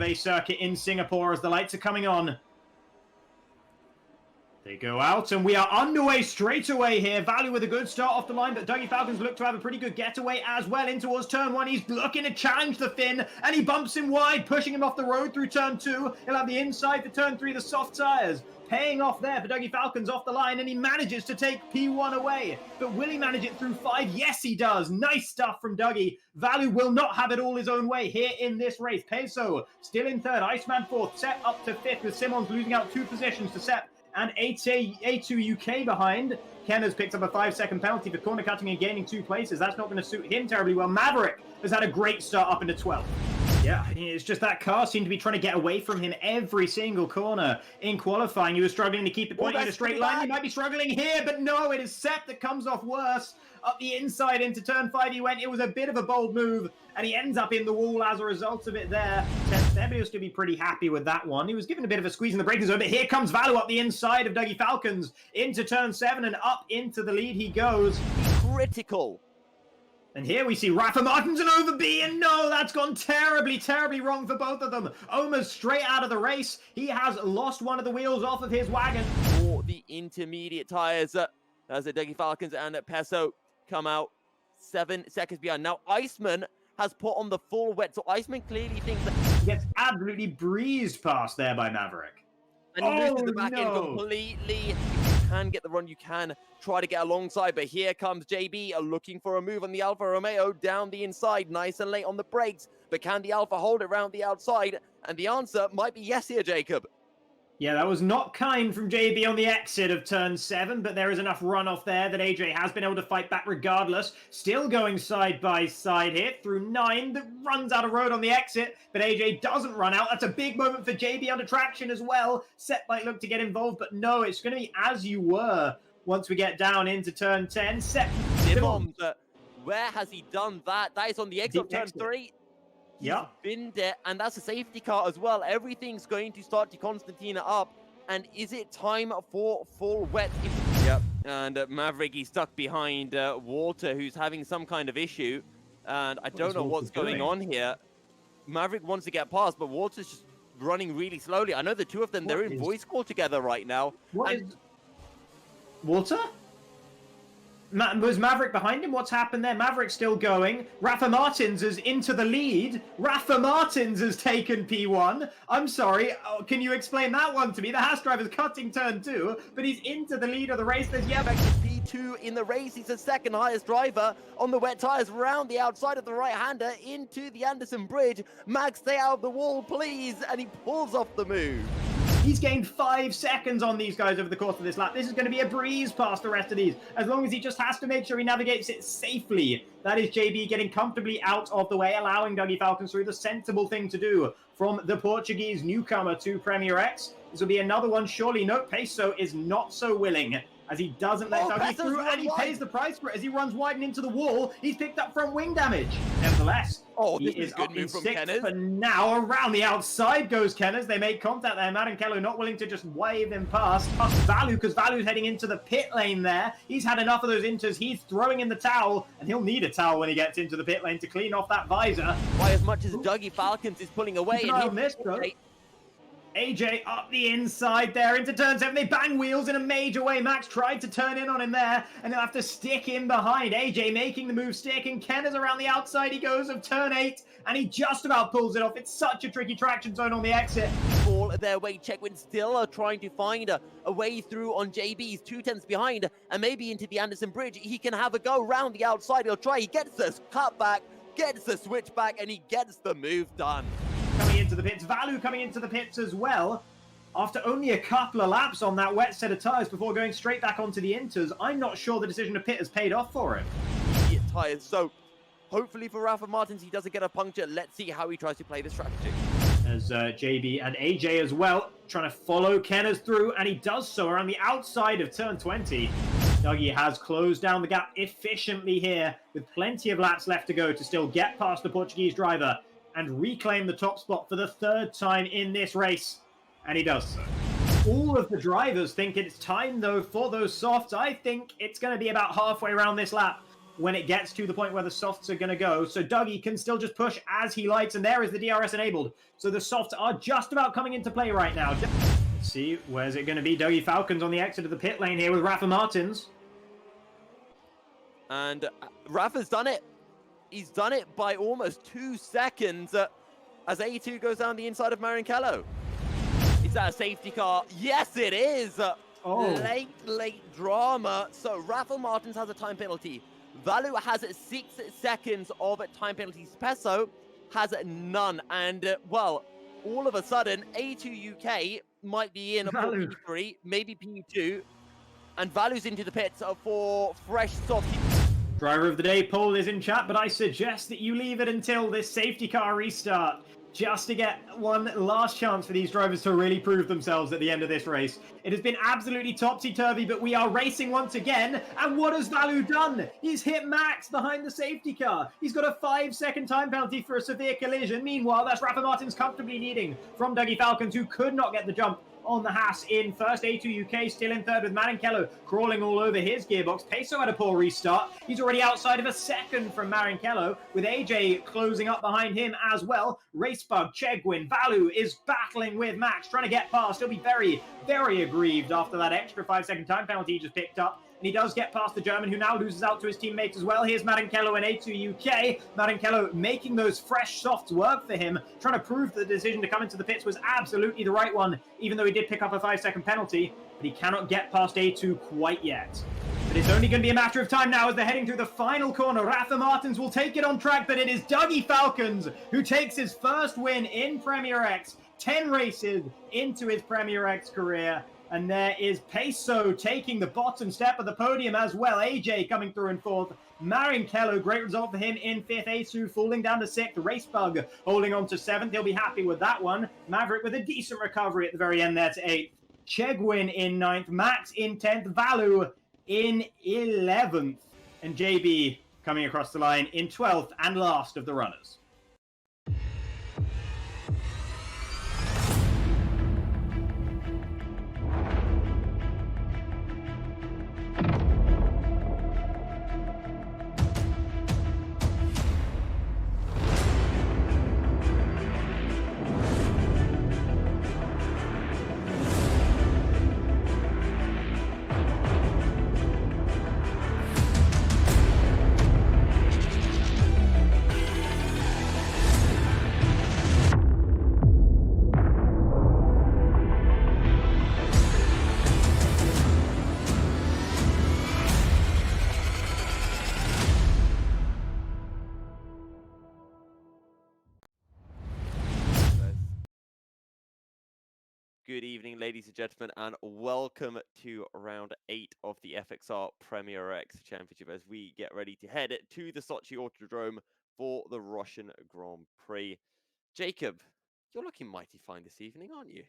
of a circuit in Singapore as the lights are coming on. They go out, and we are underway straight away here. Vallu with a good start off the line, but Dougie Falcons look to have a pretty good getaway as well in towards turn 1. He's looking to challenge the Finn, and he bumps him wide, pushing him off the road through turn 2. He'll have the inside for turn 3, the soft tyres. Paying off there for Dougie Falcons off the line, and he manages to take P1 away. But will he manage it through 5? Yes, he does. Nice stuff from Dougie. Vallu will not have it all his own way here in this race. Peso still in third. Iceman fourth. Sepp up to fifth, with Simmons losing out 2 positions to Sepp and A2 UK behind. Ken has picked up a 5-second penalty for corner cutting and gaining 2 places. That's not going to suit him terribly well. Maverick has had a great start up into 12th. Yeah, it's just that car seemed to be trying to get away from him every single corner in qualifying. He was struggling to keep it pointing in a straight line. He might be struggling here, but no, it is Sepp that comes off worse. Up the inside into turn 5 he went. It was a bit of a bold move, and he ends up in the wall as a result of it there. Sepp was to be pretty happy with that one. He was given a bit of a squeeze in the braking zone, but here comes Vallu up the inside of Dougie Falcons into turn 7, and up into the lead he goes. Critical. And here we see Rafa Martins and over B, and no, that's gone terribly, terribly wrong for both of them. Omer's straight out of the race. He has lost one of the wheels off of his wagon. For the intermediate tyres, as the Dougie Falcons and Peso come out 7 seconds behind. Now, Iceman has put on the full wet, so Iceman clearly thinks that he gets absolutely breezed past there by Maverick. And he moves to the back end completely. If you can get the run, you can try to get alongside, but here comes JB looking for a move on the Alfa Romeo down the inside, nice and late on the brakes, but can the Alfa hold it around the outside? And the answer might be yes here, Jacob. Yeah, that was not kind from JB on the exit of turn 7, but there is enough runoff there that AJ has been able to fight back regardless. Still going side by side here through 9 that runs out of road on the exit, but AJ doesn't run out. That's a big moment for JB under traction as well. Sepp might look to get involved, but no, it's going to be as you were once we get down into turn 10. Sepp, where has he done that? That is on the exit of turn 3. Yeah, been there, and that's a safety car as well. Everything's going to start to Constantina up. And is it time for full wet? Yep. And Maverick, he's stuck behind Walter, who's having some kind of issue. And I don't know what's going on here. Maverick wants to get past, but Walter's just running really slowly. I know the two of them, they're in voice call together right now. Walter? Was Maverick behind him? What's happened there? Maverick's still going. Rafa Martins is into the lead. Rafa Martins has taken P1. I'm sorry. Oh, can you explain that one to me? The Haas driver's cutting turn 2, but he's into the lead of the race. There's P2 in the race. He's the second highest driver on the wet tyres round the outside of the right-hander into the Anderson Bridge. Max, stay out of the wall, please. And he pulls off the move. He's gained 5 seconds on these guys over the course of this lap. This is going to be a breeze past the rest of these, as long as he just has to make sure he navigates it safely. That is JB getting comfortably out of the way, allowing Dougie Falcons through, the sensible thing to do from the Portuguese newcomer to Premier X. This will be another one, surely. No, Peso is not so willing, as he doesn't let Dougie through, and he pays the price for it as he runs wide and into the wall. He's picked up front wing damage. Nevertheless, this is a good move from Kenneth. But now around the outside goes Kenneth. They make contact there. Matt and Kello not willing to just wave him past Vallu, because Vallu's heading into the pit lane there. He's had enough of those inters. He's throwing in the towel, and he'll need a towel when he gets into the pit lane to clean off that visor. By as much as Dougie Falcons is pulling away. AJ up the inside there into turn 7. They bang wheels in a major way. Max tried to turn in on him there, and they'll have to stick in behind. AJ making the move stick, and Ken is around the outside. He goes of turn 8, and he just about pulls it off. It's such a tricky traction zone on the exit. All their way. Checkwin still are trying to find a way through on JB's 2 tenths behind, and maybe into the Anderson Bridge. He can have a go round the outside. He'll try. He gets the cutback, gets the switchback, and he gets the move done. Coming into the pits. Vallu coming into the pits as well. After only a couple of laps on that wet set of tyres before going straight back onto the inters, I'm not sure the decision to pit has paid off for him. Tyres. So hopefully for Rafa Martins, he doesn't get a puncture. Let's see how he tries to play the strategy. As JB and AJ as well, trying to follow Kenners through, and he does so around the outside of turn 20. Dougie has closed down the gap efficiently here, with plenty of laps left to go to still get past the Portuguese driver and reclaim the top spot for the 3rd time in this race. And he does so. All of the drivers think it's time, though, for those softs. I think it's going to be about halfway around this lap when it gets to the point where the softs are going to go. So Dougie can still just push as he likes, and there is the DRS enabled. So the softs are just about coming into play right now. Let's see, where's it going to be? Dougie Falcons on the exit of the pit lane here with Rafa Martins. And Rafa's done it. He's done it by almost 2 seconds as A2 goes down the inside of Marinkello. Is that a safety car? Yes, it is. Late drama. So Rafa Martins has a time penalty. Vallu has 6 seconds of time penalties. Peso has none. And, well, all of a sudden, A2 UK might be in for P3, maybe P2. And Vallu's into the pits for fresh softy. Driver of the day poll is in chat, but I suggest that you leave it until this safety car restart, just to get one last chance for these drivers to really prove themselves at the end of this race. It has been absolutely topsy-turvy, but we are racing once again. And what has Vallu done? He's hit Max behind the safety car. He's got a 5-second time penalty for a severe collision. Meanwhile, that's Rafa Martins comfortably leading from Dougie Falcons, who could not get the jump on the Haas in first. A2 UK still in third with Marinkello crawling all over his gearbox. Peso had a poor restart. He's already outside of a second from Marinkello, with AJ closing up behind him as well. Racebug, Chegwin, Vallu is battling with Max, trying to get past. He'll be very, very aggrieved after that extra 5-second time penalty he just picked up. And he does get past the German, who now loses out to his teammates as well. Here's Marinkello and A2 UK. Marinkello making those fresh softs work for him, trying to prove that the decision to come into the pits was absolutely the right one, even though he did pick up a 5-second penalty. But he cannot get past A2 quite yet. But it's only going to be a matter of time now as they're heading through the final corner. Rafa Martins will take it on track, but it is Dougie Falcons who takes his first win in Premier X. 10 races into his Premier X career. And there is Peso taking the bottom step of the podium as well. AJ coming through in fourth. Marinkello, great result for him in fifth. Asu falling down to sixth. Racebug holding on to seventh. He'll be happy with that one. Maverick with a decent recovery at the very end there to eighth. Chegwin in ninth. Max in 10th. Vallu in 11th. And JB coming across the line in 12th and last of the runners. Good evening, ladies and gentlemen, and welcome to round 8 of the FXR Premier X Championship as we get ready to head to the Sochi Autodrome for the Russian Grand Prix. Jacob, you're looking mighty fine this evening, aren't you?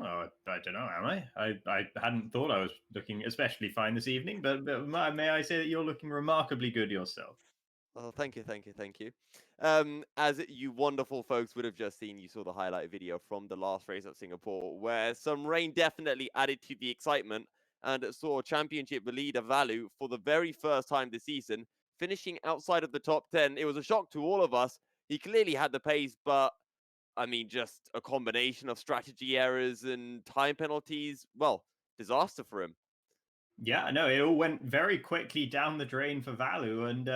Oh, I don't know, am I? I hadn't thought I was looking especially fine this evening, but may I say that you're looking remarkably good yourself? Oh, thank you. As you wonderful folks would have just seen, you saw the highlight video from the last race at Singapore, where some rain definitely added to the excitement and saw championship leader Vallu for the very first time this season, finishing outside of the top 10. It was a shock to all of us. He clearly had the pace, but I mean, just a combination of strategy errors and time penalties. Well, disaster for him. Yeah, no, it all went very quickly down the drain for Vallu, and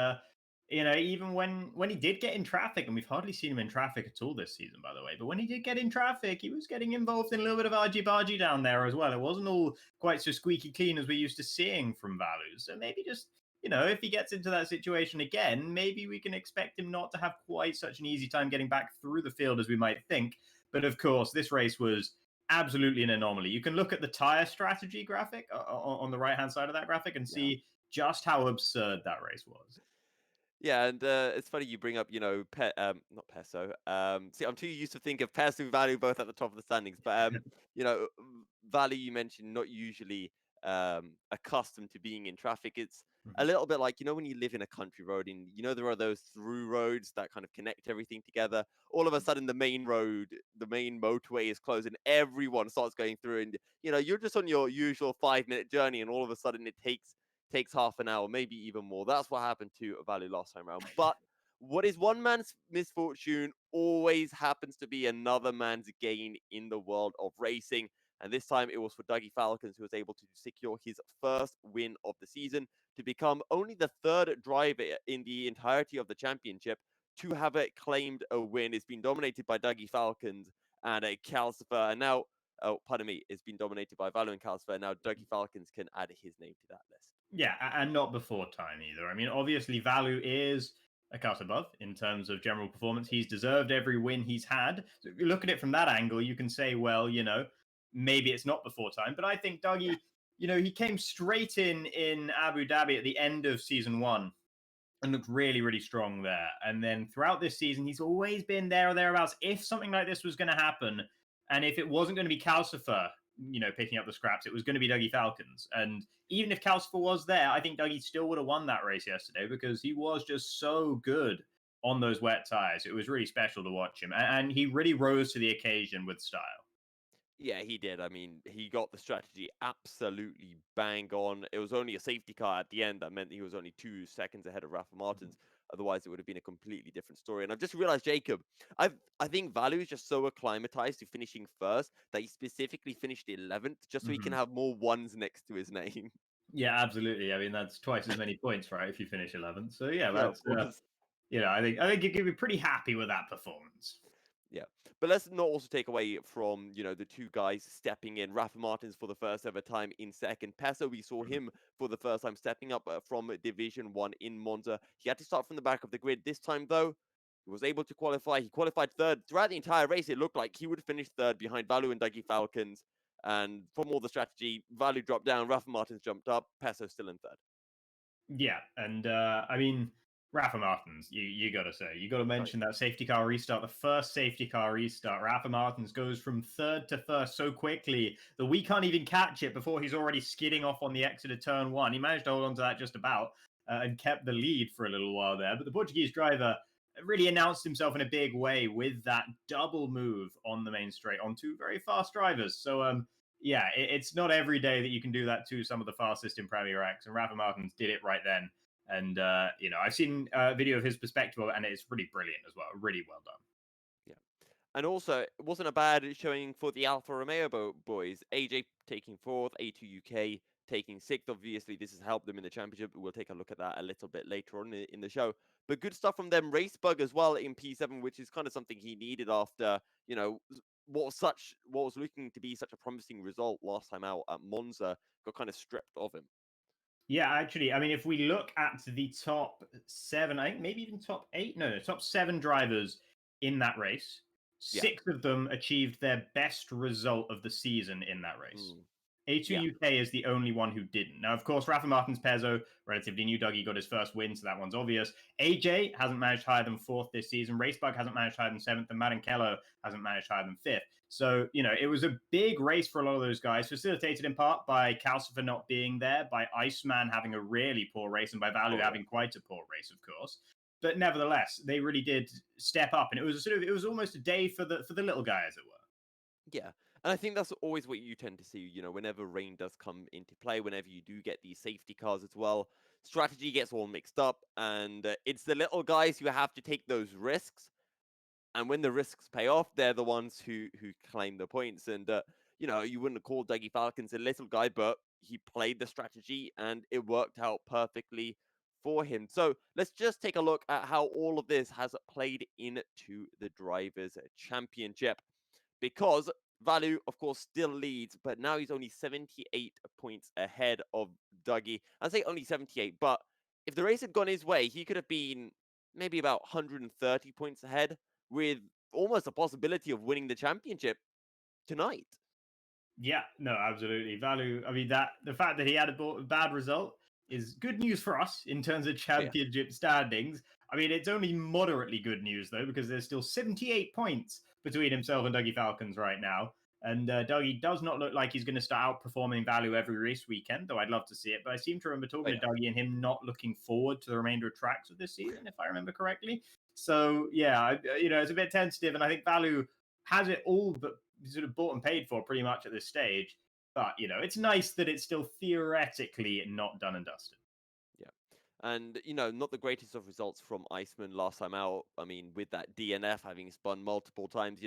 even when he did get in traffic, and we've hardly seen him in traffic at all this season, by the way, but when he did get in traffic, he was getting involved in a little bit of argy-bargy down there as well. It wasn't all quite so squeaky clean as we're used to seeing from Vallu. So maybe just, if he gets into that situation again, maybe we can expect him not to have quite such an easy time getting back through the field as we might think. But of course, this race was absolutely an anomaly. You can look at the tire strategy graphic on the right-hand side of that graphic and see just how absurd that race was. Yeah, and it's funny you bring up, not Peso. See, I'm too used to think of Peso and Vallu both at the top of the standings, but Vallu you mentioned not usually accustomed to being in traffic. It's a little bit like when you live in a country road and there are those through roads that kind of connect everything together. All of a sudden, the main road, the main motorway is closed, and everyone starts going through, and you're just on your usual 5-minute journey, and all of a sudden it takes takes half an hour, maybe even more. That's what happened to Vallu last time around. But what is one man's misfortune always happens to be another man's gain in the world of racing. And this time it was for Dougie Falcons, who was able to secure his first win of the season to become only the third driver in the entirety of the championship to have claimed a win. It's been dominated by Dougie Falcons and Calcifer. And now, oh, pardon me, it's been dominated by Vallu and Calcifer. Now Dougie Falcons can add his name to that list. Yeah, and not before time either. I mean, obviously, Vallu is a cut above in terms of general performance. He's deserved every win he's had. So if you look at it from that angle, you can say, well, maybe it's not before time. But I think Dougie, he came straight in Abu Dhabi at the end of season 1 and looked really, really strong there. And then throughout this season, he's always been there or thereabouts. If something like this was going to happen, and if it wasn't going to be Calcifer, picking up the scraps, it was going to be Dougie Falcons. And even if Calcifer was there, I think Dougie still would have won that race yesterday because he was just so good on those wet tires. It was really special to watch him. And he really rose to the occasion with style. Yeah, he did. I mean, he got the strategy absolutely bang on. It was only a safety car at the end that meant he was only 2 seconds ahead of Rafa Martins. Otherwise, it would have been a completely different story. And I've just realized, Jacob, I think Vallu is just so acclimatized to finishing first that he specifically finished 11th just so he can have more ones next to his name. Yeah, absolutely. I mean, that's twice as many points, right? If you finish 11th. So yeah, Yeah, that's I think you can be pretty happy with that performance. Yeah, but let's not also take away from, the two guys stepping in. Rafa Martins for the first ever time in second. Peso, we saw him for the first time stepping up from Division 1 in Monza. He had to start from the back of the grid. This time, though, he was able to qualify. He qualified third. Throughout the entire race, it looked like he would finish third behind Vallu and Dougie Falcons. And from all the strategy, Vallu dropped down, Rafa Martins jumped up, Peso still in third. Yeah, and I mean, Rafa Martins, you got to say, you got to mention that safety car restart, the first safety car restart. Rafa Martins goes from third to first so quickly that we can't even catch it before he's already skidding off on the exit of turn 1. He managed to hold on to that just about and kept the lead for a little while there. But the Portuguese driver really announced himself in a big way with that double move on the main straight on 2 very fast drivers. So, yeah, it's not every day that you can do that to some of the fastest in Premier X, and Rafa Martins did it right then. And, I've seen a video of his perspective, and it's really brilliant as well. Really well done. Yeah. And also, it wasn't a bad showing for the Alfa Romeo boys. AJ taking 4th, A2 UK taking 6th. Obviously, this has helped them in the championship. We'll take a look at that a little bit later on in the show. But good stuff from them. Racebug as well in P7, which is kind of something he needed after, what was looking to be such a promising result last time out at Monza got kind of stripped of him. Yeah, actually, I mean, if we look at the top 7, I think maybe even top 8, no, top 7 drivers in that race, 6 of them achieved their best result of the season in that race. A2 UK is the only one who didn't. Now, of course, Rafa Martins Pezzo, relatively new. Dougie got his first win, so that one's obvious. AJ hasn't managed higher than 4th this season. Racebug hasn't managed higher than 7th, and Madankello hasn't managed higher than 5th. So, it was a big race for a lot of those guys, facilitated in part by Calcifer not being there, by Iceman having a really poor race, and by Vallu having quite a poor race, of course. But nevertheless, they really did step up, and it was almost a day for the little guy, as it were. Yeah. And I think that's always what you tend to see, whenever rain does come into play, whenever you do get these safety cars as well, strategy gets all mixed up, and it's the little guys who have to take those risks. And when the risks pay off, they're the ones who claim the points. And, you wouldn't call Dougie Falcons a little guy, but he played the strategy and it worked out perfectly for him. So let's just take a look at how all of this has played into the Drivers' Championship. Because Vallu, of course, still leads, but now he's only 78 points ahead of Dougie. I say only 78, but if the race had gone his way, he could have been maybe about 130 points ahead with almost a possibility of winning the championship tonight. Yeah, no, absolutely. Vallu, I mean, the fact that he had a bad result is good news for us in terms of championship standings. I mean, it's only moderately good news, though, because there's still 78 points between himself and Dougie Falcons right now. And Dougie does not look like he's going to start outperforming Vallu every race weekend, though I'd love to see it. But I seem to remember talking to Dougie and him not looking forward to the remainder of tracks of this season, if I remember correctly. So, yeah, it's a bit tentative. And I think Vallu has it all but sort of bought and paid for pretty much at this stage. But, it's nice that it's still theoretically not done and dusted. And, not the greatest of results from Iceman last time out. I mean, with that DNF having spun multiple times,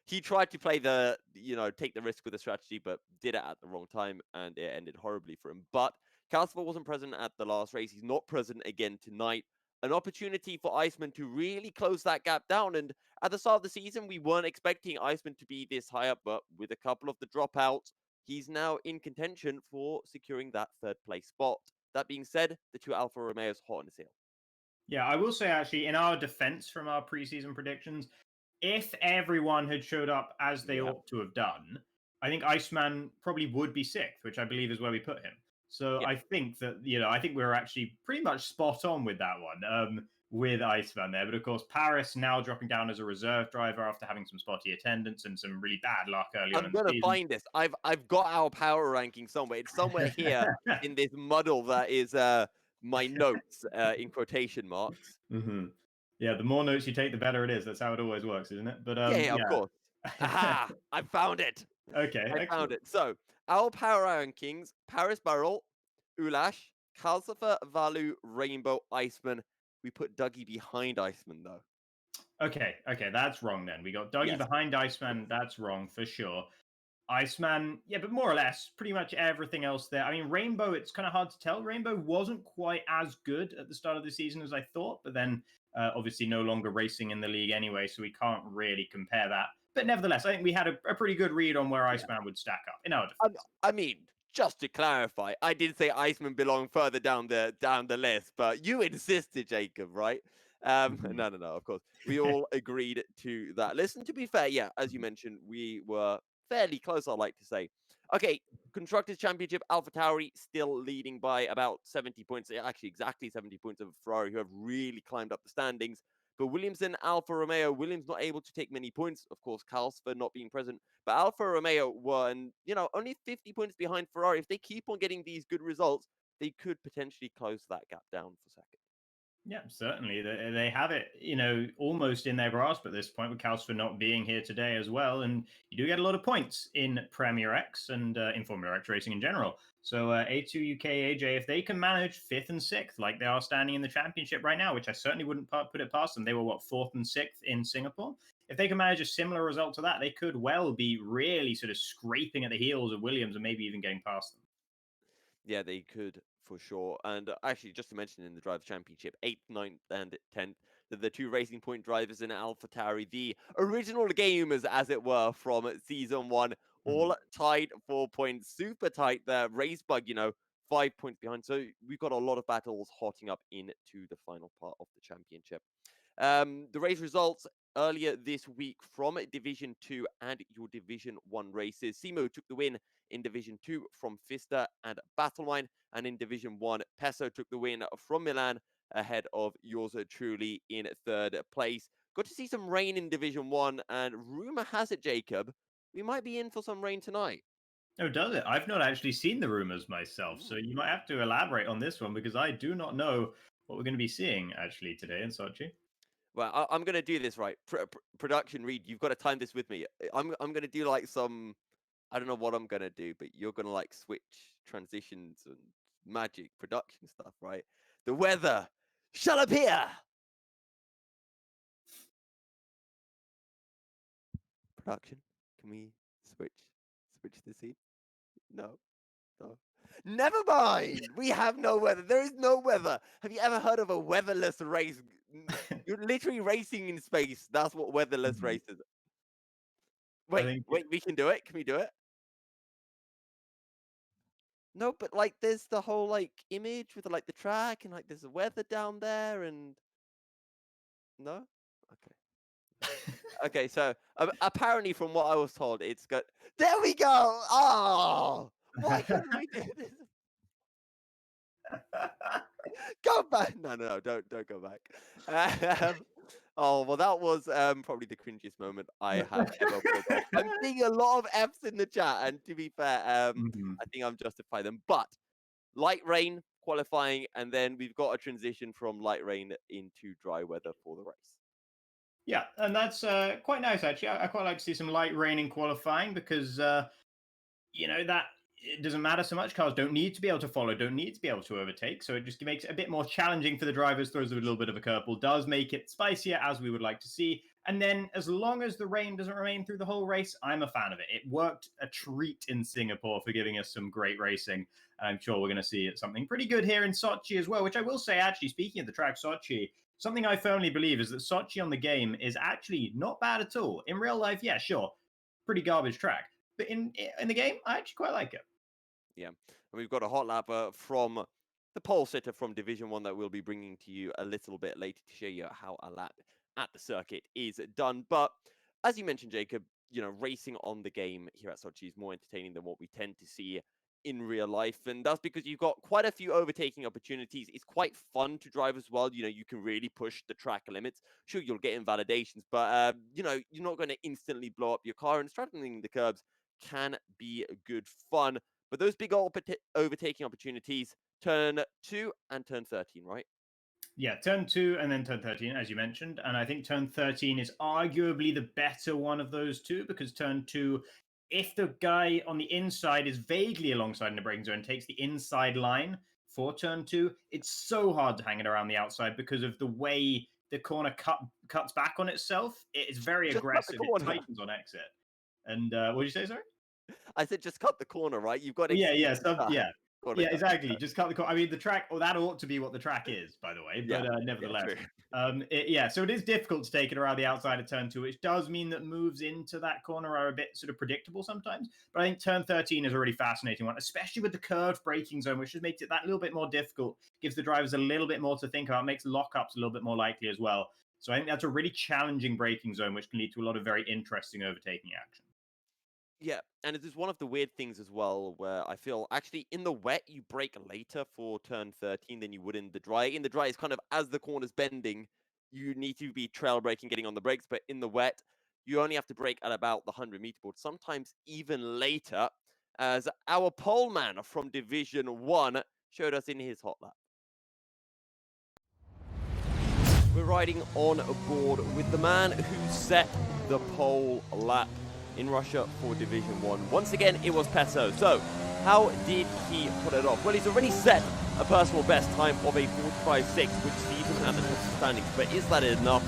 he tried to play take the risk with the strategy, but did it at the wrong time, and it ended horribly for him. But Calcifer wasn't present at the last race. He's not present again tonight. An opportunity for Iceman to really close that gap down. And at the start of the season, we weren't expecting Iceman to be this high up, but with a couple of the dropouts, he's now in contention for securing that third place spot. That being said, the two Alfa Romeos hot on his heel. Yeah, I will say actually, in our defense from our preseason predictions, if everyone had showed up as they ought to have done, I think Iceman probably would be sixth, which I believe is where we put him. So Yeah. I think that, I think we were actually pretty much spot on with that one, with Iceman there. But of course, Paris now dropping down as a reserve driver after having some spotty attendance and some really bad luck early on I'm in the gonna season. find this. I've got our power ranking somewhere. It's somewhere here in this muddle that is my notes in quotation marks. Hmm. Yeah, the more notes you take, the better it is. That's how it always works, isn't it? But Yeah, of course. Aha! I found it. Okay, I found excellent. it. So our power rankings: Paris Barrel, Ulash, Calcifer, Vallu, Rainbow, Iceman. We put Dougie behind Iceman though. Okay, that's wrong then. We got Dougie Yes. behind Iceman. That's wrong for sure. Iceman, yeah, but more or less, pretty much everything else there. I mean, Rainbow, it's kind of hard to tell. Rainbow wasn't quite as good at the start of the season as I thought, but then obviously no longer racing in the league anyway, so we can't really compare that. But nevertheless, I think we had a pretty good read on where Iceman would stack up in our defense. I mean, just to clarify, I did say Iceman belonged further down the list, but you insisted, Jacob, right? Mhm. No, of course. We all agreed to that. Listen, to be fair, yeah, as you mentioned, we were fairly close, I'd like to say. Okay, Constructors' Championship, AlphaTauri still leading by about 70 points, actually exactly 70 points of Ferrari, who have really climbed up the standings. But Williams and Alfa Romeo, Williams not able to take many points, of course, Calcifer not being present. But Alfa Romeo were, only 50 points behind Ferrari. If they keep on getting these good results, they could potentially close that gap down for second. Yeah, certainly. They have it, almost in their grasp at this point with Calcifer not being here today as well. And you do get a lot of points in Premier X and in Formula X racing in general. So A2 UK AJ, if they can manage fifth and sixth, like they are standing in the championship right now, which I certainly wouldn't put it past them. They were, what, fourth and sixth in Singapore? If they can manage a similar result to that, they could well be really sort of scraping at the heels of Williams and maybe even getting past them. Yeah, they could for sure. And actually, just to mention in the Drive Championship, 8th, 9th, and 10th, the two Racing Point drivers in AlphaTauri, the original gamers, as it were, from season one, Mhm. all tied 4 points. Super tight there. Race Bug, 5 points behind. So we've got a lot of battles hotting up into the final part of the championship. The race results earlier this week from Division 2 and your Division 1 races. Simo took the win in Division 2 from Fista and Battleline, and in Division 1, Peso took the win from Milan ahead of yours truly in third place. Got to see some rain in Division 1, and rumor has it, Jacob, we might be in for some rain tonight. Oh, does it? I've not actually seen the rumors myself, so Ooh. you might have to elaborate on this one because I do not know what we're going to be seeing actually today in Sochi. Well, I'm going to do this right. Production, Reed, you've got to time this with me. I'm going to do like some, I don't know what I'm gonna do, but you're gonna like switch transitions and magic production stuff, right? The weather shall appear. Production, can we switch the scene? No, no. Never mind. We have no weather. There is no weather. Have you ever heard of a weatherless race? You're literally racing in space. That's what weatherless Mhm. race is. I Wait, think wait. We can do it. Can we do it? No, but like, there's the whole like image with like the track and like there's the weather down there and no. Okay. Okay, so apparently, from what I was told, it's good. There we go. Oh, why couldn't we do this? Go back. No, don't go back. Oh well, that was probably the cringiest moment I have ever pulled off. I'm seeing a lot of Fs in the chat, and to be fair, Mhm. I think I'm justify them. But light rain qualifying, and then we've got a transition from light rain into dry weather for the race. Yeah, and that's quite nice actually. I quite like to see some light rain in qualifying because that it doesn't matter so much. Cars don't need to be able to follow, don't need to be able to overtake. So it just makes it a bit more challenging for the drivers, throws a little bit of a curveball, does make it spicier as we would like to see. And then as long as the rain doesn't remain through the whole race, I'm a fan of it. It worked a treat in Singapore for giving us some great racing. And I'm sure we're going to see something pretty good here in Sochi as well, which I will say, actually, speaking of the track Sochi, something I firmly believe is that Sochi on the game is actually not bad at all. In real life, yeah, sure, pretty garbage track. But in the game, I actually quite like it. Yeah, and we've got a hot lap from the pole sitter from Division 1 that we'll be bringing to you a little bit later to show you how a lap at the circuit is done. But as you mentioned, Jacob, you know, racing on the game here at Sochi is more entertaining than what we tend to see in real life. And that's because you've got quite a few overtaking opportunities. It's quite fun to drive as well. You know, you can really push the track limits. Sure, you'll get invalidations, but, you know, you're not going to instantly blow up your car, and straddling the curbs can be good fun. But those big overtaking opportunities, turn 2 and turn 13, right? Yeah, turn 2 and then turn 13, as you mentioned. And I think turn 13 is arguably the better one of those two, because turn 2, if the guy on the inside is vaguely alongside in the braking zone, takes the inside line for turn 2, it's so hard to hang it around the outside because of the way the corner cuts back on itself. It is very Just cut the aggressive. It corner. tightens on exit. And what did you say, sorry? I said just cut the corner, right? You've got to Yeah, yeah, cut. Corner yeah, cut. exactly. Just cut the corner. I mean, the track. Oh, that ought to be what the track is, by the way. Yeah, But yeah, nevertheless, true. yeah. So it is difficult to take it around the outside of turn 2, which does mean that moves into that corner are a bit sort of predictable sometimes. But I think turn 13 is a really fascinating one, especially with the curved braking zone, which just makes it that little bit more difficult. Gives the drivers a little bit more to think about. Makes lockups a little bit more likely as well. So I think that's a really challenging braking zone, which can lead to a lot of very interesting overtaking action. Yeah, and it is one of the weird things as well, where I feel actually in the wet you brake later for turn 13 than you would in the dry. In the dry, it's kind of as the corner's bending, you need to be trail braking, getting on the brakes. But in the wet, you only have to brake at about the 100-meter board, sometimes even later, as our pole man from Division 1 showed us in his hot lap. We're riding on board with the man who set the pole lap in Russia for Division 1. Once again, it was Peso. So, how did he put it off? Well, he's already set a personal best time of a 45.6, which sees him at the top of the standings. But is that enough?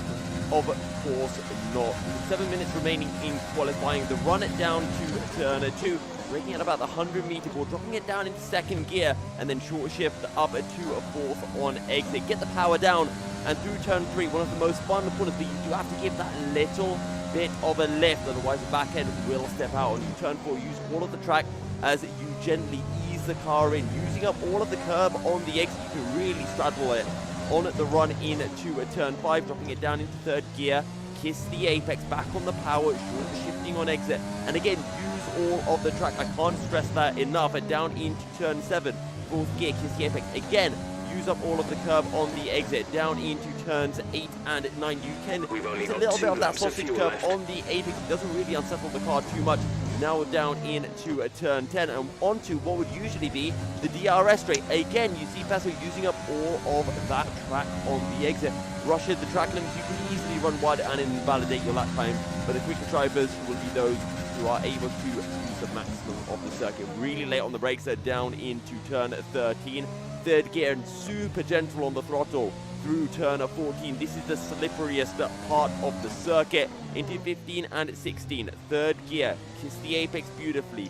Of course not. 7 minutes remaining in qualifying. The run it down to turn 2, braking at about the 100-meter board, dropping it down into second gear, and then short shift up to a fourth on exit. Get the power down, and through turn 3, one of the most fun corners, but you do have to give that little bit of a lift, otherwise the back end will step out. On turn 4, use all of the track as you gently ease the car in, using up all of the curb on the exit. You can really straddle it on the run in to a turn 5, dropping it down into third gear. Kiss the apex, back on the power, short shifting on exit, and again use all of the track. I can't stress that enough. And down into turn 7, fourth gear, kiss the apex again. Use up all of the curb on the exit. Down into turns 8 and 9. You can use a little bit of that sausage curb on the apex. It doesn't really unsettle the car too much. Now down into a turn 10 and onto what would usually be the DRS straight. Again, you see Peso using up all of that track on the exit. Rushes the track limits. You can easily run wide and invalidate your lap time, but the quicker drivers will be those who are able to use the maximum of the circuit. Really late on the brakes, down into turn 13. Third gear and super gentle on the throttle through turn 14. This is the slipperiest part of the circuit. Into 15 and 16. Third gear, kiss the apex beautifully.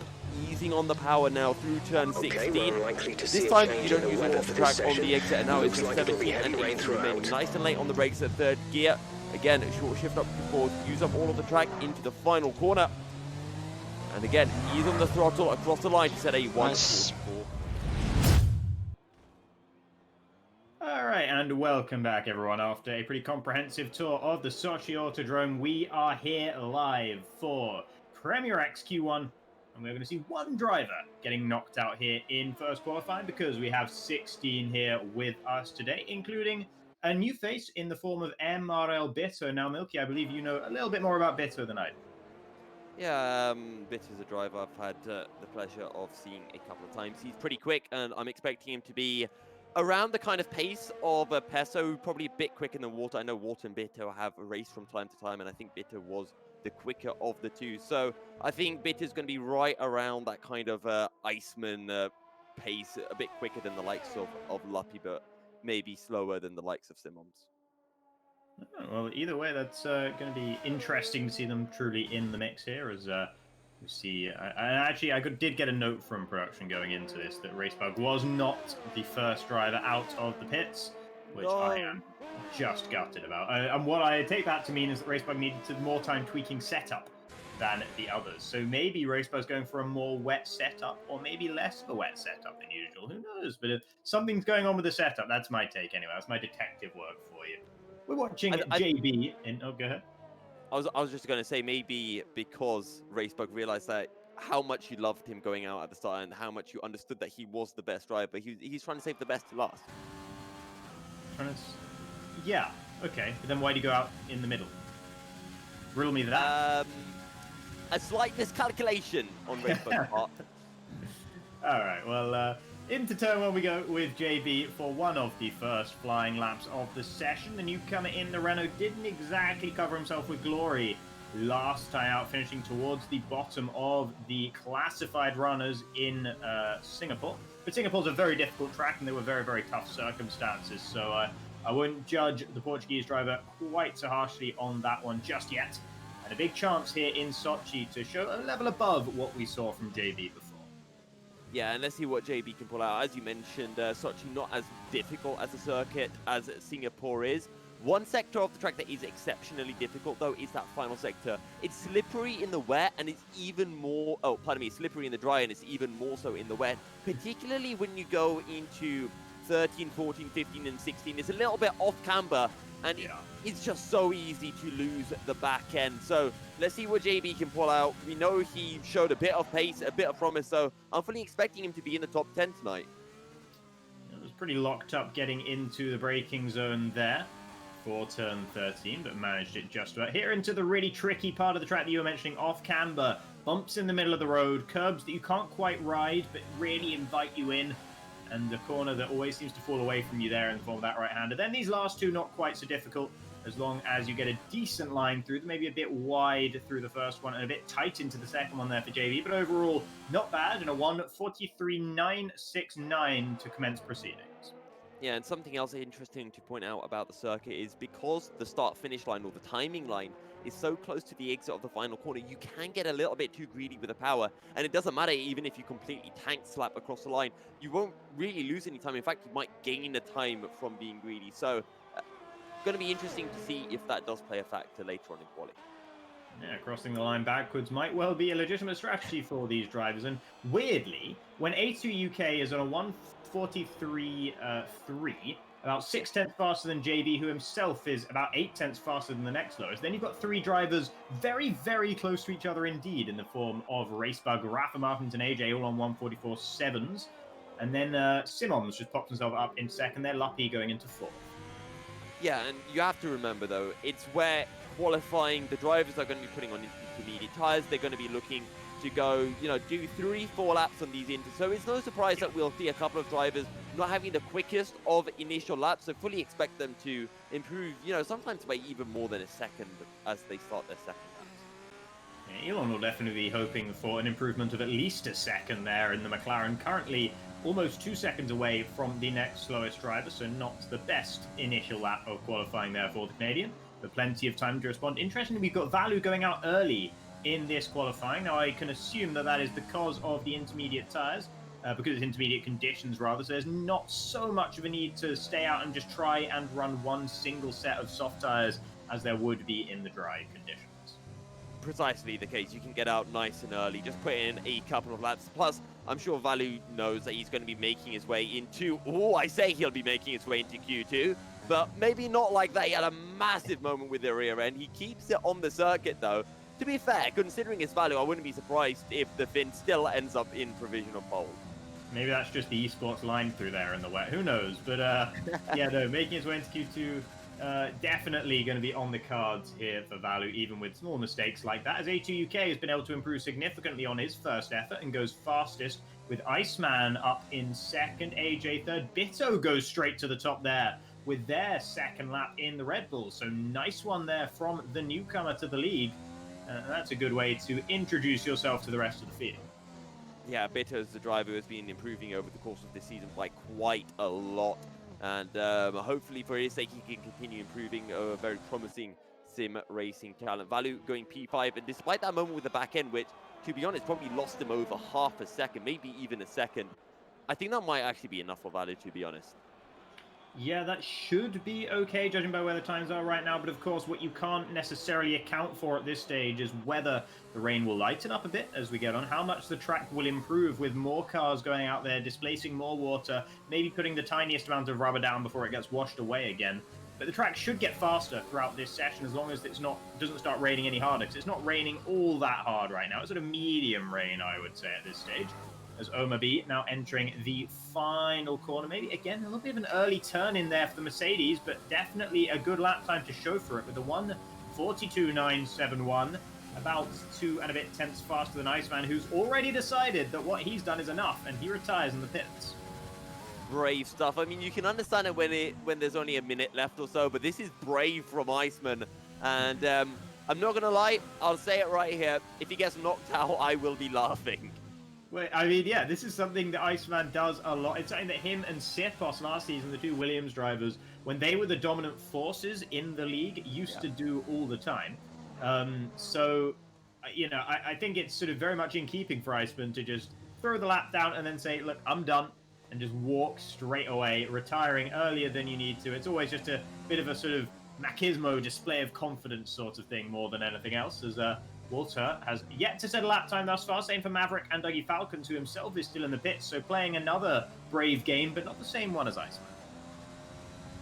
Easing on the power now through turn 16. This time you don't use all of the track on the exit, and now it's 17 and 18 remaining. Nice and late on the brakes at third gear. Again, short shift up to fourth. Use up all of the track into the final corner. And again, ease on the throttle across the line to set a 144. All right, and welcome back, everyone. After a pretty comprehensive tour of the Sochi Autodrome, we are here live for Premier X Q1, and we're going to see one driver getting knocked out here in first qualifying, because we have 16 here with us today, including a new face in the form of MRL Bitto. Now, Milky, I believe you know a little bit more about Bitto than I do. Yeah, Bitto is a driver I've had the pleasure of seeing a couple of times. He's pretty quick, and I'm expecting him to be around the kind of pace of Peso, probably a bit quicker than Water. I know Water and Bitto have raced from time to time, and I think Bitto was the quicker of the two. So I think Bitter's going to be right around that kind of Iceman pace, a bit quicker than the likes of Luppy, but maybe slower than the likes of Simons. Oh, well, either way, that's going to be interesting to see them truly in the mix here. As we see, I did get a note from production going into this that Racebug was not the first driver out of the pits, which I am just gutted about. And what I take that to mean is that Racebug needed more time tweaking setup than the others. So maybe Racebug's going for a more wet setup, or maybe less of a wet setup than usual. Who knows? But if something's going on with the setup, that's my take anyway. That's my detective work for you. We're watching JB in... Oh, go ahead. I was just going to say, maybe because Racebug realized that how much you loved him going out at the start and how much you understood that he was the best driver, he's trying to save the best to last. Yeah, okay. But then why do you go out in the middle? Riddle me that. A slight miscalculation on Racebug's part. All right, well... into turn one we go with JB for one of the first flying laps of the session. The newcomer in the Renault didn't exactly cover himself with glory last time out, finishing towards the bottom of the classified runners in Singapore. But Singapore's a very difficult track and there were very, very tough circumstances. So I wouldn't judge the Portuguese driver quite so harshly on that one just yet. And a big chance here in Sochi to show a level above what we saw from JB before. Yeah, and let's see what JB can pull out. As you mentioned, Sochi not as difficult as a circuit as Singapore is. One sector of the track that is exceptionally difficult, though, is that final sector. It's slippery in the wet, and it's even more... Oh, pardon me, slippery in the dry, and it's even more so in the wet. Particularly when you go into 13, 14, 15, and 16. It's a little bit off camber, and it's just so easy to lose the back end. So let's see what JB can pull out. We know he showed a bit of pace, a bit of promise, so I'm fully expecting him to be in the top 10 tonight. It was pretty locked up getting into the braking zone there for turn 13, but managed it just about. Here into the really tricky part of the track that you were mentioning, off camber. Bumps in the middle of the road, curbs that you can't quite ride, but really invite you in. And the corner that always seems to fall away from you there in the form of that right-hander. Then these last two, not quite so difficult, as long as you get a decent line through them, maybe a bit wide through the first one and a bit tight into the second one there for JB. But overall, not bad, and a 1:43.969 to commence proceedings. Yeah, and something else interesting to point out about the circuit is because the start-finish line, or the timing line, is so close to the exit of the final corner, you can get a little bit too greedy with the power. And it doesn't matter even if you completely tank slap across the line. You won't really lose any time. In fact, you might gain the time from being greedy. So, going to be interesting to see if that does play a factor later on in quali. Yeah, crossing the line backwards might well be a legitimate strategy for these drivers. And weirdly, when A2 UK is on a 1:43.3, about 6/10 faster than JB, who himself is about 8/10 faster than the next lowest, then you've got three drivers very, very close to each other indeed, in the form of Racebug, Rafa Martins, and AJ, all on 1:44.7s. And then Simons just popped himself up in second there, Luppy going into fourth. Yeah, and you have to remember, though, it's where qualifying, the drivers are going to be putting on intermediate tyres. They're going to be looking to go, do 3-4 laps on these inters. So it's no surprise that we'll see a couple of drivers not having the quickest of initial laps. So fully expect them to improve, sometimes by even more than a second as they start their second laps. Yeah, Elon will definitely be hoping for an improvement of at least a second there in the McLaren. Currently almost 2 seconds away from the next slowest driver, so not the best initial lap of qualifying there for the Canadian, but plenty of time to respond. Interestingly, we've got Vallu going out early in this qualifying. Now, I can assume that is because of the intermediate tyres, because it's intermediate conditions rather, so there's not so much of a need to stay out and just try and run one single set of soft tyres as there would be in the dry conditions. Precisely the case. You can get out nice and early, just put in a couple of laps. Plus, I'm sure Vallu knows that he's going to be making his way into... Oh, I say he'll be making his way into Q2, but maybe not like that. He had a massive moment with the rear end. He keeps it on the circuit, though. To be fair, considering his value, I wouldn't be surprised if the Finn still ends up in provisional pole. Maybe that's just the esports line through there in the wet. Who knows? But yeah, no, making his way into Q2, definitely going to be on the cards here for Vallu, even with small mistakes like that, as A2 UK has been able to improve significantly on his first effort and goes fastest, with Iceman up in second, AJ third. Bitto goes straight to the top there with their second lap in the Red Bull. So nice one there from the newcomer to the league. That's a good way to introduce yourself to the rest of the field. Yeah, Bitter as the driver has been improving over the course of this season by quite a lot. And hopefully for his sake, he can continue improving a very promising sim racing talent. Vallu going P5, and despite that moment with the back end, which, to be honest, probably lost him over half a second, maybe even a second, I think that might actually be enough for Vallu, to be honest. Yeah, that should be okay, judging by where the times are right now. But of course, what you can't necessarily account for at this stage is whether the rain will lighten up a bit as we get on, how much the track will improve with more cars going out there, displacing more water, maybe putting the tiniest amount of rubber down before it gets washed away again. But the track should get faster throughout this session as long as doesn't start raining any harder, because it's not raining all that hard right now. It's sort of medium rain, I would say, at this stage. As Omar B now entering the final corner. Maybe, again, a little bit of an early turn in there for the Mercedes, but definitely a good lap time to show for it with the 1:42.971, about 2 and a bit tenths faster than Iceman, who's already decided that what he's done is enough, and he retires in the pits. Brave stuff. I mean, you can understand it when there's only a minute left or so, but this is brave from Iceman. And I'm not going to lie, I'll say it right here. If he gets knocked out, I will be laughing. Well, I mean, yeah, this is something that Iceman does a lot. It's something that him and Sirpos last season, the two Williams drivers, when they were the dominant forces in the league, used to do all the time. So, you know, I think it's sort of very much in keeping for Iceman to just throw the lap down and then say, look, I'm done, and just walk straight away, retiring earlier than you need to. It's always just a bit of a sort of machismo display of confidence sort of thing more than anything else, as Walter has yet to set a lap time thus far. Same for Maverick and Dougie Falcons, who himself is still in the pits, so playing another brave game, but not the same one as Iceman.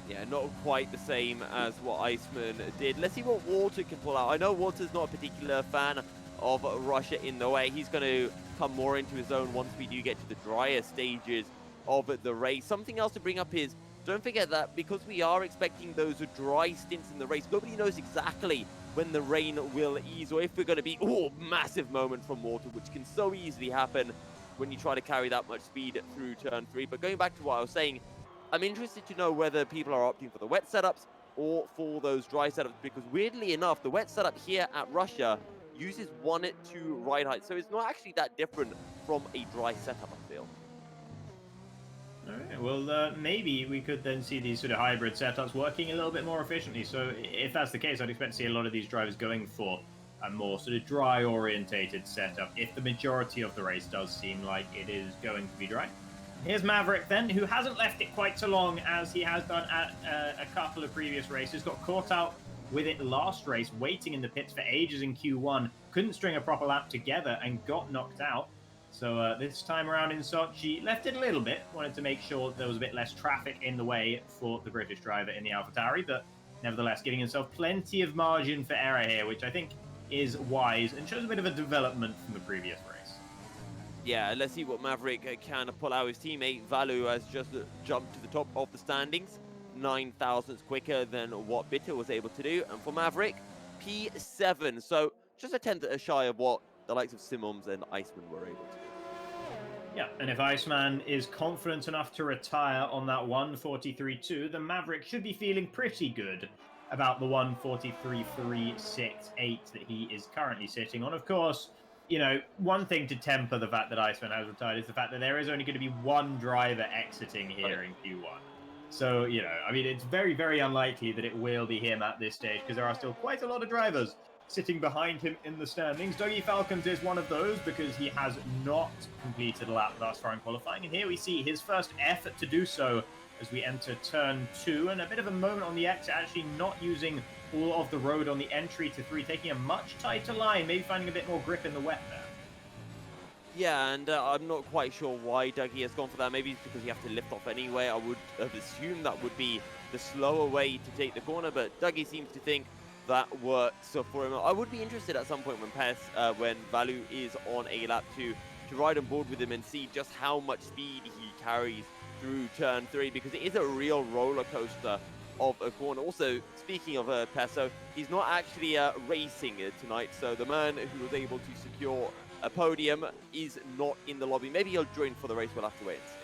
Yeah, not quite the same as what Iceman did. Let's see what Walter can pull out. I know Walter's not a particular fan of Russia in the way. He's going to come more into his own once we do get to the drier stages of the race. Something else to bring up is, don't forget that because we are expecting those dry stints in the race, nobody knows exactly when the rain will ease, or if we're going to be, massive moment from Walter, which can so easily happen when you try to carry that much speed through turn 3. But going back to what I was saying, I'm interested to know whether people are opting for the wet setups or for those dry setups, because weirdly enough, the wet setup here at Russia uses 1-2 ride height, so it's not actually that different from a dry setup, I feel. All right, well, maybe we could then see these sort of hybrid setups working a little bit more efficiently. So if that's the case, I'd expect to see a lot of these drivers going for a more sort of dry-orientated setup, if the majority of the race does seem like it is going to be dry. Here's Maverick then, who hasn't left it quite so long as he has done at a couple of previous races. Got caught out with it last race, waiting in the pits for ages in Q1. Couldn't string a proper lap together and got knocked out. So this time around in Sochi, left it a little bit. Wanted to make sure there was a bit less traffic in the way for the British driver in the AlphaTauri, but nevertheless giving himself plenty of margin for error here, which I think is wise and shows a bit of a development from the previous race. Yeah, let's see what Maverick can pull out. His teammate Vallu has just jumped to the top of the standings, 9 thousandths quicker than what Bitter was able to do. And for Maverick, P7, so just a tenth shy of what the likes of Simons and Iceman were able to do. Yeah, and if Iceman is confident enough to retire on that 1:43.2, then Maverick should be feeling pretty good about the 1:43.368 that he is currently sitting on. Of course, you know, one thing to temper the fact that Iceman has retired is the fact that there is only going to be one driver exiting here in Q1. So, you know, I mean, it's very, very unlikely that it will be him at this stage, because there are still quite a lot of drivers sitting behind him in the standings. Dougie Falcons is one of those because he has not completed a lap thus far in qualifying. And here we see his first effort to do so as we enter turn 2, and a bit of a moment on the exit, actually not using all of the road on the entry to 3, taking a much tighter line, maybe finding a bit more grip in the wet there. Yeah, and I'm not quite sure why Dougie has gone for that. Maybe it's because you have to lift off anyway. I would have assumed that would be the slower way to take the corner, but Dougie seems to think that works for him. I would be interested at some point when Vallu is on a lap to ride on board with him and see just how much speed he carries through turn 3, because it is a real roller coaster of a corner. Also, speaking of Peso, he's not actually racing tonight, so the man who was able to secure a podium is not in the lobby. Maybe he'll join for the race. We'll have to wait and see.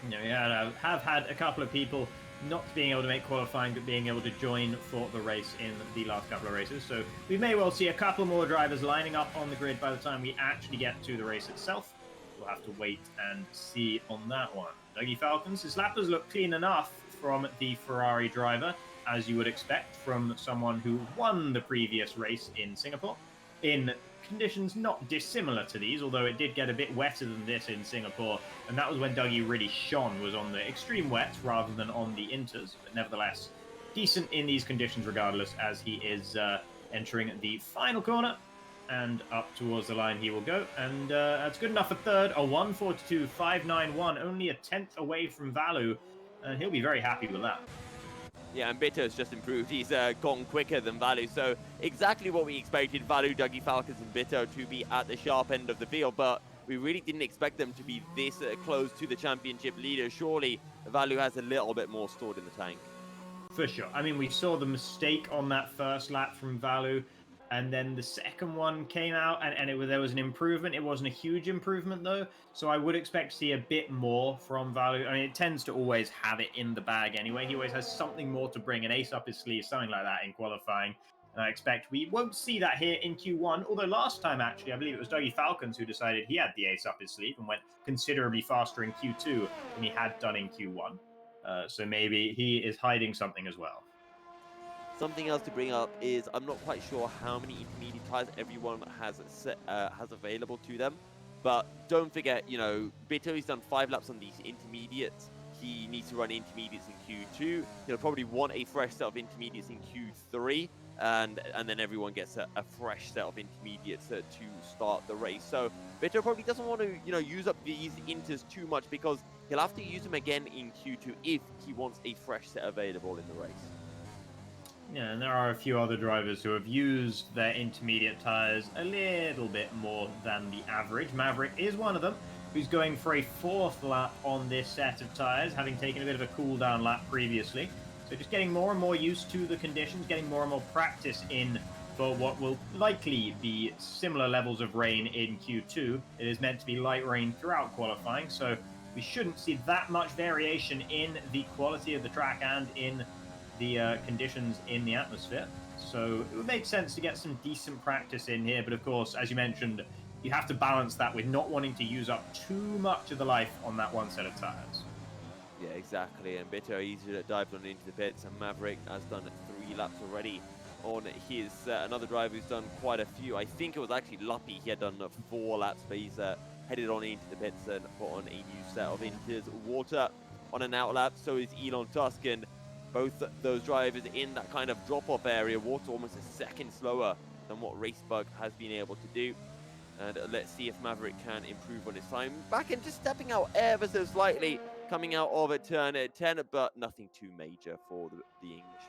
You know, yeah, I have had a couple of people not being able to make qualifying, but being able to join for the race in the last couple of races. So we may well see a couple more drivers lining up on the grid by the time we actually get to the race itself. We'll have to wait and see on that one. Dougie Falcons, his lappers look clean enough from the Ferrari driver, as you would expect from someone who won the previous race in Singapore, in conditions not dissimilar to these, although it did get a bit wetter than this in Singapore, and that was when Dougie really shone, was on the extreme wets rather than on the inters, but nevertheless decent in these conditions regardless, as he is entering the final corner, and up towards the line he will go, and that's good enough for third, a 1:42.591, only a tenth away from Vallu, and he'll be very happy with that. Yeah, and Bitter's just improved. He's gone quicker than Vallu, so exactly what we expected, Vallu, Dougie Falcons, and Bitter to be at the sharp end of the field, but we really didn't expect them to be this close to the championship leader. Surely Vallu has a little bit more stored in the tank. For sure. I mean, we saw the mistake on that first lap from Vallu, and then the second one came out, and there was an improvement. It wasn't a huge improvement, though, so I would expect to see a bit more from Vallu. I mean, it tends to always have it in the bag anyway. He always has something more to bring, an ace up his sleeve, something like that in qualifying. And I expect we won't see that here in Q1, although last time, actually, I believe it was Dougie Falcons who decided he had the ace up his sleeve and went considerably faster in Q2 than he had done in Q1. So maybe he is hiding something as well. Something else to bring up is I'm not quite sure how many intermediate tires everyone has available to them, but don't forget, you know, Bitter has done 5 laps on these intermediates. He needs to run intermediates in Q2. He'll probably want a fresh set of intermediates in Q3, and then everyone gets a fresh set of intermediates to start the race. So Bitter probably doesn't want to, you know, use up these inters too much, because he'll have to use them again in Q2 if he wants a fresh set available in the race. Yeah, and there are a few other drivers who have used their intermediate tires a little bit more than the average. Maverick is one of them, who's going for a 4th lap on this set of tires, having taken a bit of a cool-down lap previously. So just getting more and more used to the conditions, getting more and more practice in for what will likely be similar levels of rain in Q2. It is meant to be light rain throughout qualifying, so we shouldn't see that much variation in the quality of the track and in the conditions in the atmosphere. So it would make sense to get some decent practice in here, but of course, as you mentioned, you have to balance that with not wanting to use up too much of the life on that one set of tires. Yeah, exactly, and Bitter easily dived on into the pits, and Maverick has done 3 laps already on his, another driver who's done quite a few. I think it was actually Luppy, he had done 4 laps, but he's headed on into the pits and put on a new set of inters. Water on an out lap, so is Elon Tusk, and both those drivers in that kind of drop-off area. Water almost a second slower than what Racebug has been able to do. And let's see if Maverick can improve on his time. Back and just stepping out ever so slightly, coming out of a turn at 10, but nothing too major for the English.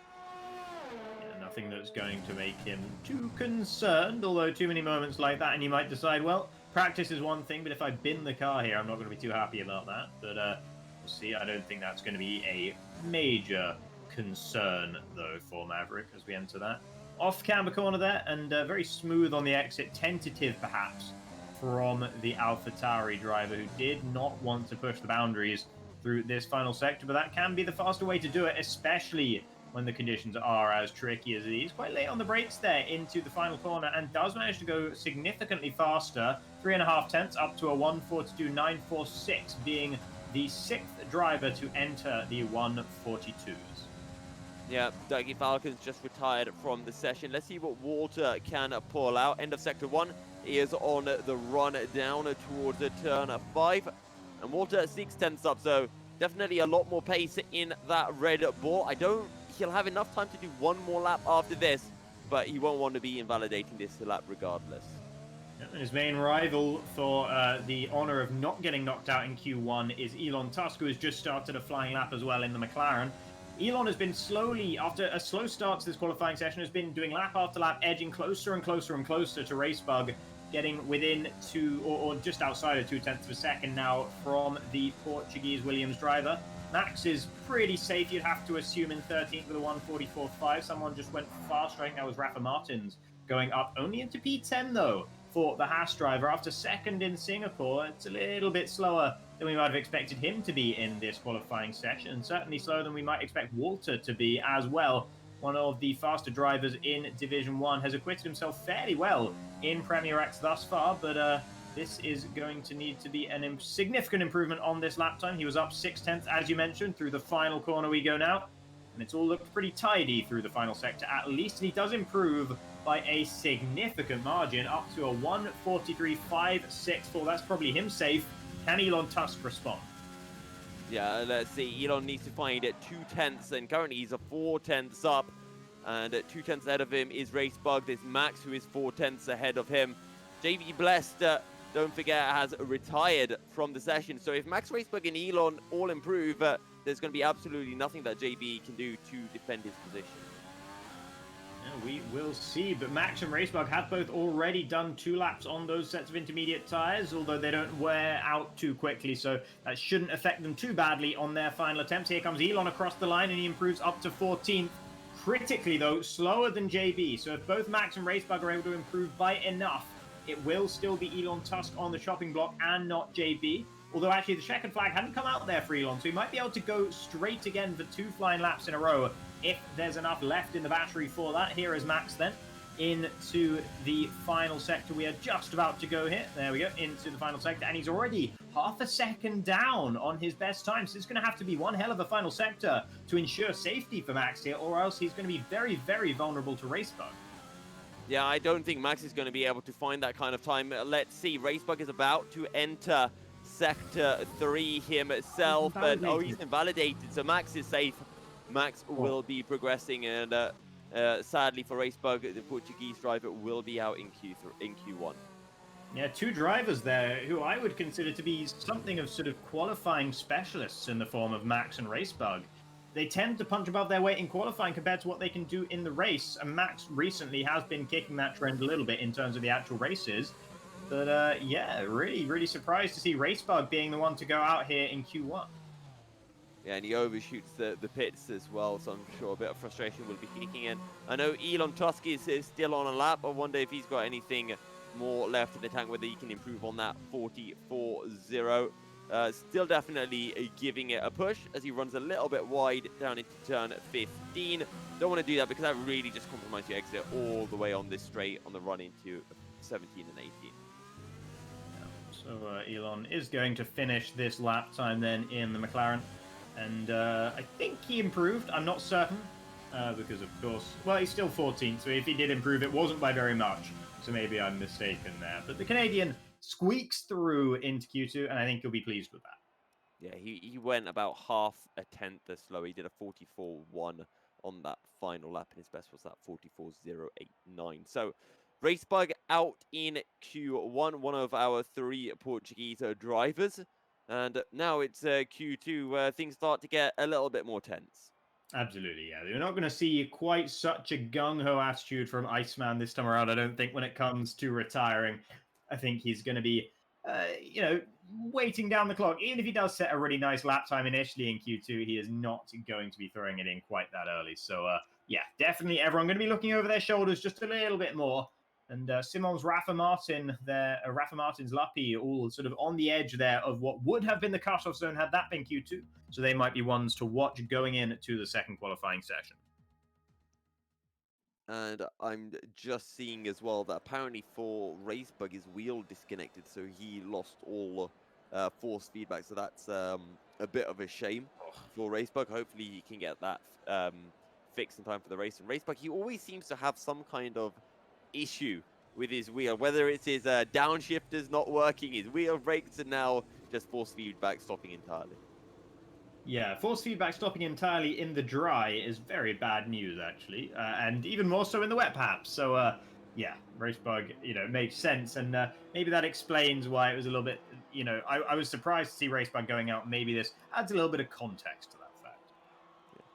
Yeah, nothing that's going to make him too concerned, although too many moments like that and you might decide, well, practice is one thing, but if I bin the car here, I'm not going to be too happy about that. But we'll see. I don't think that's going to be a major concern, though, for Maverick as we enter that. Off camber corner there, and very smooth on the exit, tentative perhaps from the AlphaTauri driver, who did not want to push the boundaries through this final sector, but that can be the faster way to do it, especially when the conditions are as tricky as these. Quite late on the brakes there into the final corner, and does manage to go significantly faster, 3.5 tenths up to a 1:42.946, being the 6th driver to enter the 1:42s. Yeah, Dougie Falcons just retired from the session. Let's see what Walter can pull out. End of Sector 1. He is on the run down towards turn 5. And Walter 6 tenths up, so definitely a lot more pace in that red ball. He'll have enough time to do one more lap after this, but he won't want to be invalidating this lap regardless. His main rival for the honor of not getting knocked out in Q1 is Elon Tusk, who has just started a flying lap as well in the McLaren. Elon has been slowly, after a slow start to this qualifying session, has been doing lap after lap, edging closer and closer and closer to Racebug, getting within 2 or just outside of 0.2 of a second now from the Portuguese Williams driver. Max is pretty safe, you'd have to assume, in 13th with a 1:44.5. Someone just went faster. I think that was Rafa Martins going up only into P10 though for the Haas driver. After second in Singapore, it's a little bit slower than we might have expected him to be in this qualifying session, and certainly slower than we might expect Walter to be as well. One of the faster drivers in Division 1 has acquitted himself fairly well in Premier X thus far, but this is going to need to be a significant improvement on this lap time. He was up 6/10, as you mentioned, through the final corner we go now, and it's all looked pretty tidy through the final sector at least, and he does improve by a significant margin, up to a 1:43.564. That's probably him safe. Can Elon Tusk respond? Yeah, let's see. Elon needs to find 2/10, and currently he's a 4/10 up. And 2/10 ahead of him is Racebug. There's Max, who is 4/10 ahead of him. JV Blessed, don't forget, has retired from the session. So if Max, Racebug, and Elon all improve, there's going to be absolutely nothing that JV can do to defend his position. Yeah, we will see, but Max and Racebug have both already done 2 laps on those sets of intermediate tyres, although they don't wear out too quickly, so that shouldn't affect them too badly on their final attempts. Here comes Elon across the line, and he improves up to 14th. Critically, though, slower than JB, so if both Max and Racebug are able to improve by enough, it will still be Elon Tusk on the chopping block and not JB. Although, actually, the checkered flag hadn't come out there for Elon, so he might be able to go straight again for 2 flying laps in a row if there's enough left in the battery for that. Here is Max then into the final sector. We are just about to go here. There we go, into the final sector, and he's already half a second down on his best time, so it's going to have to be one hell of a final sector to ensure safety for Max here, or else he's going to be very, very vulnerable to Racebug. Yeah, I don't think Max is going to be able to find that kind of time. Let's see. Racebug is about to enter Sector 3 himself, but he's invalidated, so Max is safe. Max will be progressing, and sadly for Racebug, the Portuguese driver will be out in Q1. Yeah, 2 drivers there who I would consider to be something of sort of qualifying specialists in the form of Max and Racebug. They tend to punch above their weight in qualifying compared to what they can do in the race, and Max recently has been kicking that trend a little bit in terms of the actual races. But yeah, really, really surprised to see Racebug being the one to go out here in Q1. Yeah, and he overshoots the pits as well, so I'm sure a bit of frustration will be kicking in. I know Elon Tusk is still on a lap. I wonder if he's got anything more left in the tank, whether he can improve on that 44.0. Still definitely giving it a push as he runs a little bit wide down into turn 15. Don't want to do that because that really just compromises your exit all the way on this straight on the run into 17 and 18. So Elon is going to finish this lap time then in the McLaren. And I think he improved. I'm not certain because, of course, well, he's still 14th. So if he did improve, it wasn't by very much. So maybe I'm mistaken there. But the Canadian squeaks through into Q2, and I think he'll be pleased with that. Yeah, he went about half a tenth slow. He did a 44.1 on that final lap, and his best was that 44.089. So Racebug out in Q1, one of our 3 Portuguese drivers. And now it's Q2 where things start to get a little bit more tense. Absolutely, yeah. You're not going to see quite such a gung-ho attitude from Iceman this time around, I don't think, when it comes to retiring. I think he's going to be, waiting down the clock. Even if he does set a really nice lap time initially in Q2, he is not going to be throwing it in quite that early. So, yeah, definitely everyone going to be looking over their shoulders just a little bit more. And Simon's Rafa Martin's Luppy all sort of on the edge there of what would have been the cutoff zone had that been Q2. So they might be ones to watch going into the second qualifying session. And I'm just seeing as well that apparently for Racebug, his wheel disconnected, so he lost all force feedback. So that's a bit of a shame for Racebug. Hopefully he can get that fixed in time for the race. And Racebug, he always seems to have some kind of issue with his wheel, whether it's his downshifters not working, his wheel brakes, and now just force feedback stopping entirely. Yeah, force feedback stopping entirely in the dry is very bad news, actually, and even more so in the wet, perhaps. So, yeah, Racebug, makes sense, and maybe that explains why it was a little bit, I was surprised to see Racebug going out. Maybe this adds a little bit of context to that fact. Yeah.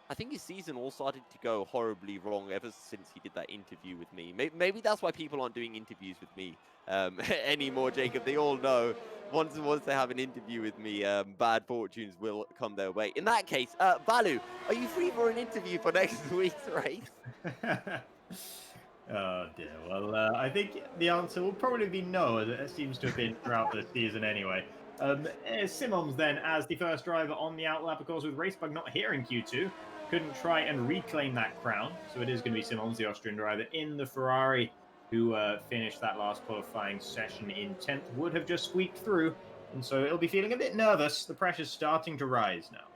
I think his season all started to go horribly wrong ever since he did that interview with me. Maybe that's why people aren't doing interviews with me anymore, Jacob. They all know once they have an interview with me, bad fortunes will come their way. In that case, Vallu, are you free for an interview for next week's race? Oh dear. Well, I think the answer will probably be no, as it seems to have been throughout the season anyway. Simons then as the first driver on the outlap, of course, with Racebug not here in Q2. Couldn't try and reclaim that crown. So it is going to be Simons, the Austrian driver, in the Ferrari, who finished that last qualifying session in 10th, would have just squeaked through. And so it'll be feeling a bit nervous. The pressure's starting to rise now.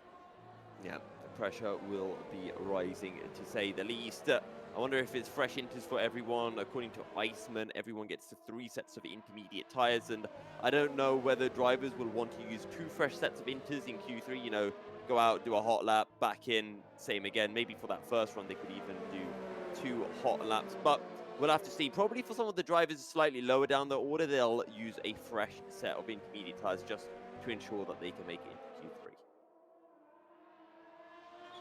Yeah, the pressure will be rising, to say the least. I wonder if it's fresh inters for everyone. According to Iceman, everyone gets to 3 sets of intermediate tires, and I don't know whether drivers will want to use 2 fresh sets of inters in Q3, you know, go out, do a hot lap, back in, same again. Maybe for that first run, they could even do 2 hot laps, but we'll have to see. Probably for some of the drivers slightly lower down the order, they'll use a fresh set of intermediate tires just to ensure that they can make it into Q3.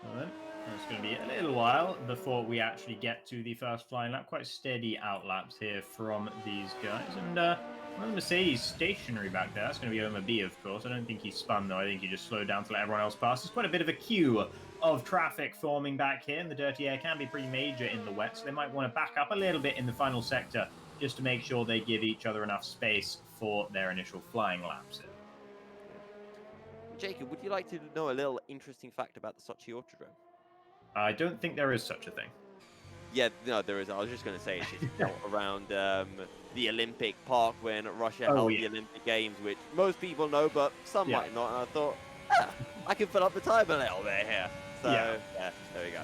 So then, it's going to be a little while before we actually get to the first flying lap. Quite steady outlaps here from these guys. And well, Mercedes stationary back there. That's going to be Omar B, of course. I don't think he spun, though. I think he just slowed down to let everyone else pass. There's quite a bit of a queue of traffic forming back here, and the dirty air can be pretty major in the wet, so they might want to back up a little bit in the final sector just to make sure they give each other enough space for their initial flying laps. Jacob, would you like to know a little interesting fact about the Sochi Autodrome? I don't think there is such a thing. Yeah, no, there is. I was just going to say it's just built around the Olympic Park when Russia held the Olympic Games, which most people know, but some might not. And I thought, I can fill up the time a little bit here. So, yeah, there we go.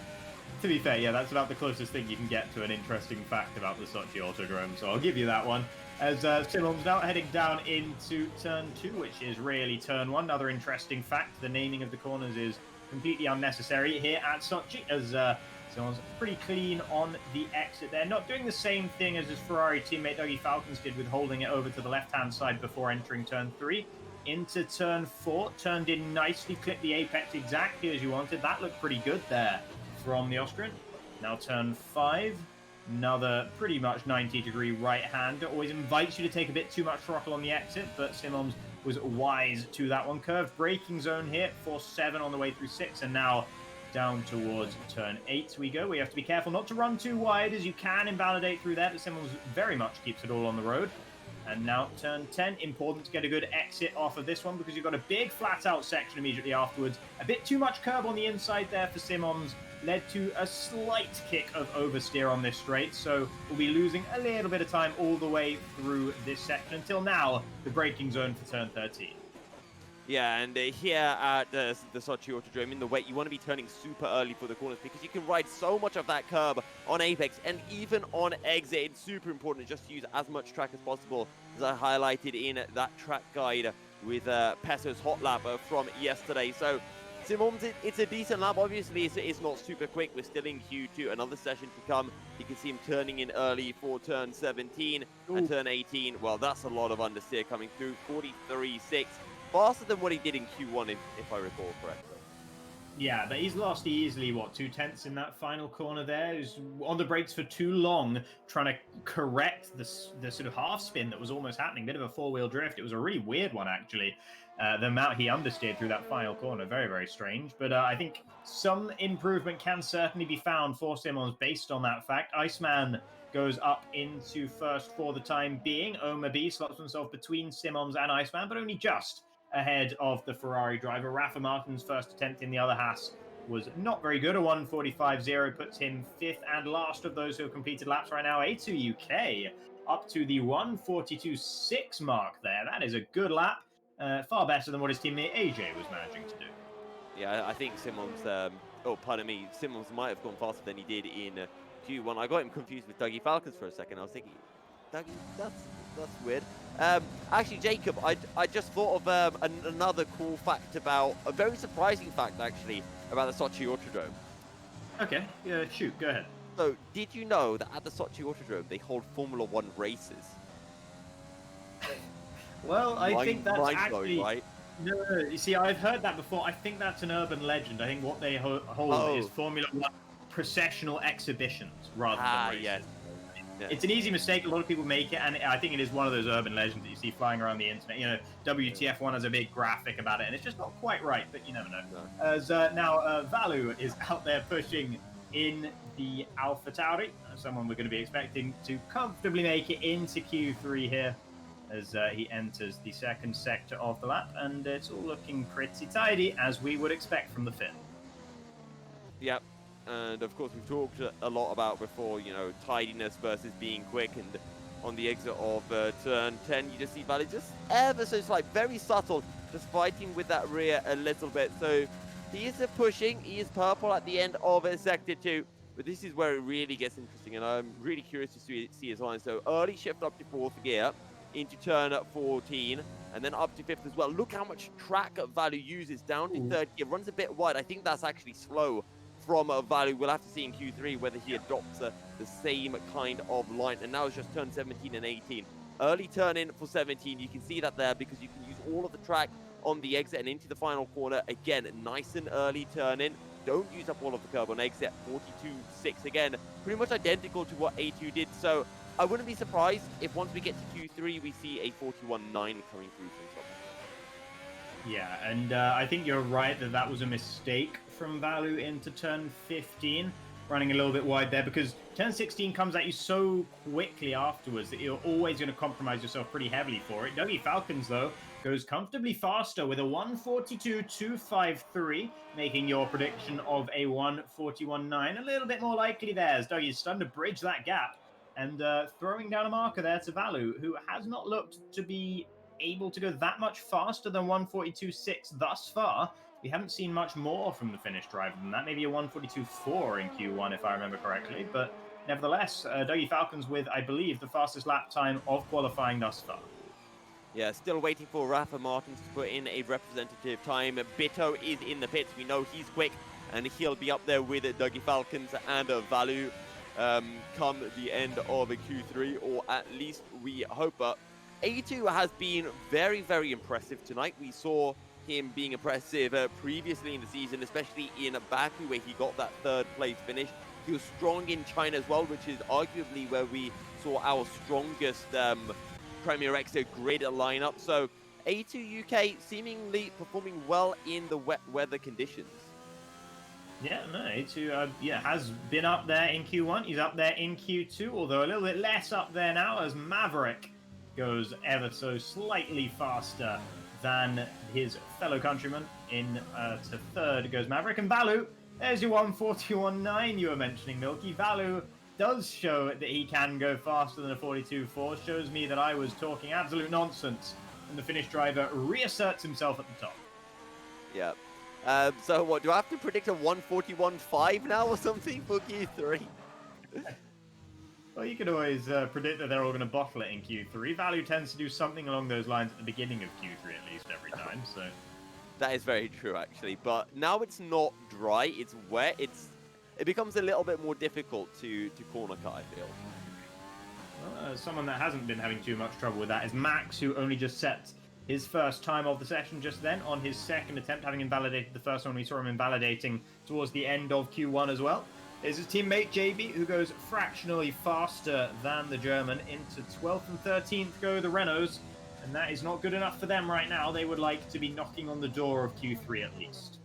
To be fair, yeah, that's about the closest thing you can get to an interesting fact about the Sochi Autodrome, so I'll give you that one. As Simons now heading down into turn 2, which is really turn 1. Another interesting fact, the naming of the corners is completely unnecessary here at Sochi, as Simons pretty clean on the exit there. Not doing the same thing as his Ferrari teammate Dougie Falcons did with holding it over to the left-hand side before entering turn 3. Into turn 4, turned in nicely, clipped the apex exactly as you wanted. That looked pretty good there from the Austrian. Now turn 5, another pretty much 90-degree right-hander. Always invites you to take a bit too much throttle on the exit, but Simons was wise to that one. Curved braking zone here for 7 on the way through 6, and now down towards turn 8 we go. We have to be careful not to run too wide, as you can invalidate through there, but Simons very much keeps it all on the road. And now turn 10, important to get a good exit off of this one because you've got a big flat out section immediately afterwards. A bit too much curb on the inside there for Simons, led to a slight kick of oversteer on this straight, so we'll be losing a little bit of time all the way through this section until now, the braking zone for turn 13. Yeah, and here at the Sochi Autodrome in the wet, you want to be turning super early for the corners because you can ride so much of that curb on apex and even on exit. It's super important just to use as much track as possible, as I highlighted in that track guide with Peso's hot lap from yesterday. So Simons, it's a decent lap. Obviously, it's not super quick. We're still in Q2. Another session to come. You can see him turning in early for turn 17 and turn 18. Well, that's a lot of understeer coming through. 43.6. Faster than what he did in Q1, if I recall correctly. Yeah, but he's lost easily, 2/10 in that final corner there. He was on the brakes for too long, trying to correct the sort of half spin that was almost happening. Bit of a four-wheel drift. It was a really weird one, actually. The amount he understeered through that final corner, very, very strange. But I think some improvement can certainly be found for Simons based on that fact. Iceman goes up into first for the time being. Omar B slots himself between Simons and Iceman, but only just ahead of the Ferrari driver. Rafa Martin's first attempt in the other Haas was not very good. A 1:45.0 puts him 5th and last of those who have completed laps right now. A2 UK up to the 1:42.6 mark there. That is a good lap. Far better than what his teammate AJ was managing to do. Yeah, I think Simons, Simons might have gone faster than he did in Q1. I got him confused with Dougie Falcons for a second. I was thinking, Dougie, that's weird. Actually, Jacob, I just thought of another cool fact about, a very surprising fact, actually, about the Sochi Autodrome. Okay, yeah, shoot, go ahead. So, did you know that at the Sochi Autodrome, they hold Formula 1 races? Well, I think that's actually... right? No, you see, I've heard that before. I think that's an urban legend. I think what they hold is Formula 1 processional exhibitions rather than races. Yes. It's an easy mistake. A lot of people make it, and I think it is one of those urban legends that you see flying around the internet. You know, WTF1 has a big graphic about it, and it's just not quite right, but you never know. No. As now Vallu is out there pushing in the Alpha Tauri, someone we're going to be expecting to comfortably make it into Q3 here. as he enters the second sector of the lap, and it's all looking pretty tidy, as we would expect from the Finn. Yep, and of course we've talked a lot about before, you know, tidiness versus being quick, and on the exit of turn 10, you just see Vallu just ever so slight, very subtle, just fighting with that rear a little bit. So he is pushing, he is purple at the end of sector 2, but this is where it really gets interesting, and I'm really curious to see his line. So early shift up to 4th gear, into turn 14, and then up to 5th as well. Look how much track Vallu uses, down to 3rd gear, runs a bit wide. I think that's actually slow from Vallu. We'll have to see in Q3 whether he adopts the same kind of line. And now it's just turn 17 and 18. Early turn in for 17. You can see that there because you can use all of the track on the exit and into the final corner. Again, nice and early turn in. Don't use up all of the curb on exit. 42.6 again. Pretty much identical to what A2 did. So I wouldn't be surprised if once we get to Q3, we see a 41.9 coming through from top. Yeah, and I think you're right that was a mistake from Vallu into turn 15, running a little bit wide there, because turn 16 comes at you so quickly afterwards that you're always going to compromise yourself pretty heavily for it. Dougie Falcons, though, goes comfortably faster with a 142.253, making your prediction of a 141.9 a little bit more likely there, as Dougie's starting to bridge that gap and throwing down a marker there to Vallu, who has not looked to be able to go that much faster than 142.6 thus far. We haven't seen much more from the Finnish driver than that, maybe a 142.4 in Q1 if I remember correctly, but nevertheless, Dougie Falcons with, I believe, the fastest lap time of qualifying thus far. Yeah, still waiting for Rafa Martins to put in a representative time. Bitto is in the pits, we know he's quick, and he'll be up there with Dougie Falcons and Vallu come the end of Q3, or at least we hope. A2 has been very, very impressive tonight. We saw him being impressive previously in the season, especially in Baku, where he got that 3rd place finish. He was strong in China as well, which is arguably where we saw our strongest Premier X grid lineup. So A2 UK seemingly performing well in the wet weather conditions. Yeah, no, A2 has been up there in Q1. He's up there in Q2, although a little bit less up there now, as Maverick goes ever so slightly faster than his fellow countryman. To 3rd goes Maverick, and Vallu, there's your 141.9 you were mentioning, Milky. Vallu does show that he can go faster than a 42.4, shows me that I was talking absolute nonsense, and the Finnish driver reasserts himself at the top. Yeah. So what, do I have to predict a 141.5 now or something for Q3? Well, you could always predict that they're all going to bottle it in Q3. Vallu tends to do something along those lines at the beginning of Q3 at least every time, so... That is very true, actually. But now it's not dry, it's wet, it becomes a little bit more difficult to corner cut, I feel. Well, someone that hasn't been having too much trouble with that is Max, who only just set his first time of the session just then on his 2nd attempt, having invalidated the first one. We saw him invalidating towards the end of Q1 as well. Is his teammate JB, who goes fractionally faster than the German. Into 12th and 13th go the Renaults, and that is not good enough for them right now. They would like to be knocking on the door of Q3 at least.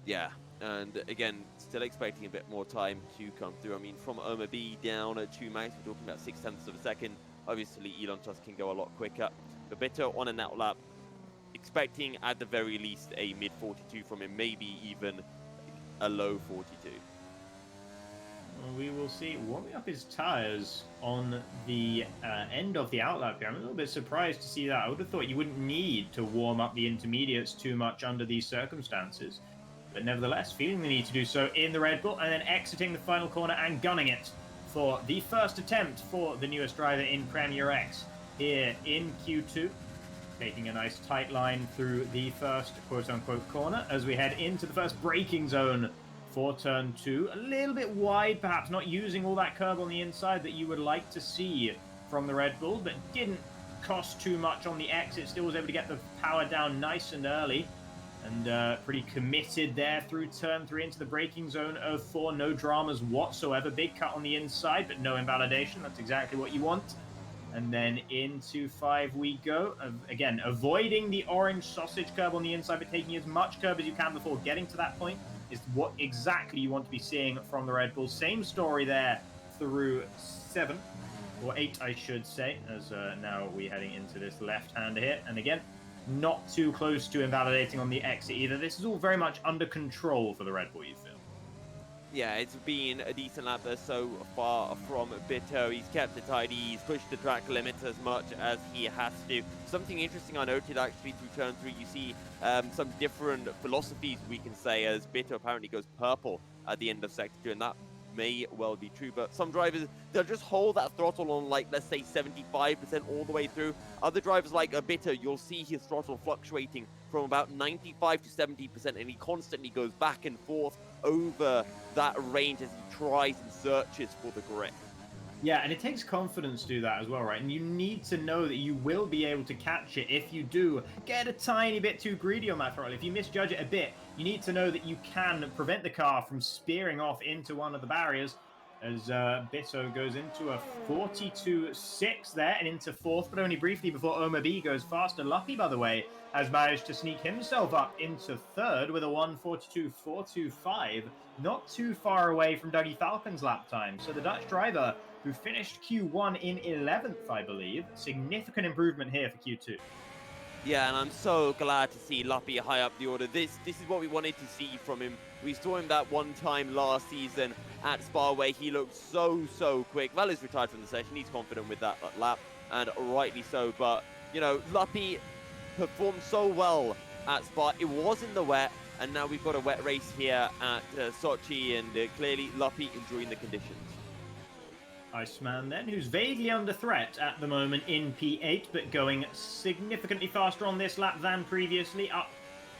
Yeah, and again, still expecting a bit more time to come through. I mean, from Oma B down to Max, we're talking about 0.6 of a second. Obviously, Elon Tusk can go a lot quicker. But Bitto on an out lap, expecting at the very least a mid-42 from him, maybe even a low 42. We will see. Warming up his tyres on the end of the outlap here. I'm a little bit surprised to see that. I would have thought you wouldn't need to warm up the intermediates too much under these circumstances. But nevertheless, feeling the need to do so in the Red Bull, and then exiting the final corner and gunning it for the first attempt for the newest driver in Premier X here in Q2. Taking a nice tight line through the first quote-unquote corner as we head into the first braking zone for turn 2. A little bit wide, perhaps not using all that curb on the inside that you would like to see from the Red Bull, but didn't cost too much on the exit. Still was able to get the power down nice and early, and pretty committed there through turn 3 into the braking zone of 4. No dramas whatsoever. Big cut on the inside, but no invalidation. That's exactly what you want. And then into 5 we go. Again, avoiding the orange sausage curb on the inside, but taking as much curb as you can before getting to that point is what exactly you want to be seeing from the Red Bull. Same story there through 7. or 8, I should say, as now we're heading into this left-hander here. And again, not too close to invalidating on the exit either. This is all very much under control for the Red Bull, you feel? Yeah, it's been a decent lap there so far from Bito. He's kept it tidy, he's pushed the track limits as much as he has to. Something interesting I noted actually through turn 3, you see some different philosophies, we can say, as Bito apparently goes purple at the end of sector 2, and that may well be true, but some drivers, they'll just hold that throttle on, like, let's say 75% all the way through. Other drivers like a Bitter, you'll see his throttle fluctuating from about 95 to 70%, and he constantly goes back and forth over that range as he tries and searches for the grip. Yeah, and it takes confidence to do that as well, right? And you need to know that you will be able to catch it if you do get a tiny bit too greedy on that throttle. If you misjudge it a bit, you need to know that you can prevent the car from spearing off into one of the barriers, as Bito goes into a 42.6 there and into 4th, but only briefly before Oma B goes faster. Lucky, by the way, has managed to sneak himself up into 3rd with a 1:42.425, not too far away from Dougie Falcons' lap time. So the Dutch driver, who finished Q1 in 11th, I believe, significant improvement here for Q2. Yeah, and I'm so glad to see Luppy high up the order. This is what we wanted to see from him. We saw him that one time last season at Spa where he looked so quick. Vallu's retired from the session. He's confident with that lap, and rightly so. But, you know, Luppy performed so well at Spa. It was in the wet, and now we've got a wet race here at Sochi, and clearly Luppy enjoying the conditions. Iceman then, who's vaguely under threat at the moment in P8, but going significantly faster on this lap than previously, up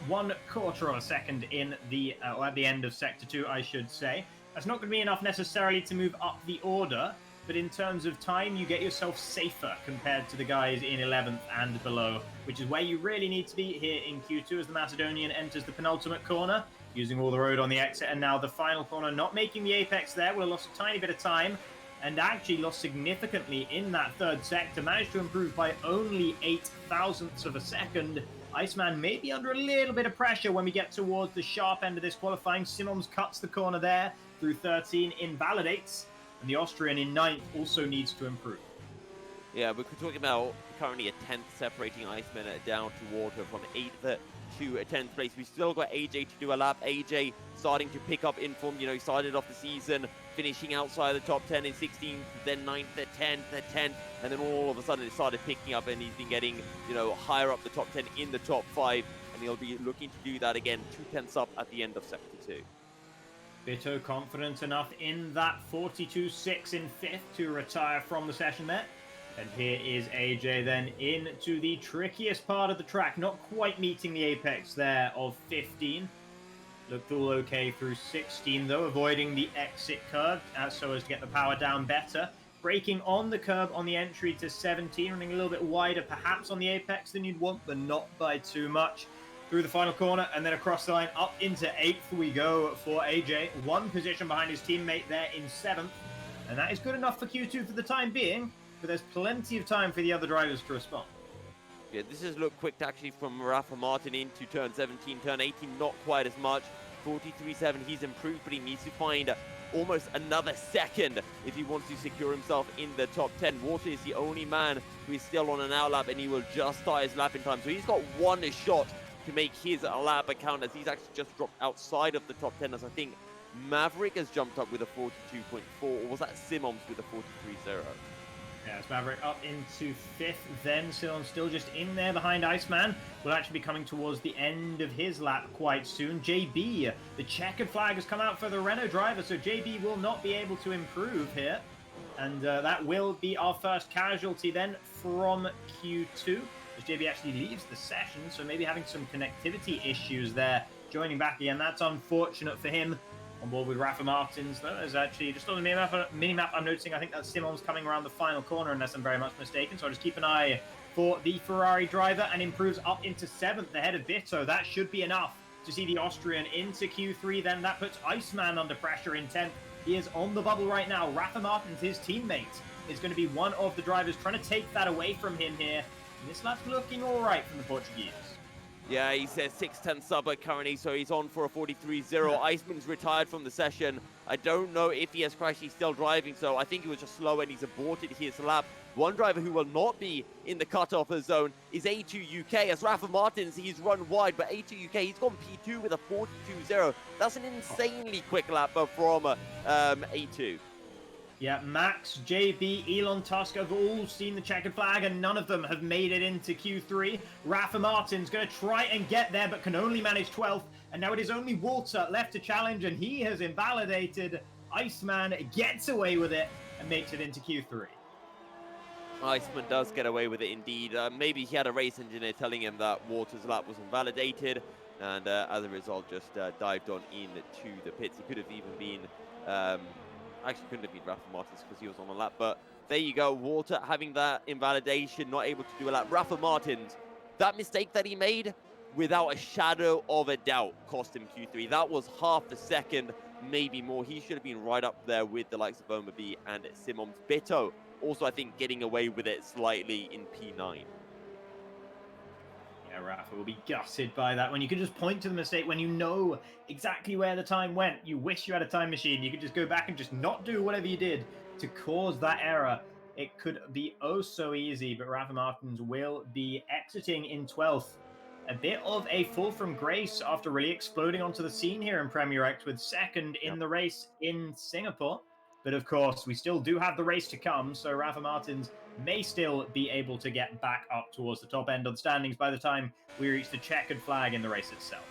1/4 of a second in the at the end of Sector 2, I should say. That's not going to be enough necessarily to move up the order, but in terms of time, you get yourself safer compared to the guys in 11th and below, which is where you really need to be here in Q2 as the Macedonian enters the penultimate corner, using all the road on the exit, and now the final corner, not making the apex there. Would have lost a tiny bit of time, and actually lost significantly in that 3rd sector, managed to improve by only 8 thousandths of a second. Iceman may be under a little bit of pressure when we get towards the sharp end of this qualifying. Simons cuts the corner there through 13, invalidates, and the Austrian in 9th also needs to improve. Yeah, we're talking about currently a 10th separating Iceman down to Water from 8th to 10th place. We still got AJ to do a lap. AJ starting to pick up in form. You know, he started off the season finishing outside the top 10 in 16th, then 9th, then 10th, and then all of a sudden it started picking up, and he's been getting, you know, higher up the top 10 in the top 5, and he'll be looking to do that again, 2/10 up at the end of Sector 2. Bito confident enough in that 42.6 in 5th to retire from the session there. And here is AJ then into the trickiest part of the track, not quite meeting the apex there of 15. Looked all okay through 16 though, avoiding the exit curve so as to get the power down better. Braking on the curb on the entry to 17, running a little bit wider perhaps on the apex than you'd want, but not by too much. Through the final corner and then across the line up into 8th we go for AJ. 1 position behind his teammate there in 7th. And that is good enough for Q2 for the time being, but there's plenty of time for the other drivers to respond. Yeah, this has looked quick actually from Rafa Martin into turn 17, turn 18, not quite as much. 43.7, he's improved, but he needs to find almost another second if he wants to secure himself in the top 10. Water is the only man who is still on an outlap, and he will just start his lap in time. So he's got 1 shot to make his lap account, as he's actually just dropped outside of the top 10, as I think Maverick has jumped up with a 42.4, or was that Simons with a 43.0? Yeah, it's Maverick up into 5th, then Simons still just in there behind Iceman. Will actually be coming towards the end of his lap quite soon. JB, the checkered flag has come out for the Renault driver, so JB will not be able to improve here. And that will be our first casualty then from Q2, as JB actually leaves the session, so maybe having some connectivity issues there. Joining back again, that's unfortunate for him. On board with Rafa Martins, though, is actually just on the minimap, I'm noticing, I think that's Simons coming around the final corner, unless I'm very much mistaken. So I'll just keep an eye for the Ferrari driver, and improves up into 7th ahead of Bito. That should be enough to see the Austrian into Q3. Then that puts Iceman under pressure in 10th. He is on the bubble right now. Rafa Martins, his teammate, is going to be one of the drivers trying to take that away from him here. And this lap's looking all right from the Portuguese. Yeah, he's a 6'10" subber currently, so he's on for a 43-0. Iceman's retired from the session. I don't know if he has crashed. He's still driving, so I think he was just slow and he's aborted his lap. One driver who will not be in the cutoff zone is A2 UK. As Rafa Martins, he's run wide, but A2 UK, he's gone P2 with a 42-0. That's an insanely quick lap from A2. Yeah, Max, JB, Elon Tusk have all seen the checkered flag and none of them have made it into Q3. Rafa Martin's going to try and get there but can only manage 12th. And now it is only Walter left to challenge and he has invalidated. Iceman gets away with it and makes it into Q3. Iceman does get away with it indeed. Maybe he had a race engineer telling him that Walter's lap was invalidated and as a result just dived on into the pits. He could have even been... actually couldn't have been Rafa Martins because he was on a lap, but there you go. Walter having that invalidation, not able to do a lap. Rafa Martins, that mistake that he made, without a shadow of a doubt, cost him Q3. That was half a second, maybe more. He should have been right up there with the likes of Omabi and Simons. Bito also, I think, getting away with it slightly in P9. Yeah, Rafa will be gutted by that when you can just point to the mistake when you know exactly where the time went. You wish you had a time machine. You could just go back and just not do whatever you did to cause that error. It could be oh so easy, but Rafa Martins will be exiting in 12th. A bit of a fall from grace after really exploding onto the scene here in Premier X with second in the race in Singapore. But of course, we still do have the race to come, so Rafa Martins may still be able to get back up towards the top end of the standings by the time we reach the checkered flag in the race itself.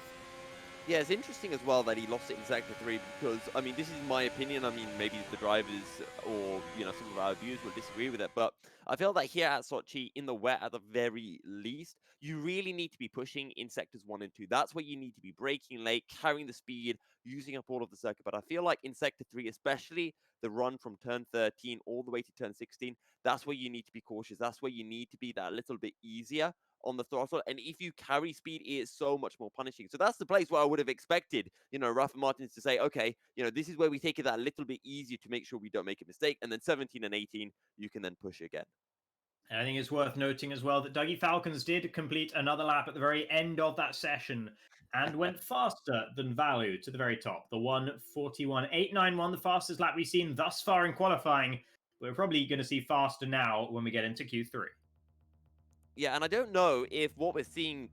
Yeah, it's interesting as well that he lost it in Sector 3 because, I mean, this is my opinion. I mean, maybe the drivers or, you know, some of our viewers will disagree with it, but I feel that here at Sochi, in the wet at the very least, you really need to be pushing in Sectors 1 and 2. That's where you need to be braking late, carrying the speed, using up all of the circuit. But I feel like in Sector 3, especially the run from turn 13 all the way to turn 16, that's where you need to be cautious. That's where you need to be that little bit easier on the throttle, and if you carry speed, it is so much more punishing. So that's the place where I would have expected, you know, Rafa Martins to say, okay, you know, this is where we take it that little bit easier to make sure we don't make a mistake, and then 17 and 18, you can then push again. And I think it's worth noting as well that Dougie Falcons did complete another lap at the very end of that session and went faster than Vallu to the very top. The 1:41.891, the fastest lap we've seen thus far in qualifying. We're probably going to see faster now when we get into Q3. Yeah, and I don't know if what we're seeing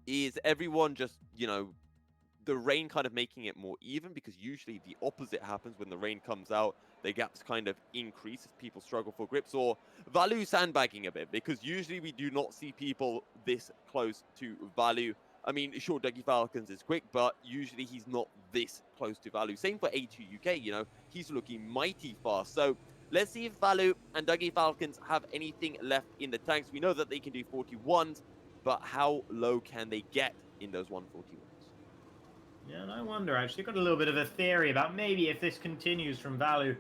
is everyone just, you know, the rain kind of making it more even, because usually the opposite happens when the rain comes out. The gaps kind of increase as people struggle for grips, or Vallu sandbagging a bit, because usually we do not see people this close to Vallu. I mean, sure, Dougie Falcons is quick, but usually he's not this close to Vallu. Same for A2 UK, you know, he's looking mighty fast. So let's see if Vallu and Dougie Falcons have anything left in the tanks. We know that they can do 41s, but how low can they get in those 141s? Yeah, and I wonder, actually, got a little bit of a theory about maybe if this continues from Vallu,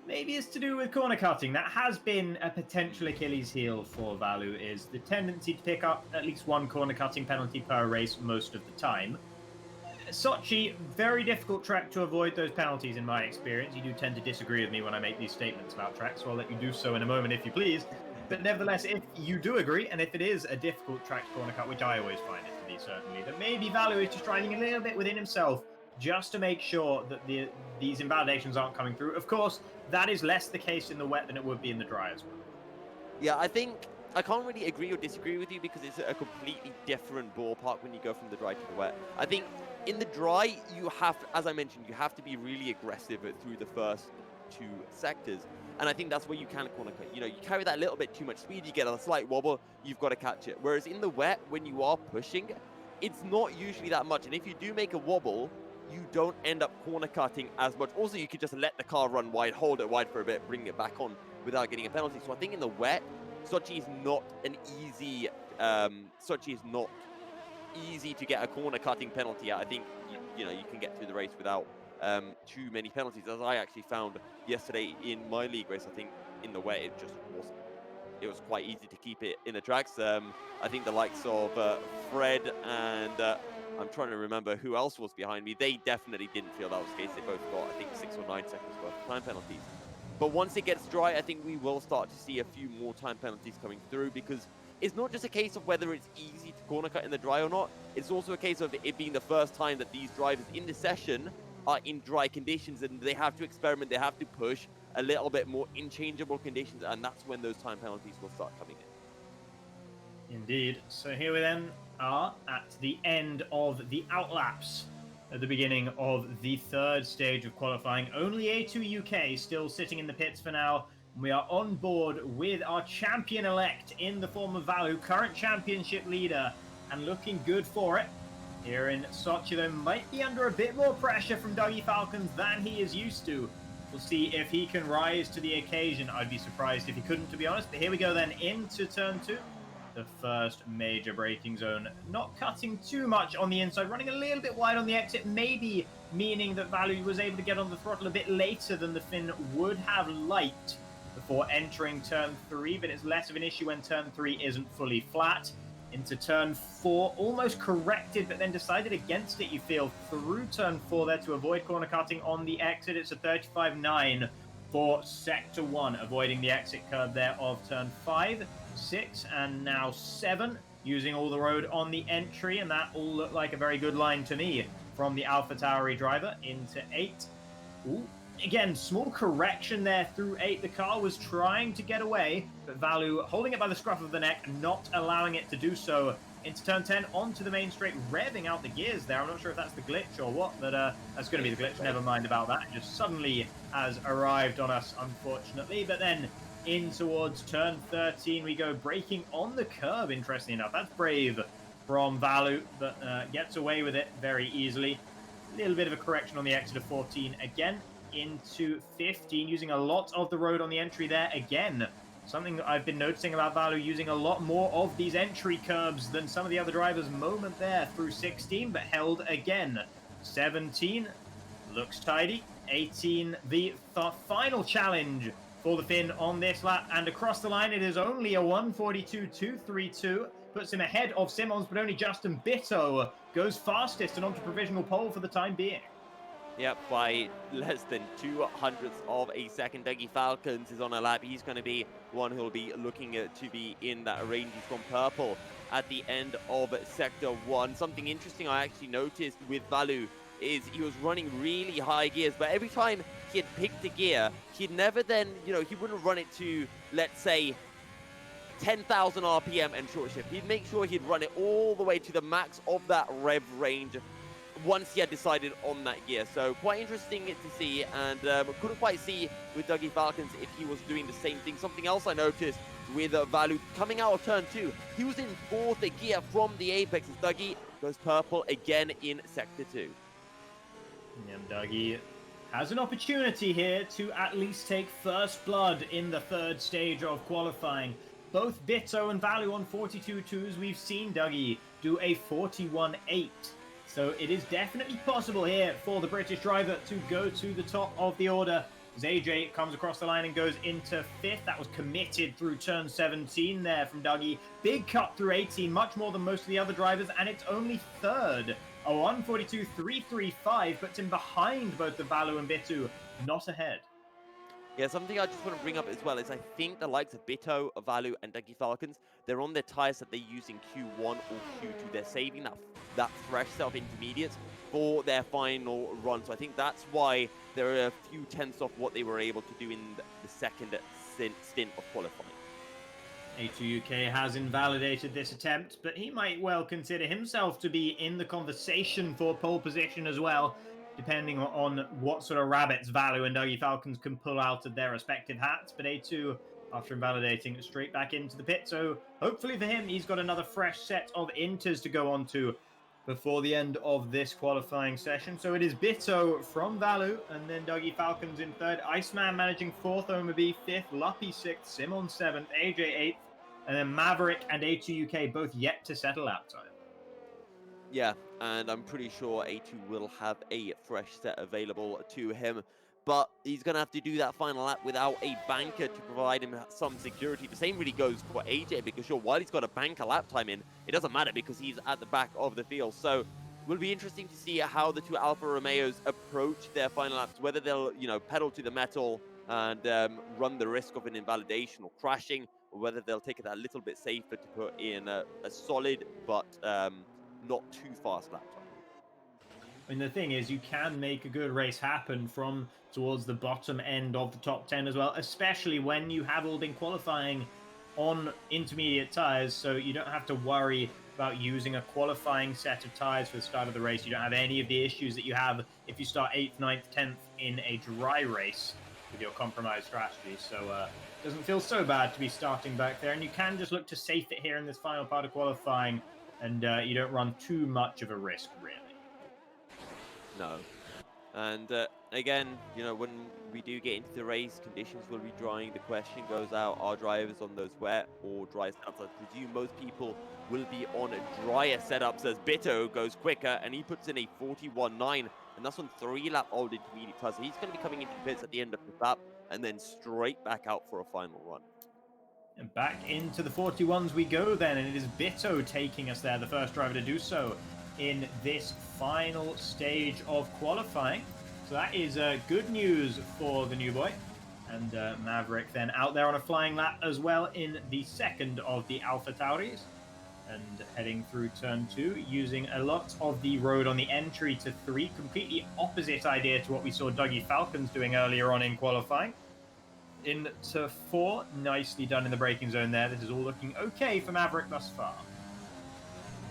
maybe it's to do with corner cutting. That has been a potential Achilles heel for Vallu, is the tendency to pick up at least one corner cutting penalty per race most of the time. Sochi, very difficult track to avoid those penalties in my experience. You do tend to disagree with me when I make these statements about tracks, so I'll let you do so in a moment if you please. But nevertheless, if you do agree, and if it is a difficult track to corner cut, which I always find it to be, certainly, that maybe Vallu is just driving a little bit within himself just to make sure that these invalidations aren't coming through. Of course, that is less the case in the wet than it would be in the dry as well. Yeah, I think I can't really agree or disagree with you, because it's a completely different ballpark when you go from the dry to the wet. I think in the dry, you have to, as I mentioned, you have to be really aggressive through the first two sectors. And I think that's where you can corner cut. You know, you carry that little bit too much speed, you get a slight wobble, you've got to catch it. Whereas in the wet, when you are pushing, it's not usually that much. And if you do make a wobble, you don't end up corner cutting as much. Also, you could just let the car run wide, hold it wide for a bit, bring it back on without getting a penalty. So I think in the wet, Sochi is not an easy, Sochi is not easy to get a corner cutting penalty at. I think, you know, you can get through the race without too many penalties, as I actually found yesterday in my league race. I think in the wet, it just wasn't. It was quite easy to keep it in the tracks. I think the likes of Fred and I'm trying to remember who else was behind me. They definitely didn't feel that was the case. They both got, I think, 6 or 9 seconds worth of time penalties. But once it gets dry, I think we will start to see a few more time penalties coming through, because it's not just a case of whether it's easy to corner cut in the dry or not. It's also a case of it being the first time that these drivers in the session are in dry conditions, and they have to experiment, they have to push a little bit more in changeable conditions, and that's when those time penalties will start coming in. Indeed. So here we then are at the end of the outlaps at the beginning of the third stage of qualifying. Only A2 UK still sitting in the pits for now. We are on board with our champion-elect in the form of Vallu, current championship leader, and looking good for it. Here in Sochi, though, might be under a bit more pressure from Dougie Falcons than he is used to. We'll see if he can rise to the occasion. I'd be surprised if he couldn't, to be honest. But here we go then into turn 2. The first major braking zone. Not cutting too much on the inside, running a little bit wide on the exit, maybe meaning that Vallu was able to get on the throttle a bit later than the Finn would have liked before entering turn 3, but it's less of an issue when turn 3 isn't fully flat. Into turn 4, almost corrected, but then decided against it, you feel, through turn 4 there to avoid corner cutting on the exit. It's a 35.9 for Sector 1, avoiding the exit curb there of turn 5, 6, and now 7, using all the road on the entry, and that all looked like a very good line to me from the Alpha Tauri driver into 8. Ooh. Again, small correction there through 8. The car was trying to get away, but Vallu holding it by the scruff of the neck, not allowing it to do so. Into turn 10, onto the main straight, revving out the gears there. I'm not sure if that's the glitch or what, but that's going to be the glitch. Never mind about that. It just suddenly has arrived on us, unfortunately. But then in towards turn 13, we go braking on the curb, interestingly enough. That's brave from Vallu, but gets away with it very easily. A little bit of a correction on the exit of 14 again. Into 15, using a lot of the road on the entry there again. Something that I've been noticing about Vallu, using a lot more of these entry curbs than some of the other drivers. Moment there through 16, but held again. 17 looks tidy. 18, the final challenge for the Finn on this lap, and across the line it is only a 1:42.232. Puts him ahead of Simons, but only Justin Bitto goes fastest and onto provisional pole for the time being. Yep, by less than 0.02 of a second. Dougie Falcons is on a lap. He's going to be one who'll be looking to be in that range. He's from purple at the end of Sector 1. Something interesting I actually noticed with Vallu is he was running really high gears, but every time he had picked a gear, he'd never then, he wouldn't run it to, let's say, 10,000 RPM and short shift. He'd make sure he'd run it all the way to the max of that rev range once he had decided on that gear. So quite interesting to see, and couldn't quite see with Dougie Falcons if he was doing the same thing. Something else I noticed with Vallu coming out of turn 2, he was in 4th gear from the apex as Dougie goes purple again in Sector 2. And Dougie has an opportunity here to at least take first blood in the third stage of qualifying. Both Bitto and Vallu on 42.2s. We've seen Dougie do a 41.8. So it is definitely possible here for the British driver to go to the top of the order. As AJ comes across the line and goes into 5th. That was committed through turn 17 there from Dougie. Big cut through 18, much more than most of the other drivers, and it's only 3rd. A 1:42.335 puts him behind both the Vallu and Bittu, not ahead. Yeah, something I just want to bring up as well is I think the likes of Bitto, Vallu, and Dougie Falcons, they're on their tyres that they use in Q1 or Q2. They're saving that fresh set of intermediates for their final run. So I think that's why there are a few tenths of what they were able to do in the second stint of qualifying. A2 UK has invalidated this attempt, but he might well consider himself to be in the conversation for pole position as well, depending on what sort of rabbits Vallu and Dougie Falcons can pull out of their respective hats. But A2, after invalidating, straight back into the pit. So hopefully for him, he's got another fresh set of inters to go on to before the end of this qualifying session. So it is Bitto from Vallu, and then Dougie Falcons in 3rd, Iceman managing 4th, Oma B 5th, Luppy 6th, Simon 7th, AJ 8th, and then Maverick and A2 UK both yet to settle lap time. Yeah, and I'm pretty sure A2 will have a fresh set available to him, but he's going to have to do that final lap without a banker to provide him some security. The same really goes for AJ, because sure, while he's got a banker lap time in, it doesn't matter because he's at the back of the field. So it will be interesting to see how the two Alfa Romeos approach their final laps, whether they'll, pedal to the metal and run the risk of an invalidation or crashing, whether they'll take it a little bit safer to put in a solid but not too fast lap time. I mean, the thing is, you can make a good race happen from towards the bottom end of the top 10 as well, especially when you have all been qualifying on intermediate tires, so you don't have to worry about using a qualifying set of tires for the start of the race. You don't have any of the issues that you have if you start 8th, 9th, 10th in a dry race with your compromised strategy. So it doesn't feel so bad to be starting back there, and you can just look to safe it here in this final part of qualifying, and you don't run too much of a risk, really. No. And again, you know, when we do get into the race, conditions will be drying. The question goes out, are drivers on those wet or dry setups? I presume most people will be on drier setups as Bitto goes quicker, and he puts in a 41.9, and that's on 3-lap old intermediate tires. So he's going to be coming into the pits at the end of the lap and then straight back out for a final run. And back into the 41s we go then, and it is Bitto taking us there, the first driver to do so in this final stage of qualifying. So that is good news for the new boy. And Maverick then out there on a flying lap as well in the second of the Alpha Tauris. And heading through turn 2, using a lot of the road on the entry to 3. Completely opposite idea to what we saw Dougie Falcons doing earlier on in qualifying. Into 4, nicely done in the braking zone there. This is all looking okay for Maverick thus far.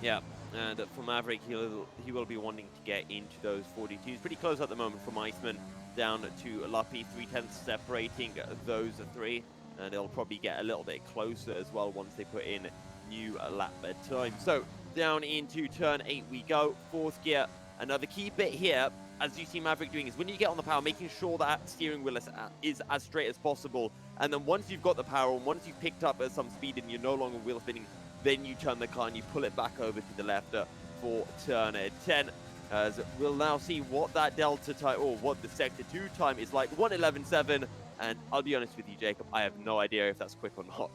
Yeah. And for Maverick, he will be wanting to get into those 42s. Pretty close at the moment from Iceman down to Luppy, 3/10 separating those 3. And they'll probably get a little bit closer as well once they put in new lap time. So down into turn 8 we go, 4th gear. Another key bit here, as you see Maverick doing, is when you get on the power, making sure that steering wheel is as straight as possible. And then once you've got the power, and once you've picked up some speed and you're no longer wheel spinning, then you turn the car and you pull it back over to the left for turn 10. As we'll now see what that delta time, or what the sector 2 time is like, 1:11.7. And I'll be honest with you, Jacob, I have no idea if that's quick or not.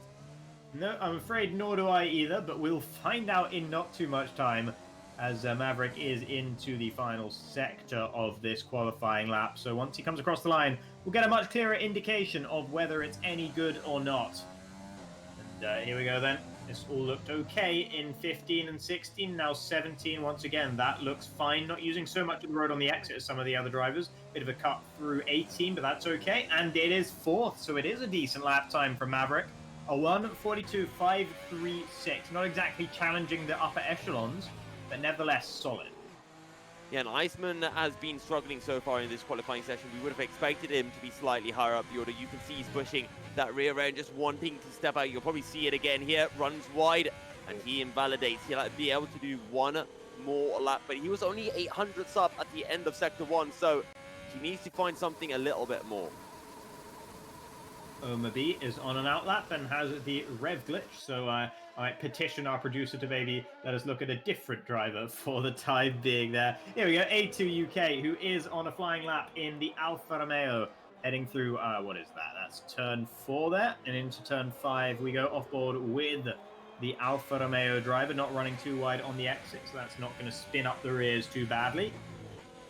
No, I'm afraid nor do I either, but we'll find out in not too much time, as Maverick is into the final sector of this qualifying lap. So once he comes across the line, we'll get a much clearer indication of whether it's any good or not. And here we go then. This all looked okay in 15 and 16, now 17 once again. That looks fine, not using so much of the road on the exit as some of the other drivers. Bit of a cut through 18, but that's okay. And it is 4th, so it is a decent lap time from Maverick. A 1:42.536. Not exactly challenging the upper echelons, but nevertheless solid. Yeah, and Iceman has been struggling so far in this qualifying session. We would have expected him to be slightly higher up the order. You can see he's pushing that rear end, just wanting to step out. You'll probably see it again here. Runs wide, and he invalidates. He'll be able to do one more lap, but he was only 800ths up at the end of Sector 1, so he needs to find something a little bit more. Omabi is on an outlap and has the rev glitch, so I might petition our producer to maybe let us look at a different driver for the time being there. Here we go, A2 UK, who is on a flying lap in the Alfa Romeo, heading through, what is that? That's turn 4 there, and into turn 5 we go off board with the Alfa Romeo driver, not running too wide on the exit, so that's not going to spin up the rears too badly.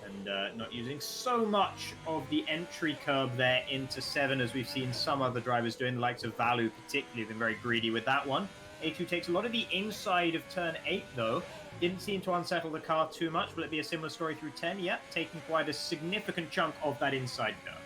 And not using so much of the entry curb there into 7 as we've seen some other drivers doing. The likes of Vallu particularly have been very greedy with that one. A2 takes a lot of the inside of turn 8 though. Didn't seem to unsettle the car too much. Will it be a similar story through 10? Yeah, taking quite a significant chunk of that inside curb.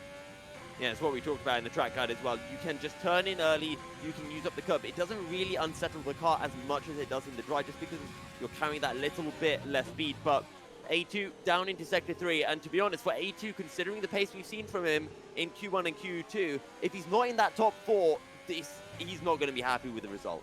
Yeah, it's what we talked about in the track guide as well. You can just turn in early, you can use up the curb. It doesn't really unsettle the car as much as it does in the dry, just because you're carrying that little bit less speed. But A2 down into Sector 3, and to be honest, for A2, considering the pace we've seen from him in Q1 and Q2, if he's not in that top 4, he's not going to be happy with the result.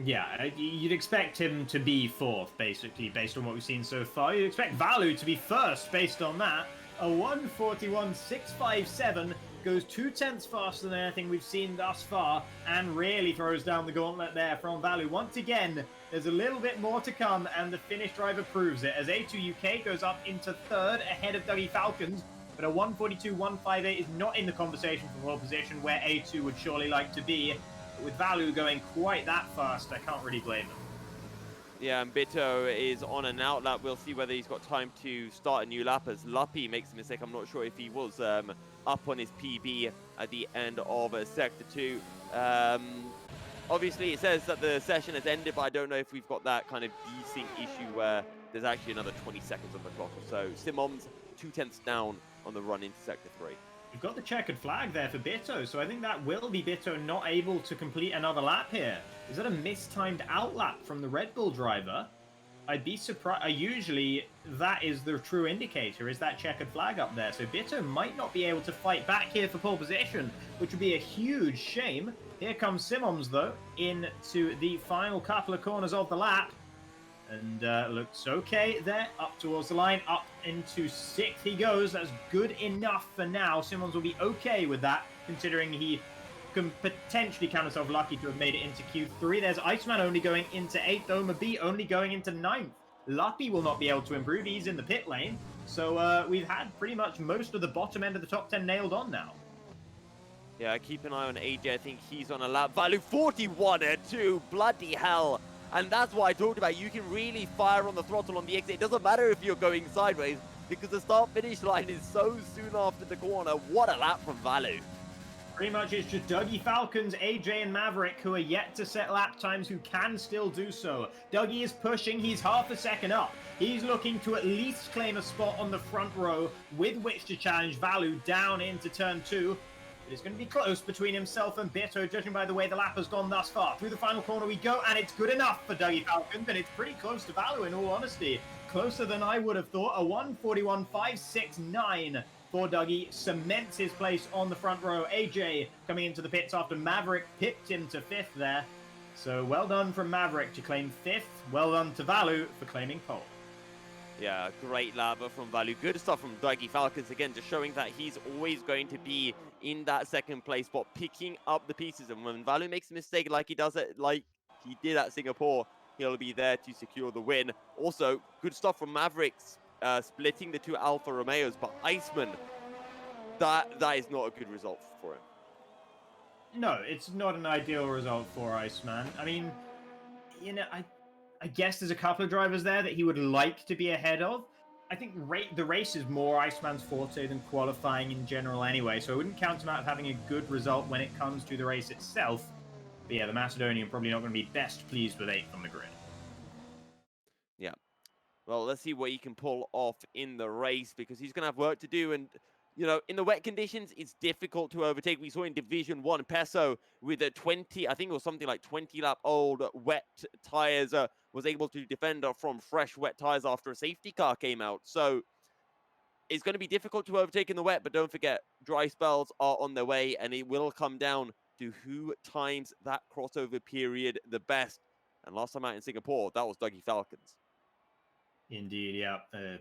Yeah, you'd expect him to be 4th, basically, based on what we've seen so far. You'd expect Vallu to be 1st, based on that. A 1:41.657 goes 0.2 faster than anything we've seen thus far, and really throws down the gauntlet there from Vallu. Once again, there's a little bit more to come, and the Finnish driver proves it, as A2 UK goes up into 3rd ahead of Dougie Falcons, but a 1:42.158 is not in the conversation for pole position, where A2 would surely like to be. But with Vallu going quite that fast, I can't really blame him. Yeah, and Bito is on an out lap. We'll see whether he's got time to start a new lap as Luppy makes a mistake. I'm not sure if he was up on his PB at the end of Sector 2. Obviously, it says that the session has ended, but I don't know if we've got that kind of desync issue where there's actually another 20 seconds on the clock or so. Simons 2/10 down on the run into Sector 3. You've got the checkered flag there for Bito, so I think that will be Bito not able to complete another lap here. Is that a mistimed outlap from the Red Bull driver? I'd be surprised. Usually, that is the true indicator, is that checkered flag up there. So Bito might not be able to fight back here for pole position, which would be a huge shame. Here comes Simons, though, into the final couple of corners of the lap. And looks okay there, up towards the line, up into 6th he goes. That's good enough for now. Simons will be okay with that, considering he can potentially count himself lucky to have made it into Q3. There's Iceman only going into 8th, Oma B only going into 9th. Luppy will not be able to improve. He's in the pit lane. So we've had pretty much most of the bottom end of the top 10 nailed on now. Yeah, keep an eye on AJ. I think he's on a lap. Vallu 41-2. Bloody hell. And that's what I talked about. You can really fire on the throttle on the exit. It doesn't matter if you're going sideways because the start-finish line is so soon after the corner. What a lap from Vallu. Pretty much it's just Dougie Falcons, AJ, and Maverick who are yet to set lap times who can still do so. Dougie is pushing. He's half a second up. He's looking to at least claim a spot on the front row with which to challenge Vallu down into turn 2. It's going to be close between himself and Bito, judging by the way the lap has gone thus far. Through the final corner we go, and it's good enough for Dougie Falcons, but it's pretty close to Vallu in all honesty. Closer than I would have thought. A 1:41.569 for Dougie cements his place on the front row. AJ coming into the pits after Maverick pipped him to 5th there. So well done from Maverick to claim 5th. Well done to Vallu for claiming pole. Yeah, great lap from Vallu. Good stuff from Dougie Falcons again, just showing that he's always going to be in that second place spot, picking up the pieces. And when Vallu makes a mistake like he does it, like he did at Singapore, he'll be there to secure the win. Also, good stuff from Mavericks, splitting the 2 Alfa Romeos, but Iceman, that is not a good result for him. No, it's not an ideal result for Iceman. I mean, you know, I guess there's a couple of drivers there that he would like to be ahead of. I think the race is more Iceman's forte than qualifying in general anyway, so I wouldn't count him out of having a good result when it comes to the race itself. But yeah, the Macedonian probably not going to be best pleased with 8th on the grid. Yeah. Well, let's see what he can pull off in the race, because he's going to have work to do. And, you know, in the wet conditions, it's difficult to overtake. We saw in Division 1, Peso with a 20, I think it was something like 20-lap-old wet tires, was able to defend from fresh wet tires after a safety car came out. So it's going to be difficult to overtake in the wet, but don't forget, dry spells are on their way, and it will come down to who times that crossover period the best. And last time out in Singapore, that was Dougie Falcons. Indeed, yeah.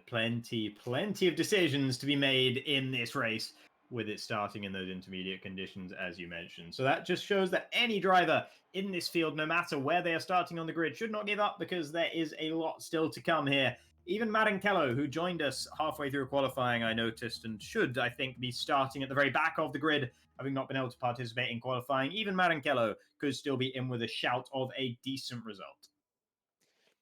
Plenty of decisions to be made in this race, with it starting in those intermediate conditions, as you mentioned. So that just shows that any driver in this field, no matter where they are starting on the grid, should not give up, because there is a lot still to come here. Even Marinkello, who joined us halfway through qualifying, I noticed, and should, I think, be starting at the very back of the grid, having not been able to participate in qualifying. Even Marinkello could still be in with a shout of a decent result.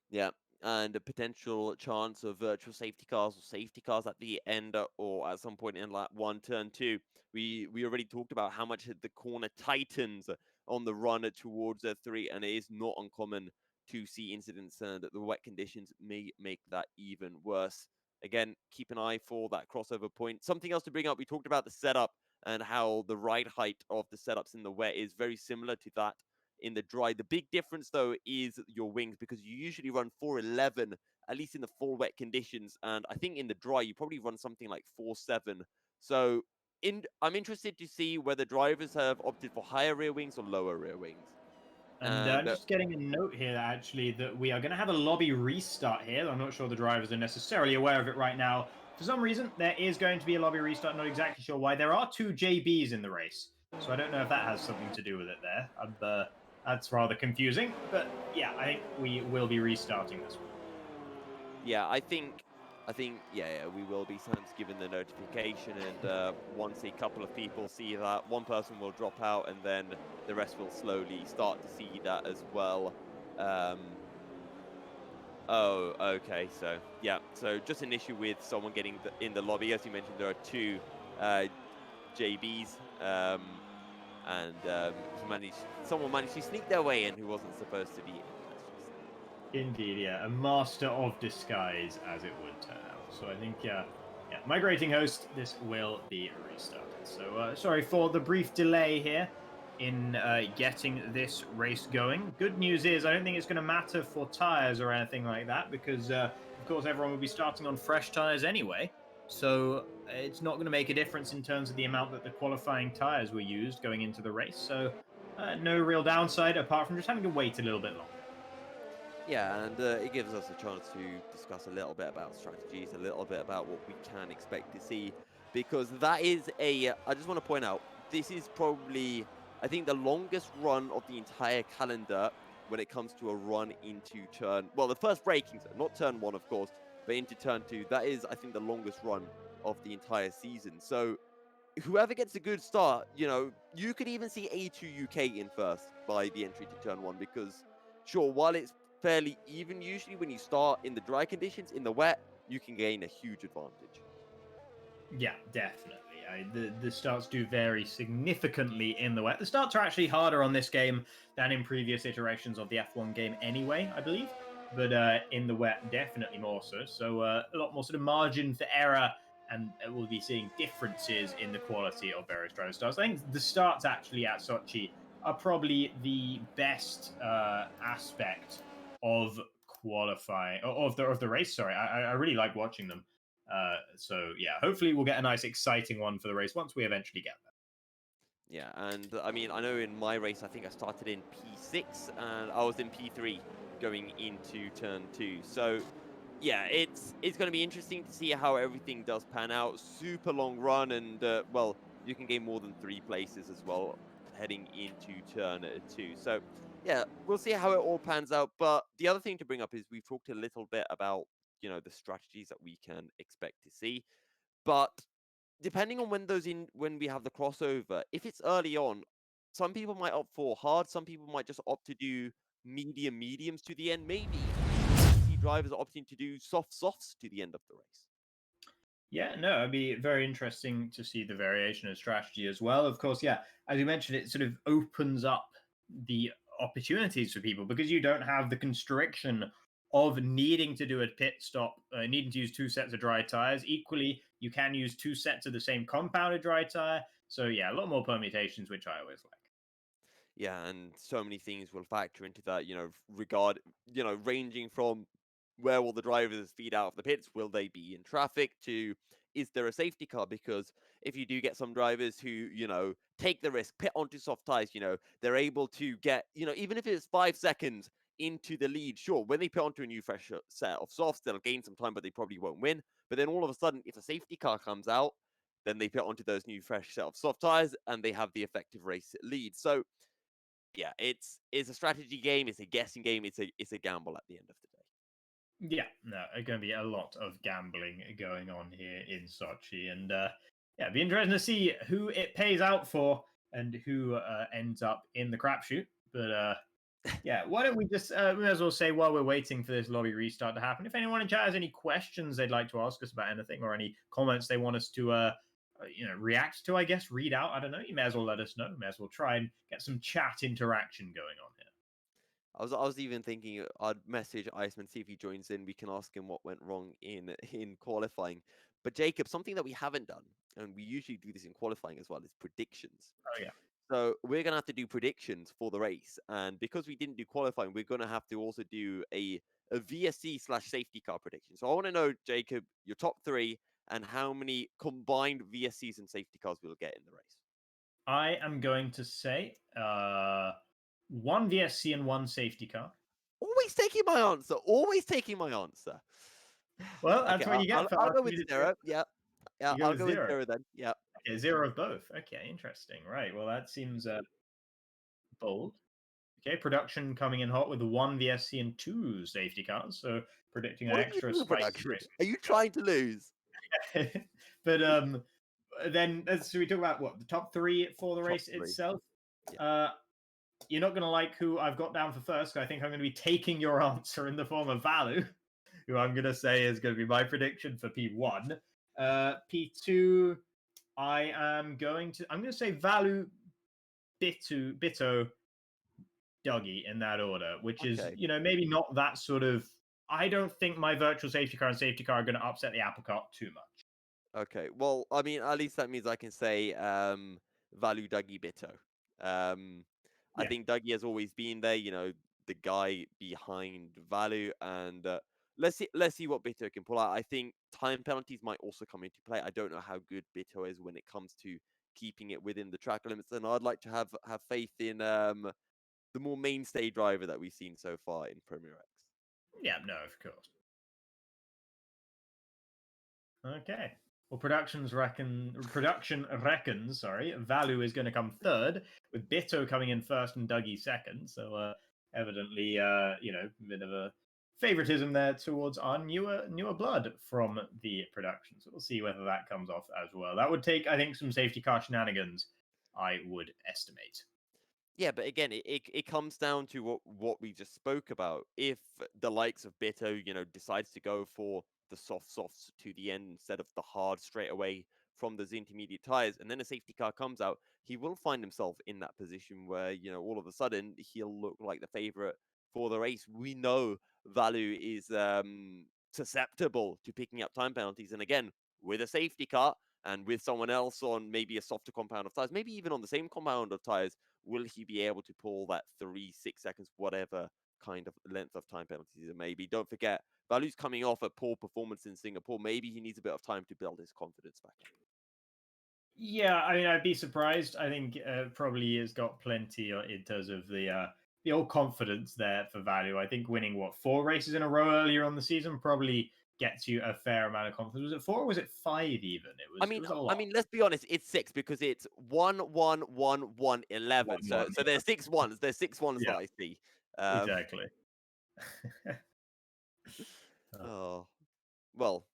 Yeah. And a potential chance of virtual safety cars or safety cars at the end or at some point in lap 1, turn 2. We already talked about how much the corner tightens on the run towards 3, and it is not uncommon to see incidents, and the wet conditions may make that even worse. Again, keep an eye for that crossover point. Something else to bring up, we talked about the setup and how the ride height of the setups in the wet is very similar to that in the dry. The big difference, though, is your wings, because you usually run 411, at least in the full wet conditions. And I think in the dry, you probably run something like 47. So I'm interested to see whether drivers have opted for higher rear wings or lower rear wings. And I'm just getting a note here, actually, that we are going to have a lobby restart here. I'm not sure the drivers are necessarily aware of it right now. For some reason, there is going to be a lobby restart. Not exactly sure why. There are 2 JBs in the race, so I don't know if that has something to do with it there. That's rather confusing, but yeah, I think we will be restarting this one. Yeah, I think, yeah, we will be given the notification, and once a couple of people see that, one person will drop out, and then the rest will slowly start to see that as well. Oh, okay. So yeah, so just an issue with someone getting in the lobby. As you mentioned, there are two uh, JBs, and someone managed to sneak their way in who wasn't supposed to be in. Let's just say. Indeed, yeah, a master of disguise, as it would turn out. So I think, migrating host, this will be restarted. So sorry for the brief delay here in getting this race going. Good news is I don't think it's going to matter for tires or anything like that because, of course, everyone will be starting on fresh tires anyway. So it's not going to make a difference in terms of the amount that the qualifying tires were used going into the race. So no real downside apart from just having to wait a little bit longer. Yeah, and it gives us a chance to discuss a little bit about strategies, a little bit about what we can expect to see, because that is I just want to point out, this is probably, I think, the longest run of the entire calendar when it comes to a run into the first braking zone, not turn one, of course, but into turn two. That is, I think, the longest run of the entire season. So whoever gets a good start, you could even see A2 UK in first by the entry to turn one, because sure, while it's fairly even usually when you start in the dry conditions, in the wet, you can gain a huge advantage. Yeah, definitely. The starts do vary significantly in the wet. The starts are actually harder on this game than in previous iterations of the F1 game anyway, I believe. But in the wet, definitely more so. So a lot more sort of margin for error, and we'll be seeing differences in the quality of various driver starts. I think the starts actually at Sochi are probably the best aspect of qualifying of the race. Sorry, I really like watching them. So yeah, hopefully we'll get a nice, exciting one for the race once we eventually get there. Yeah, and I mean, I know in my race, I think I started in P6 and I was in P3 going into turn two. So yeah, it's going to be interesting to see how everything does pan out. Super long run, and you can gain more than 3 places as well heading into turn two. So yeah, we'll see how it all pans out. But the other thing to bring up is we've talked a little bit about the strategies that we can expect to see, but depending on when we have the crossover, if it's early on, some people might opt for hard, some people might just opt to do mediums to the end. Maybe see drivers opting to do softs to the end of the race. Yeah, no, it'd be very interesting to see the variation of strategy as well. Of course, yeah, as you mentioned, it sort of opens up the opportunities for people because you don't have the constriction of needing to do a pit stop, needing to use two sets of dry tires. Equally, you can use two sets of the same compounded dry tire. So yeah, a lot more permutations, which I always like. Yeah, and so many things will factor into that, ranging from where will the drivers feed out of the pits? Will they be in traffic? To is there a safety car? Because if you do get some drivers who, take the risk, pit onto soft tires, they're able to get, even if it's 5 seconds into the lead, sure, when they put onto a new fresh set of softs, they'll gain some time, but they probably won't win. But then all of a sudden, if a safety car comes out, then they put onto those new fresh set of soft tires and they have the effective race lead. So yeah, it's a strategy game, it's a guessing game, it's a gamble at the end of the day. Yeah, no, it's going to be a lot of gambling going on here in Sochi, and yeah, it'd be interesting to see who it pays out for and who ends up in the crapshoot. But yeah, why don't we just we may as well say while we're waiting for this lobby restart to happen, if anyone in chat has any questions they'd like to ask us about anything or any comments they want us to react to, I guess read out. I don't know. You may as well let us know. You may as well try and get some chat interaction going on here. I was even thinking I'd message Iceman, see if he joins in. We can ask him what went wrong in qualifying. But Jacob, something that we haven't done, and we usually do this in qualifying as well, is predictions. Oh yeah. So we're gonna have to do predictions for the race, and because we didn't do qualifying, we're gonna have to also do a VSC slash safety car prediction. So I want to know, Jacob, your top three and how many combined VSCs and safety cars we'll get in the race. I am going to say one VSC and one safety car. Always taking my answer. Always taking my answer. Well, that's Okay, what you get for I'll go asking with me to do it. zero. Yeah, yeah, You go I'll with go with zero. zero then. Yeah. Okay, zero of both. Okay, interesting. Right. Well, that seems bold. Okay, production coming in hot with one VSC and two safety cars. So predicting an What are you extra doing, spicy production? race. Are you trying to lose? But then so we talk about what the top three for the Top race three. itself. Yeah. You're not going to like who I've got down for first. I think I'm going to be taking your answer in the form of Vallu, who I'm going to say is going to be my prediction for P1. P2, I'm going to say Vallu, Bitto, Dougie in that order, which is, Okay. maybe not that sort of. I don't think my virtual safety car and safety car are going to upset the apple cart too much. Okay. Well, I mean, at least that means I can say Value Dougie Bitto. Um, I Yeah. think Dougie has always been there, the guy behind Value, and let's see what Bitto can pull out. I think time penalties might also come into play. I don't know how good Bitto is when it comes to keeping it within the track limits, and I'd like to have faith in the more mainstay driver that we've seen so far in Premier X. Yeah, no, of course. Okay. Well, production reckons, Value is going to come third, with Bitto coming in first and Dougie second. So evidently, a bit of a favoritism there towards our newer blood from the production. So we'll see whether that comes off as well. That would take, I think, some safety car shenanigans, I would estimate. Yeah, but again, it comes down to what we just spoke about. If the likes of Bitto, decides to go for the softs to the end instead of the hard straight away from those intermediate tires, and then a safety car comes out, he will find himself in that position where, all of a sudden he'll look like the favorite for the race. We know Value is susceptible to picking up time penalties, and again, with a safety car and with someone else on maybe a softer compound of tires, maybe even on the same compound of tires, will he be able to pull that 3-6 seconds, whatever kind of length of time penalties it may be? Don't forget, Valu's coming off a poor performance in Singapore. Maybe he needs a bit of time to build his confidence back up. Yeah, I mean, I'd be surprised. I think probably has got plenty in terms of the old confidence there for Value. I think winning 4 races in a row earlier on the season probably gets you a fair amount of confidence. Was it 4 or was it 5 even? It was a I lot. mean, let's be honest. It's 6 because it's 1, 1, 1, 1, 11. 1-1. So there's 6 ones. There's 6 ones that Yeah, I see. Um, exactly. oh well,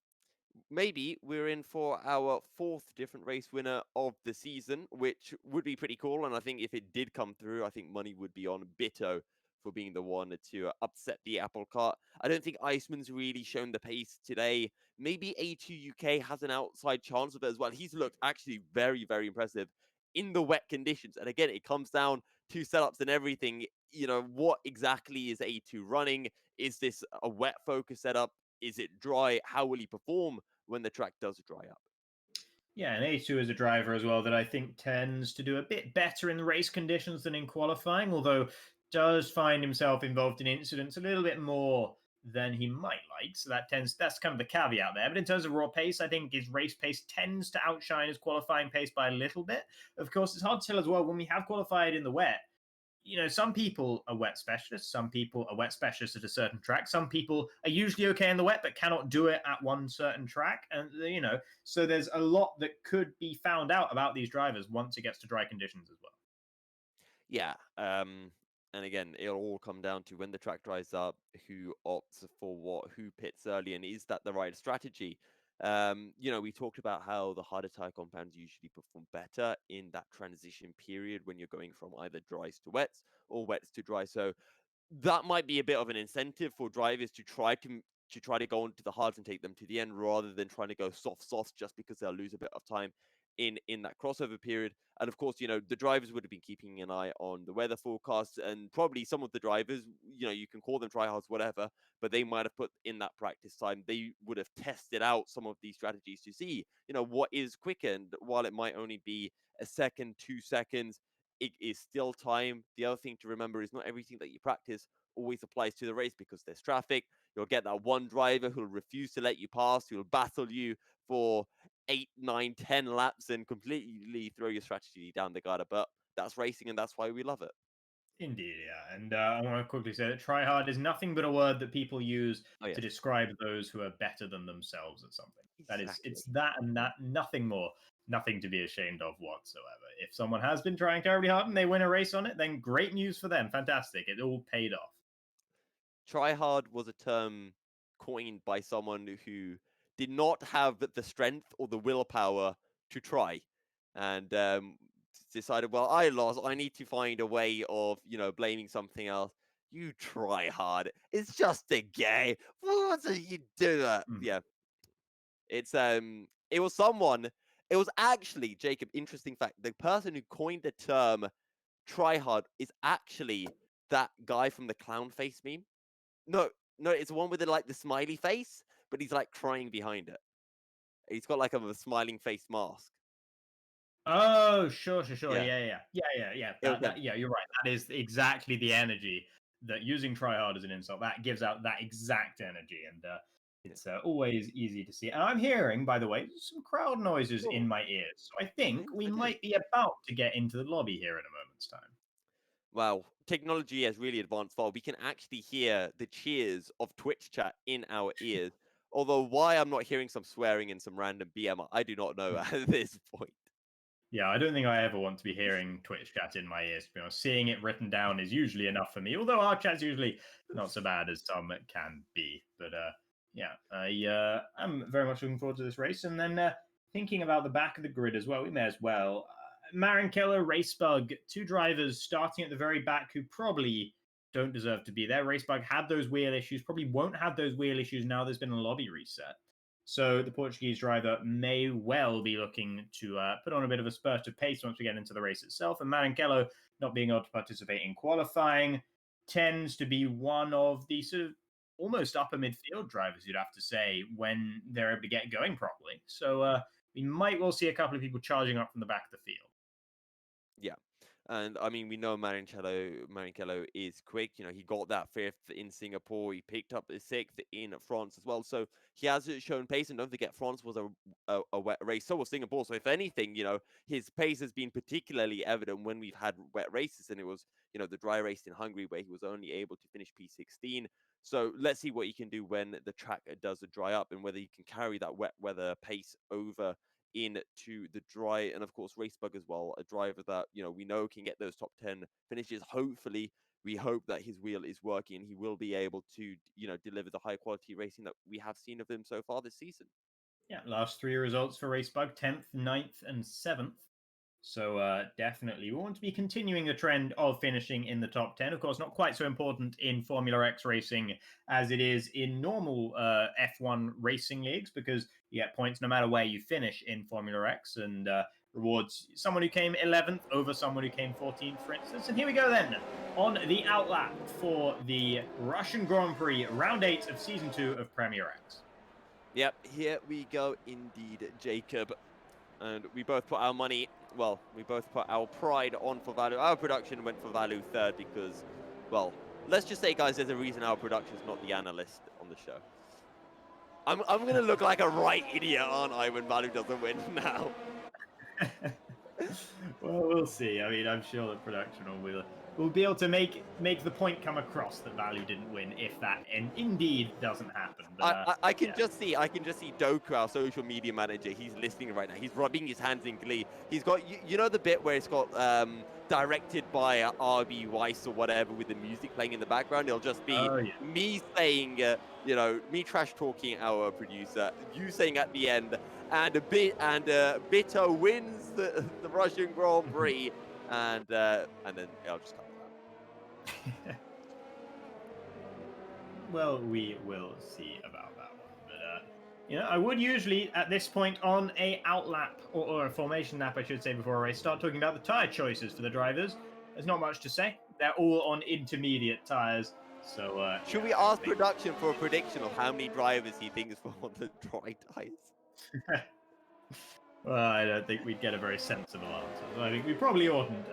maybe we're in for our 4th different race winner of the season, which would be pretty cool. And I think if it did come through, I think money would be on Bitto for being the one to upset the apple cart. I don't think Iceman's really shown the pace today. Maybe A2 UK has an outside chance of it as well. He's looked actually very, very impressive in the wet conditions. And again, it comes down to setups and everything. What exactly is A2 running? Is this a wet focus setup? Is it dry? How will he perform when the track does dry up? Yeah, and A2 is a driver as well that I think tends to do a bit better in race conditions than in qualifying, although does find himself involved in incidents a little bit more than he might like. So that's kind of the caveat there. But in terms of raw pace, I think his race pace tends to outshine his qualifying pace by a little bit. Of course, it's hard to tell as well when we have qualified in the wet. Some people are wet specialists. Some people are wet specialists at a certain track. Some people are usually okay in the wet, but cannot do it at one certain track. And, so there's a lot that could be found out about these drivers once it gets to dry conditions as well. Yeah. And again, it'll all come down to when the track dries up, who opts for what, who pits early, and is that the right strategy? We talked about how the harder tire compounds usually perform better in that transition period when you're going from either dries to wets or wets to dry. So that might be a bit of an incentive for drivers to try to go into the hards and take them to the end rather than trying to go soft just because they'll lose a bit of time in that crossover period. And of course, the drivers would have been keeping an eye on the weather forecasts, and probably some of the drivers, you can call them tryhards, whatever, but they might have put in that practice time. They would have tested out some of these strategies to see, what is quicker. And while it might only be a second, 2 seconds, it is still time. The other thing to remember is not everything that you practice always applies to the race because there's traffic. You'll get that one driver who'll refuse to let you pass, who'll battle you for 8, 9, 10 laps and completely throw your strategy down the gutter. But that's racing, and that's why we love it. Indeed, yeah. And I want to quickly say that try hard is nothing but a word that people use Oh, to yes. describe those who are better than themselves at something. It's Exactly. that and that, nothing more, nothing to be ashamed of whatsoever. If someone has been trying terribly hard and they win a race on it, then great news for them. Fantastic. It all paid off. Try hard was a term coined by someone who did not have the strength or the willpower to try. And decided, well, I lost. I need to find a way of, blaming something else. You try hard. It's just a game. What are you doing? Yeah, it was someone. It was actually Jacob. Interesting fact: the person who coined the term "try hard" is actually that guy from the clown face meme. No, no, it's the one with the smiley face, but he's like crying behind it. He's got like a smiling face mask. Oh, sure. Yeah, Yeah. it was him. Yeah, you're right. That is exactly the energy that using try hard as an insult, that gives out that exact energy. And Yeah. it's always easy to see. And I'm hearing, by the way, some crowd noises in Oh, my ears. So I think we it is. might be about to get into the lobby here in a moment's time. Wow, technology has really advanced far. We can actually hear the cheers of Twitch chat in our ears. Although why I'm not hearing some swearing and some random BM, I do not know at this point. Yeah, I don't think I ever want to be hearing Twitch chat in my ears. To be honest, seeing it written down is usually enough for me. Although our chat's usually not so bad as some can be. But yeah, I'm very much looking forward to this race. And then thinking about the back of the grid as well, we may as well. Marinkello, Racebug, two drivers starting at the very back who probably don't deserve to be there. Racebug had those wheel issues, probably won't have those wheel issues now there's been a lobby reset. So the Portuguese driver may well be looking to put on a bit of a spurt of pace once we get into the race itself. And Marinkello, not being able to participate in qualifying, tends to be one of the sort of almost upper midfield drivers, you'd have to say, when they're able to get going properly. So we might well see a couple of people charging up from the back of the field. Yeah. And I mean, we know Marinkello is quick. He got that fifth in Singapore. He picked up the sixth in France as well. So he has shown pace. And don't forget, France was a wet race. So was Singapore. So if anything, his pace has been particularly evident when we've had wet races. And it was, the dry race in Hungary where he was only able to finish P16. So let's see what he can do when the track does dry up and whether he can carry that wet weather pace over into the dry. And of course Racebug as well, a driver that we know can get those top 10 finishes. Hopefully we hope that his wheel is working and he will be able to deliver the high quality racing that we have seen of him so far this season. Yeah, last three results for Racebug, 10th, 9th, and 7th. So definitely, we want to be continuing the trend of finishing in the top 10. Of course, not quite so important in Formula X racing as it is in normal F1 racing leagues, because you get points no matter where you finish in Formula X, and rewards someone who came 11th over someone who came 14th, for instance. And here we go then, on the outlap for the Russian Grand Prix, round 8 of Season 2 of Premier X. Yep, here we go indeed, Jacob. And we both put our money, well, we both put our pride on for Vallu. Our production went for Vallu third because, well, let's just say, guys, there's a reason our production's not the analyst on the show. I'm going to look like a right idiot, aren't I, when Vallu doesn't win now? Well, we'll see. I mean, I'm sure that production will be able to make the point come across that Vallu didn't win if that indeed doesn't happen. But, I can just see Doku, our social media manager. He's listening right now. He's rubbing his hands in glee. He's got you know the bit where it's got directed by RB Weiss or whatever with the music playing in the background. It'll just be me saying me trash talking our producer, you saying at the end, and Bito wins the Russian Grand Prix, and then I'll just cut that. Well, we will see about that one. But I would usually at this point on a outlap or a formation lap, I should say, before a race, start talking about the tire choices for the drivers. There's not much to say. They're all on intermediate tires. So should we ask production for a prediction of how many drivers he thinks will want the dry tires? Well, I don't think we'd get a very sensible answer. So I think we probably oughtn't.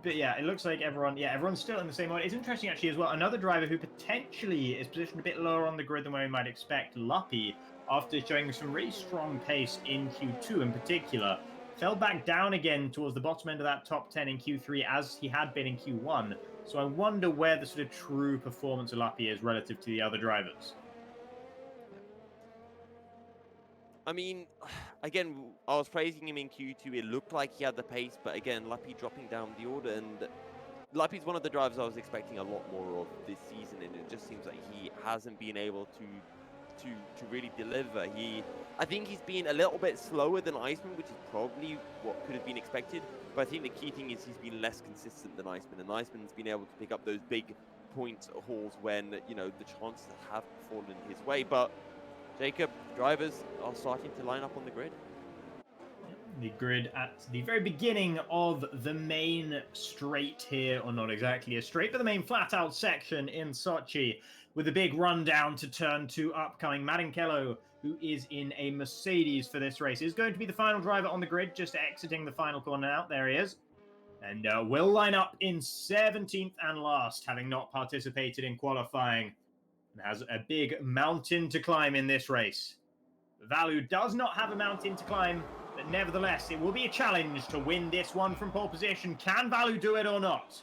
But yeah, it looks like everyone's still in the same order. It's interesting actually as well. Another driver who potentially is positioned a bit lower on the grid than where we might expect, Luppy, after showing some really strong pace in Q2 in particular, fell back down again towards the bottom end of that top 10 in Q3 as he had been in Q1. So I wonder where the sort of true performance of Luppy is relative to the other drivers. I mean, again, I was praising him in Q2. It looked like he had the pace, but again, Luppy dropping down the order. And Luppy's one of the drivers I was expecting a lot more of this season, and it just seems like he hasn't been able to to really deliver. I think he's been a little bit slower than Iceman, which is probably what could have been expected. But I think the key thing is he's been less consistent than Iceman, and Iceman's been able to pick up those big point hauls when, you know, the chances have fallen his way. But Jacob, drivers are starting to line up on the grid. The grid at the very beginning of the main straight here, or not exactly a straight, but the main flat-out section in Sochi, with a big rundown to turn 2 upcoming. Marinkello, who is in a Mercedes for this race, is going to be the final driver on the grid, just exiting the final corner out. There he is. And will line up in 17th and last, having not participated in qualifying, and has a big mountain to climb in this race. Vallu does not have a mountain to climb, but nevertheless, it will be a challenge to win this one from pole position. Can Vallu do it or not?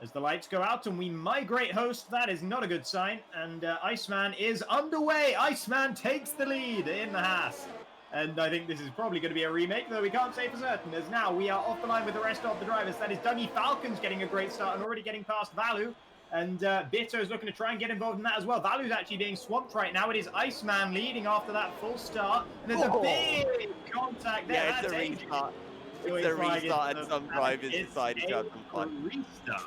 As the lights go out and we migrate host, that is not a good sign. And Iceman is underway. Iceman takes the lead in the Haas. And I think this is probably going to be a remake, though we can't say for certain, as now we are off the line with the rest of the drivers. That is Dougie Falcons getting a great start and already getting past Vallu. And Bitto is looking to try and get involved in that as well. Vallu's actually being swamped right now. It is Iceman leading after that full start. And there's a big contact there. Yeah, it's a restart. It's a restart, and some drivers decided to have some fun. Restart.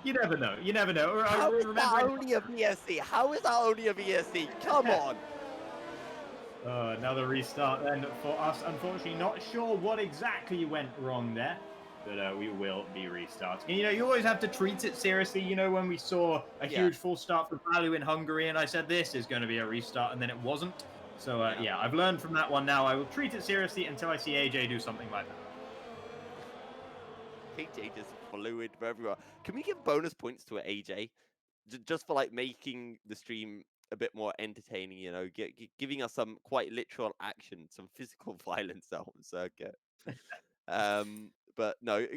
You never know. You never know. How is that only a VSC? How is that only a VSC? Come on. Another restart then for us. Unfortunately, not sure what exactly went wrong there. But we will be restarting. And, you know, you always have to treat it seriously. You know, when we saw a huge full start for Vallu in Hungary, and I said this is going to be a restart, and then it wasn't. So, yeah, I've learned from that one now. I will treat it seriously until I see AJ do something like that. AJ just fluid for everyone. Can we give bonus points to AJ? Just for, like, making the stream a bit more entertaining, you know, giving us some quite literal action, some physical violence out on circuit. But no,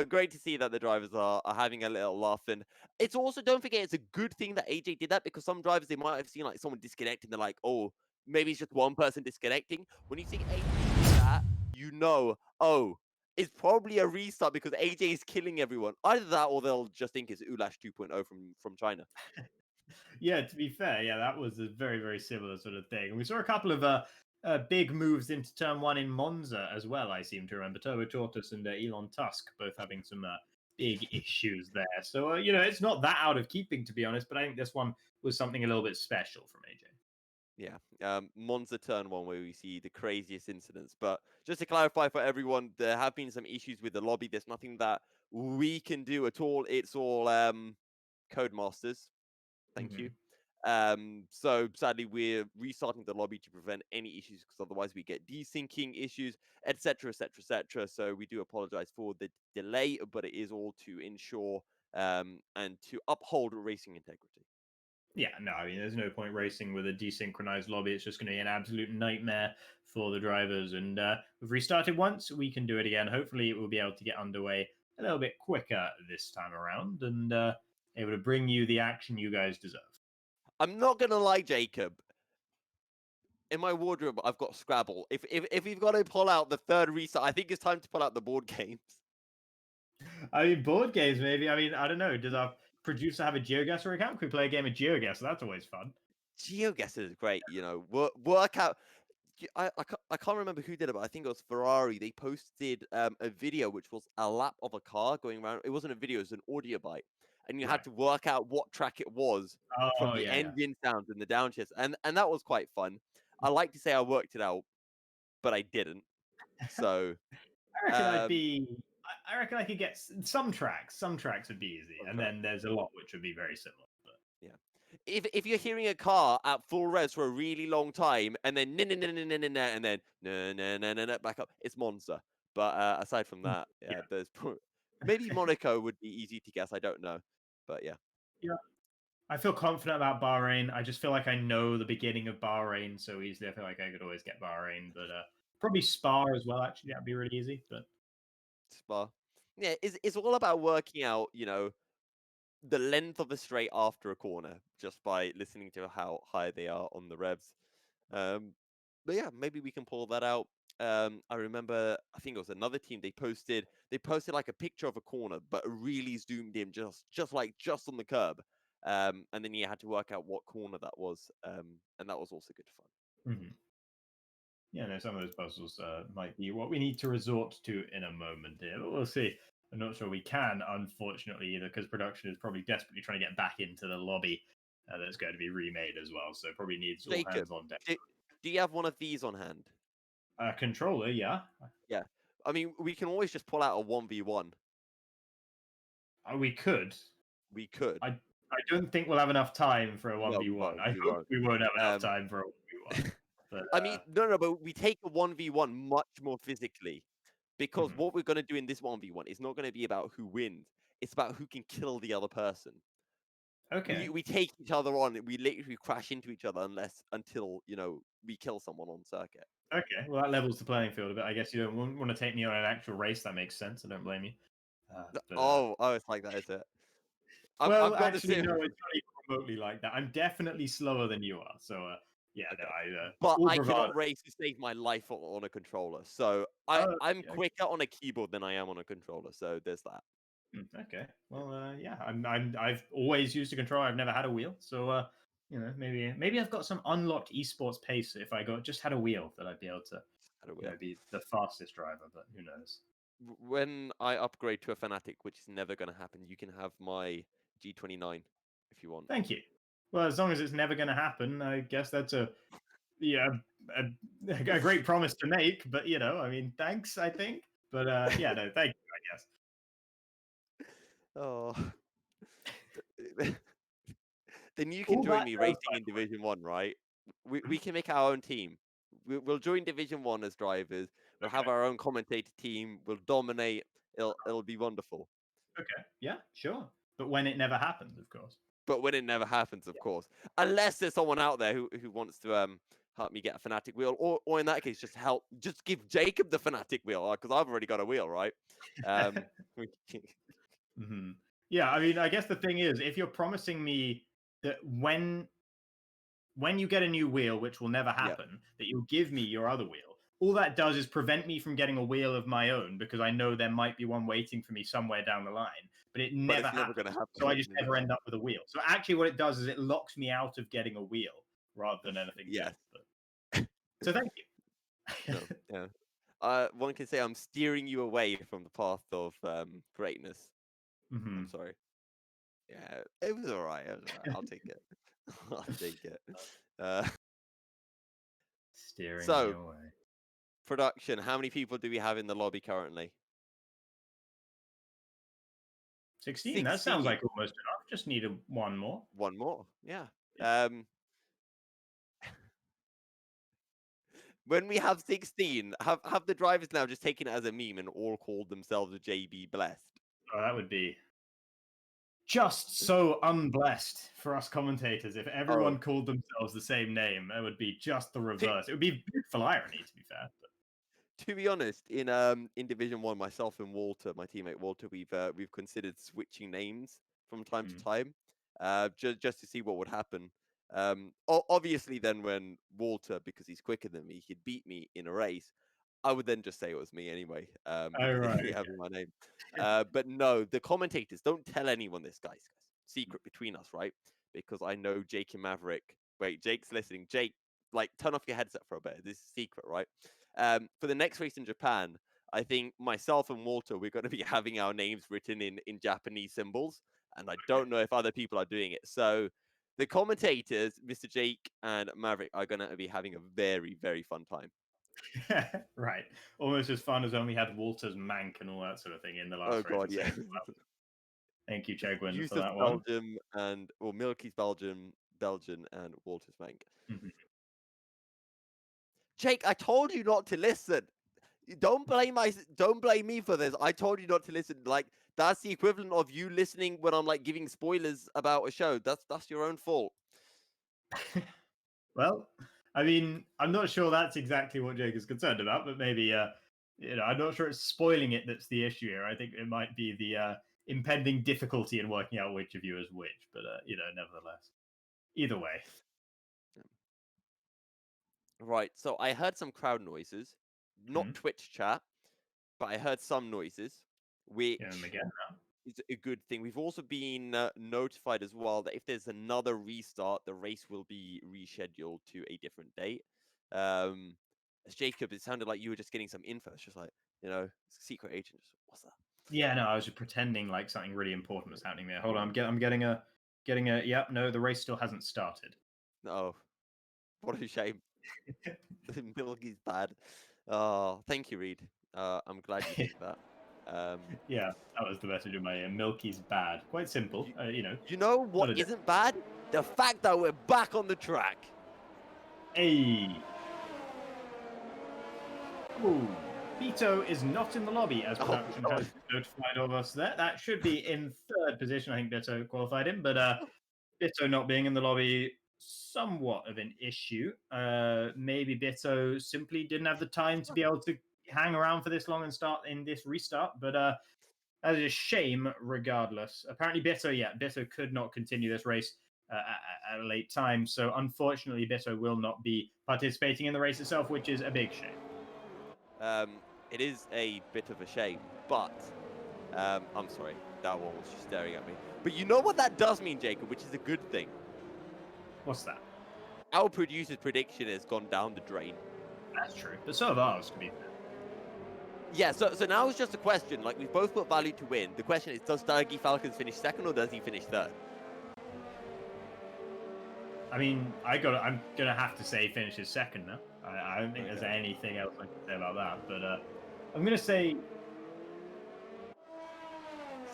great to see that the drivers are having a little laugh. And it's also, don't forget, it's a good thing that AJ did that, because some drivers, they might have seen like someone disconnect and they're like, oh, maybe it's just one person disconnecting. When you see AJ do that, you know, oh, it's probably a restart because AJ is killing everyone. Either that or they'll just think it's Ulash 2.0 from China. Yeah, to be fair, yeah, that was a very, very similar sort of thing. And we saw a couple of big moves into turn 1 in Monza as well, I seem to remember. Turbo Tortoise and Elon Tusk both having some big issues there. So, you know, it's not that out of keeping, to be honest, but I think this one was something a little bit special from AJ. Yeah, Monza turn 1 where we see the craziest incidents. But just to clarify for everyone, there have been some issues with the lobby. There's nothing that we can do at all. It's all Codemasters. Thank you. So sadly, we're restarting the lobby to prevent any issues, because otherwise we get desyncing issues, etc., etc., etc. So we do apologize for the delay, but it is all to ensure and to uphold racing integrity. Yeah, no, I mean, there's no point racing with a desynchronized lobby. It's just going to be an absolute nightmare for the drivers. And we've restarted once. We can do it again. Hopefully, we'll be able to get underway a little bit quicker this time around and able to bring you the action you guys deserve. I'm not going to lie, Jacob. In my wardrobe, I've got Scrabble. If we've got to pull out the third restart, I think it's time to pull out the board games. I mean, board games, maybe. I mean, I don't know. Does our producer have a GeoGuessr account? Can we play a game of GeoGuessr? That's always fun. GeoGuessr is great, you know. Work out. I can't remember who did it, but I think it was Ferrari. They posted a video which was a lap of a car going around. It wasn't a video; it was an audio bite, and you had to work out what track it was from the engine sounds and the downshifts, and that was quite fun. I like to say I worked it out, but I didn't. So I reckon I could get some tracks. Some tracks would be easy, and then there's a lot which would be very similar. But yeah. If you're hearing a car at full res for a really long time and then and then back up, it's Monza. But aside from that, there's maybe Monaco would be easy to guess. I don't know, but yeah. I feel confident about Bahrain. I just feel like I know the beginning of Bahrain so easily. I feel like I could always get Bahrain, but probably Spa as well. Actually, that'd be really easy. But Spa, yeah, it's all about working out, you know, the length of a straight after a corner just by listening to how high they are on the revs. But yeah, maybe we can pull that out. I remember, I think it was another team. They posted like a picture of a corner, but really zoomed in, just on the curb, And then you had to work out what corner that was, and that was also good fun. Mhm. Yeah, no, some of those puzzles might be what we need to resort to in a moment here, but we'll see. I'm not sure we can, unfortunately, either, because production is probably desperately trying to get back into the lobby that's going to be remade as well. So probably needs all Jacob, hands on deck. do you have one of these on hand? Controller, yeah. Yeah. I mean, we can always just pull out a 1v1. We could. We could. I don't think we'll have enough time for a No, we 1v1. won't. I We hope won't. we won't have enough time for a 1v1. But I mean, no, but we take a 1v1 much more physically, because mhm. what we're going to do in this 1v1 is not going to be about who wins. It's about who can kill the other person. Okay. We take each other on. We literally crash into each other until we kill someone on circuit. Okay. Well, that levels the playing field a bit. I guess you don't want to take me on an actual race. That makes sense. I don't blame you. Oh, it's like that, is it? Well, I've got actually, to no, it's not even remotely like that. I'm definitely slower than you are. So, yeah, no, Okay. But all I bravado. cannot race to save my life on a controller. So Oh, I'm okay. quicker on a keyboard than I am on a controller. So there's that. Okay. Well, yeah, I've always used a controller. I've never had a wheel. So, maybe I've got some unlocked esports pace. If I just had a wheel, that I'd be able to, be the fastest driver. But who knows? When I upgrade to a Fanatic, which is never going to happen, you can have my G29 if you want. Thank you. Well, as long as it's never going to happen, I guess that's a great promise to make. But I mean, thanks. I think. But yeah, no, thank you. I guess. Oh. Then you can All join that me does, racing in Division 1, right? We can make our own team. We'll join Division 1 as drivers. We'll have our own commentator team. We'll dominate. It'll be wonderful. Okay. Yeah, sure. But when it never happens, of course. But when it never happens, of course. Unless there's someone out there who wants to help me get a Fanatic wheel, or in that case, just give Jacob the Fanatic wheel, because I've already got a wheel, right? Mhm. Yeah, I mean, I guess the thing is, if you're promising me that when you get a new wheel, which will never happen, that you'll give me your other wheel, all that does is prevent me from getting a wheel of my own, because I know there might be one waiting for me somewhere down the line, but it But never it's never happens. going to happen. So I just never end up with a wheel. So actually what it does is it locks me out of getting a wheel rather than anything. Yes. But... So thank you. No, one can say I'm steering you away from the path of greatness. I'm sorry. Yeah, it was all right. I'll take it. I'll take it. Steering So, me away. production. How many people do we have in the lobby currently? 16. That sounds like almost enough. Just need one more. One more. Yeah. When we have 16, have the drivers now just taken it as a meme and all called themselves JB Blessed? Oh, that would be just so unblessed for us commentators. If everyone called themselves the same name, it would be just the reverse. It would be beautiful irony, to be fair. But... To be honest, in Division 1, myself and Walter, my teammate Walter, we've considered switching names from time to time, just to see what would happen. Obviously, then when Walter, because he's quicker than me, he'd beat me in a race, I would then just say it was me anyway. Having my name. But no, the commentators, don't tell anyone this, guys. Secret between us, right? Because I know Jake and Maverick. Wait, Jake's listening. Jake, turn off your headset for a bit. This is secret, right? For the next race in Japan, I think myself and Walter, we're going to be having our names written in Japanese symbols. And I don't know if other people are doing it. So the commentators, Mr. Jake and Maverick, are going to be having a very, very fun time. Right. Almost as fun as when we had Walter's Mank and all that sort of thing in the last race. Oh, God, yeah. Thank you, Chegwin, for Yousuf that one. Belgium Milky's Belgian, and Walter's Mank. Jake, I told you not to listen. Don't blame me for this. I told you not to listen. That's the equivalent of you listening when I'm giving spoilers about a show. That's your own fault. Well, I mean, I'm not sure that's exactly what Jake is concerned about, but maybe I'm not sure it's spoiling it that's the issue here. I think it might be the impending difficulty in working out which of you is which, but nevertheless. Either way. Right, so I heard some crowd noises, not Twitch chat, but I heard some noises, which again now. is a good thing. We've also been notified as well that if there's another restart, the race will be rescheduled to a different date. As Jacob, it sounded like you were just getting some info. It's just like, secret agent. What's that? Yeah, no, I was just pretending like something really important was happening there. Hold on, I'm getting a. Yep, no, the race still hasn't started. No, what a shame. Milky's bad. Oh, thank you, Reed. I'm glad you think that. Yeah, that was the message of my ear. Milky's bad. Quite simple, You know what isn't bad? The fact that we're back on the track. Hey. Ooh. Beto is not in the lobby, as production has notified of us there. That should be in third position. I think Beto qualified him, but Beto not being in the lobby, somewhat of an issue. Maybe Beto simply didn't have the time to be able to hang around for this long and start in this restart, but that is a shame regardless. Apparently Beto could not continue this race at a late time, so unfortunately Beto will not be participating in the race itself, which is a big shame. It is a bit of a shame, but I'm sorry, that one was just staring at me. But you know what that does mean, Jacob, which is a good thing? What's that? Our producer's prediction has gone down the drain. That's true, but so have ours, to be fair. Yeah, so now it's just a question. Like, we've both put Vallu to win. The question is, does Dougie Falcons finish second or does he finish third? I mean, I'm gonna have to say finishes second now. I don't think there's anything else I can say about that, but I'm gonna say.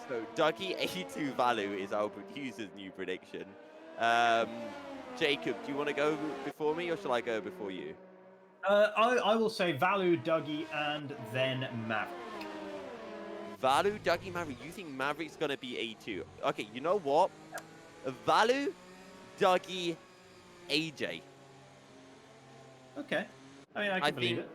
So Dougie A2 Vallu is our producer's new prediction. Jacob, do you want to go before me or shall I go before you? I will say Vallu, Dougie, and then Maverick. Vallu, Dougie, Maverick. You think Maverick's gonna be A2? Okay, you know what? Vallu, Dougie, AJ. Okay. I mean, I believe it.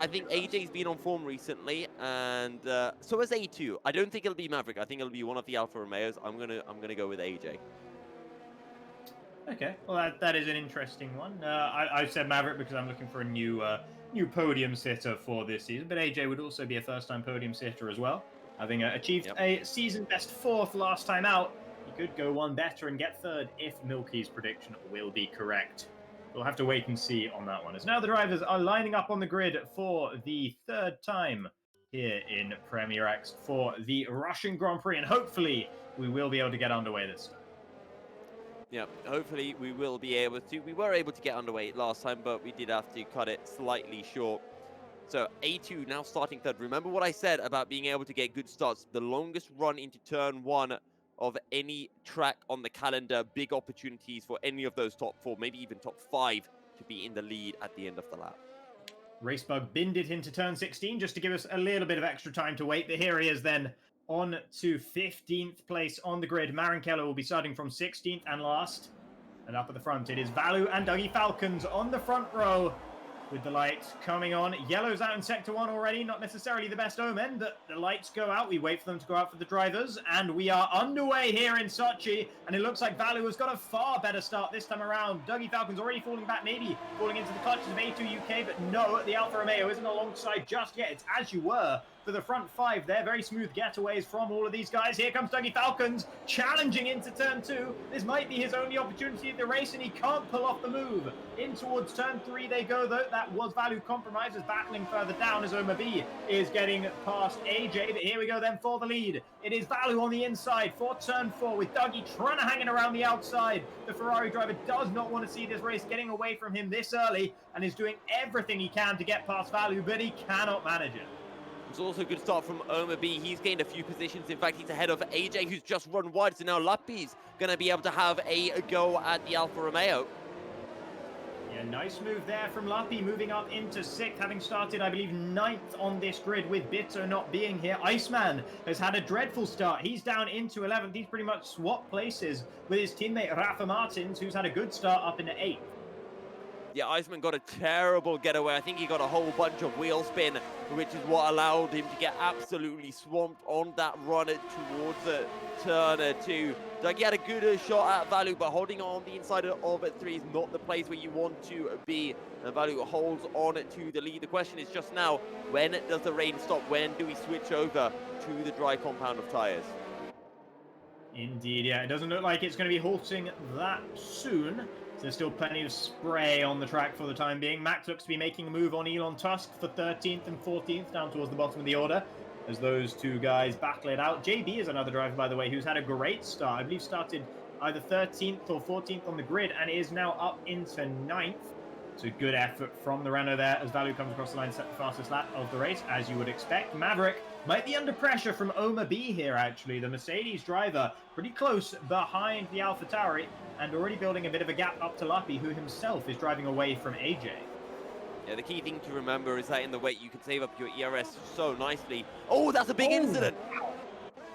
I think AJ's been on form recently, and so has A2. I don't think it'll be Maverick. I think it'll be one of the Alfa Romeos. I'm gonna go with AJ. Okay. Well, that is an interesting one. I said Maverick because I'm looking for a new podium sitter for this season, but AJ would also be a first-time podium sitter as well, having achieved a season best fourth last time out. He could go one better and get third if Milky's prediction will be correct. We'll have to wait and see on that one. As now the drivers are lining up on the grid for the third time here in Premier X for the Russian Grand Prix, and hopefully we will be able to get underway this time. Yeah, hopefully we will be able to. We were able to get underway last time, but we did have to cut it slightly short. So A2 now starting third. Remember what I said about being able to get good starts. The longest run into turn one of any track on the calendar. Big opportunities for any of those top four, maybe even top five, to be in the lead at the end of the lap. Racebug binned it into turn 16 just to give us a little bit of extra time to wait. But here he is then on to 15th place on the grid. Marin Keller will be starting from 16th and last. And up at the front, it is Vallu and Dougie Falcons on the front row with the lights coming on. Yellow's out in Sector 1 already. Not necessarily the best omen, but the lights go out. We wait for them to go out for the drivers. And we are underway here in Sochi. And it looks like Vallu has got a far better start this time around. Dougie Falcons already falling back, maybe falling into the clutches of A2 UK. But no, the Alfa Romeo isn't alongside just yet. It's As You Were for the front five there. Very smooth getaways from all of these guys. Here comes Dougie Falcons challenging into turn 2. This might be his only opportunity at the race, and he can't pull off the move. In towards turn 3 they go, though. That was Vallu compromises, battling further down as Oma B is getting past AJ. But here we go then for the lead. It is Vallu on the inside for turn 4 with Dougie trying to hang it around the outside. The Ferrari driver does not want to see this race getting away from him this early and is doing everything he can to get past Vallu, but he cannot manage it. It's also a good start from Oma B. He's gained a few positions. In fact, he's ahead of AJ, who's just run wide. So now Lappy's going to be able to have a go at the Alfa Romeo. Yeah, nice move there from Lappy, moving up into 6th, having started, I believe, 9th on this grid with Bitso not being here. Iceman has had a dreadful start. He's down into 11th. He's pretty much swapped places with his teammate Rafa Martins, who's had a good start up into 8th. Yeah, Iceman got a terrible getaway. I think he got a whole bunch of wheel spin, which is what allowed him to get absolutely swamped on that run towards turn 2. Dougie had a good shot at Vallu, but holding on the inside of 3 is not the place where you want to be. And Vallu holds on to the lead. The question is just now, when does the rain stop? When do we switch over to the dry compound of tyres? Indeed, yeah. It doesn't look like it's going to be halting that soon. So there's still plenty of spray on the track for the time being. Max looks to be making a move on Elon Tusk for 13th and 14th, down towards the bottom of the order, as those two guys battle it out. JB is another driver, by the way, who's had a great start. I believe started either 13th or 14th on the grid and is now up into 9th. It's a good effort from the Renault there as Vallu comes across the line, set the fastest lap of the race, as you would expect. Maverick might be under pressure from Omar B here, actually. The Mercedes driver pretty close behind the AlphaTauri and already building a bit of a gap up to Luppy, who himself is driving away from AJ. Yeah, the key thing to remember is that in the weight you can save up your ERS so nicely. Oh, that's a big incident!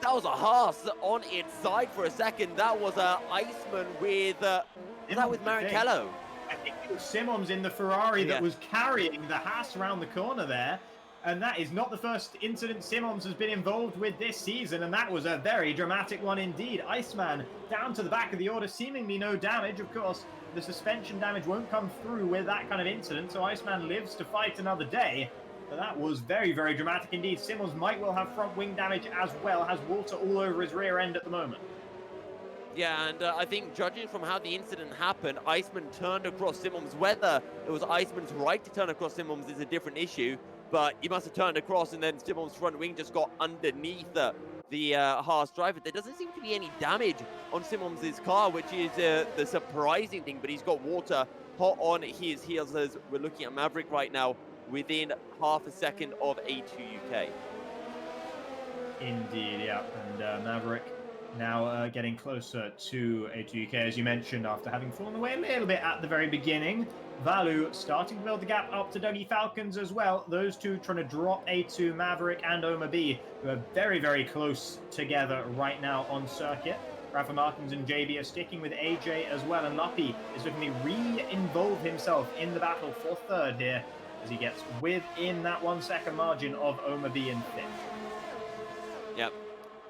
That was a Haas on its side for a second. That was a Iceman with, with Maranello. I think it was Simons in the Ferrari that was carrying the Haas around the corner there. And that is not the first incident Simons has been involved with this season. And that was a very dramatic one indeed. Iceman down to the back of the order, seemingly no damage. Of course, the suspension damage won't come through with that kind of incident. So Iceman lives to fight another day. But that was very, very dramatic indeed. Simons might well have front wing damage as well. Has water all over his rear end at the moment. Yeah, and I think judging from how the incident happened, Iceman turned across Simons. Whether it was Iceman's right to turn across Simons is a different issue, but he must have turned across and then Simons' front wing just got underneath the Haas driver. There doesn't seem to be any damage on Simons' car, which is the surprising thing, but he's got water hot on his heels as we're looking at Maverick right now within half a second of A2 UK. Indeed, yeah, and Maverick now getting closer to A2 UK, as you mentioned, after having fallen away a little bit at the very beginning. Vallu starting to build the gap up to Dougie Falcons as well. Those two trying to drop A2 Maverick and Omar B, who are very, very close together right now on circuit. Rafa Martins and JB are sticking with AJ as well, and Luppy is looking to re-involve himself in the battle for third here, as he gets within that 1 second margin of Omar B in fifth. Yep.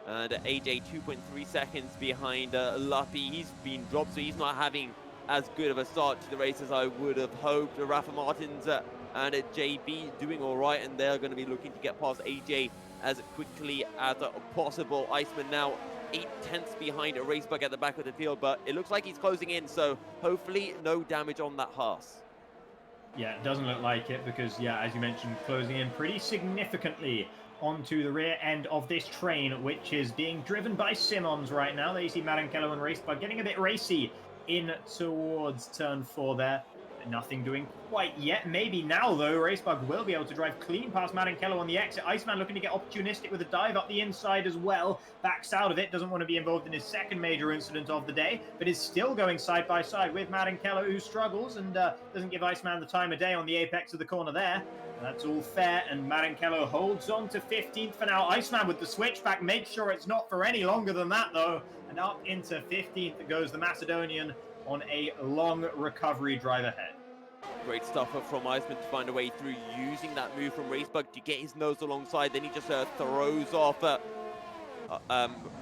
And AJ 2.3 seconds behind Luppy. He's been dropped, so he's not having as good of a start to the race as I would have hoped. Rafa Martins and JB doing all right, and they're going to be looking to get past AJ as quickly as possible. Iceman now 8/10 behind a Racebug at the back of the field, but it looks like he's closing in, so hopefully no damage on that Haas. Yeah, it doesn't look like it because, yeah, as you mentioned, closing in pretty significantly onto the rear end of this train, which is being driven by Simons right now. There you see Maranello and Racebug getting a bit racy in towards turn 4 there. Nothing doing quite yet. Maybe now, though, Racebug will be able to drive clean past Maranello on the exit. Iceman looking to get opportunistic with a dive up the inside as well. Backs out of it. Doesn't want to be involved in his second major incident of the day, but is still going side by side with Maranello, who struggles and doesn't give Iceman the time of day on the apex of the corner there. That's all fair, and Maranello holds on to 15th for now. Iceman with the switchback makes sure it's not for any longer than that, though. And up into 15th goes the Macedonian on a long recovery drive ahead. Great stuff from Iceman to find a way through using that move from Racebug to get his nose alongside. Then he just throws off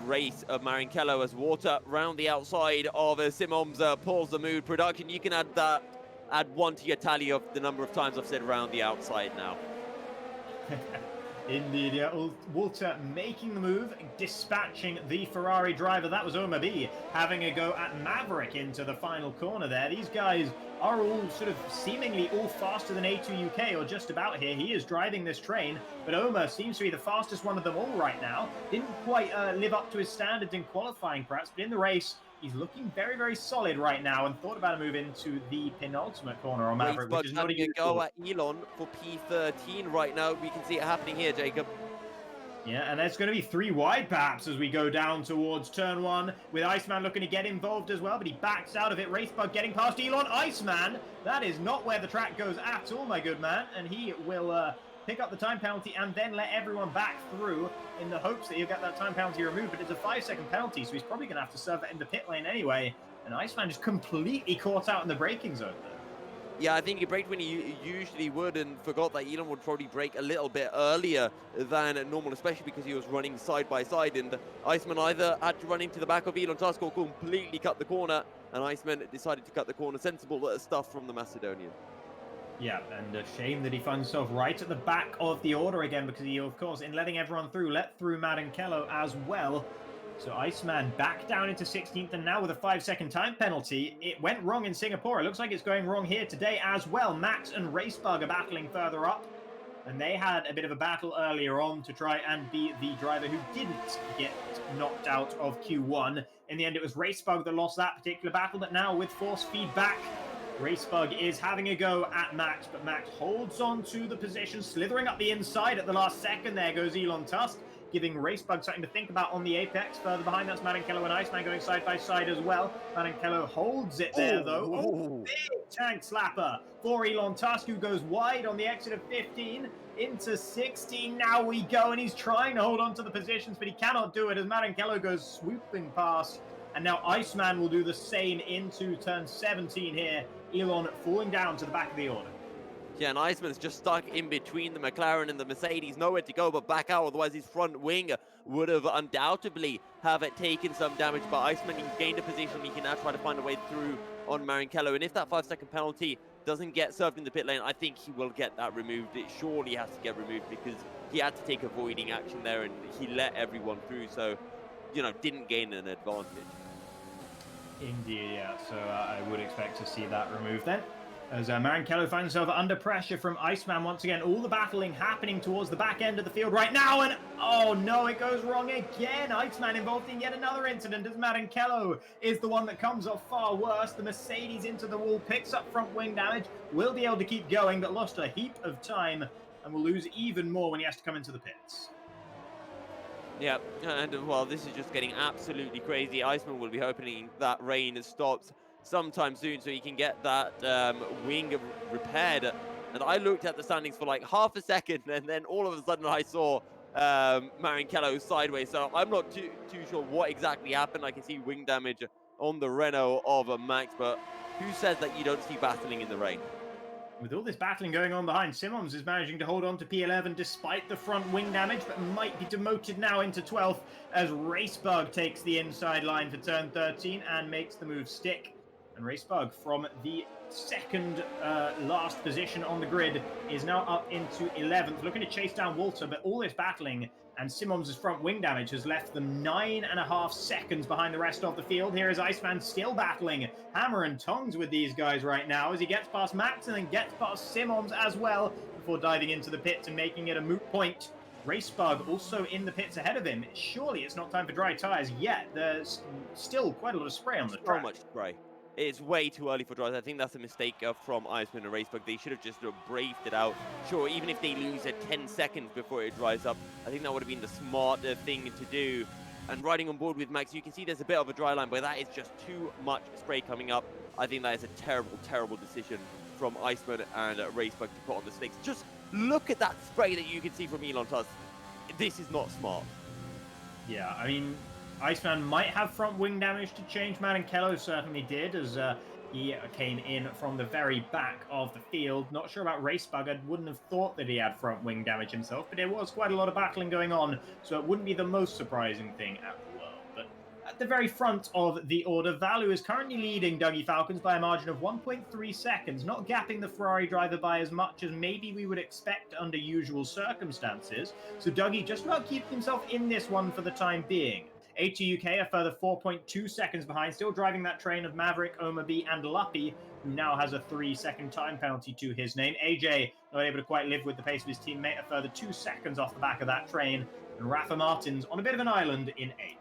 race of Maranello as water round the outside of Simons pulls the mood production. You can add 1 to your tally of the number of times I've said round the outside now. Indeed, yeah. Walter making the move, dispatching the Ferrari driver. That was Omar B having a go at Maverick into the final corner there. These guys are all sort of seemingly all faster than A2 UK, or just about here. He is driving this train, but Omar seems to be the fastest one of them all right now. Didn't quite live up to his standards in qualifying, perhaps, but in the race, he's looking very, very solid right now, and thought about a move into the penultimate corner on Maverick, which is not a go at Elon for P13 right now. We can see it happening here, Jacob. Yeah, and there's going to be 3 wide perhaps as we go down towards turn 1, with Iceman looking to get involved as well, but he backs out of it. Racebug getting past Elon. Iceman, that is not where the track goes at all, my good man, and he will pick up the time penalty and then let everyone back through in the hopes that he'll get that time penalty removed, but it's a 5-second penalty, so he's probably going to have to serve that in the pit lane anyway, and Iceman just completely caught out in the braking zone there. Yeah, I think he braked when he usually would and forgot that Elon would probably brake a little bit earlier than normal, especially because he was running side by side, and Iceman either had to run into the back of Elon Tusk or completely cut the corner, and Iceman decided to cut the corner. Sensible stuff from the Macedonian. Yeah, and a shame that he finds himself right at the back of the order again, because he, of course, in letting everyone through, let through Maranello as well. So Iceman back down into 16th, and now with a 5-second time penalty. It went wrong in Singapore. It looks like it's going wrong here today as well. Max and Racebug are battling further up, and they had a bit of a battle earlier on to try and be the driver who didn't get knocked out of Q1. In the end, it was Racebug that lost that particular battle, but now with force feedback, Racebug is having a go at Max, but Max holds on to the position, slithering up the inside at the last second. There goes Elon Tusk, giving Racebug something to think about on the apex. Further behind, that's Marinkello and Iceman going side by side as well. Marinkello holds it there, though. Oh, big tank slapper for Elon Tusk, who goes wide on the exit of 15 into 16. Now we go, and he's trying to hold on to the positions, but he cannot do it as Marinkello goes swooping past. And now Iceman will do the same into turn 17 here. Elon falling down to the back of the order. Yeah, and Iceman's just stuck in between the McLaren and the Mercedes, nowhere to go but back out, otherwise his front wing would have undoubtedly have taken some damage. But Iceman, he gained a position, he can now try to find a way through on Marinkello, and if that 5-second penalty doesn't get served in the pit lane, I think he will get that removed. It surely has to get removed because he had to take avoiding action there and he let everyone through, so, you know, didn't gain an advantage. Indeed, yeah, so I would expect to see that removed then. As Marinkello finds himself under pressure from Iceman once again. All the battling happening towards the back end of the field right now, and oh no, it goes wrong again. Iceman involved in yet another incident as Marinkello is the one that comes off far worse. The Mercedes into the wall, picks up front wing damage, will be able to keep going, but lost a heap of time and will lose even more when he has to come into the pits. Yeah, and well, this is just getting absolutely crazy. Iceman will be hoping that rain stops sometime soon so he can get that wing repaired. And I looked at the standings for like half a second, and then all of a sudden I saw Marinkello sideways. So I'm not too sure what exactly happened. I can see wing damage on the Renault of Max, but who says that you don't see battling in the rain? With all this battling going on behind, Simons is managing to hold on to P11 despite the front wing damage, but might be demoted now into 12th as Racebug takes the inside line for turn 13 and makes the move stick. And Racebug, from the second last position on the grid, is now up into 11th, looking to chase down Walter, but all this battling and Simons' front wing damage has left them 9.5 seconds behind the rest of the field. Here is Iceman still battling hammer and tongs with these guys right now as he gets past Max and then gets past Simons as well before diving into the pits and making it a moot point. Racebug also in the pits ahead of him. Surely it's not time for dry tires yet. There's still quite a lot of spray on the track. So much spray. It's way too early for dries. I think that's a mistake from Iceman and Racebug. They should have just braved it out. Sure, even if they lose 10 seconds before it dries up, I think that would have been the smarter thing to do. And riding on board with Max, you can see there's a bit of a dry line, but that is just too much spray coming up. I think that is a terrible, terrible decision from Iceman and Racebug to put on the slicks. Just look at that spray that you can see from Elon Tusk. This is not smart. Yeah, I mean, Iceman might have front wing damage to change. Marinkello certainly did, as he came in from the very back of the field. Not sure about Racebug. I wouldn't have thought that he had front wing damage himself, but there was quite a lot of battling going on, so it wouldn't be the most surprising thing at the world. But at the very front of the order, Vallu is currently leading Dougie Falcons by a margin of 1.3 seconds, not gapping the Ferrari driver by as much as maybe we would expect under usual circumstances. So Dougie just about keeping himself in this one for the time being. ATUK a further 4.2 seconds behind, still driving that train of Maverick, Oma B, and Luppy, who now has a 3-second time penalty to his name. AJ not able to quite live with the pace of his teammate, a further 2 seconds off the back of that train. And Rafa Martins on a bit of an island in 8th.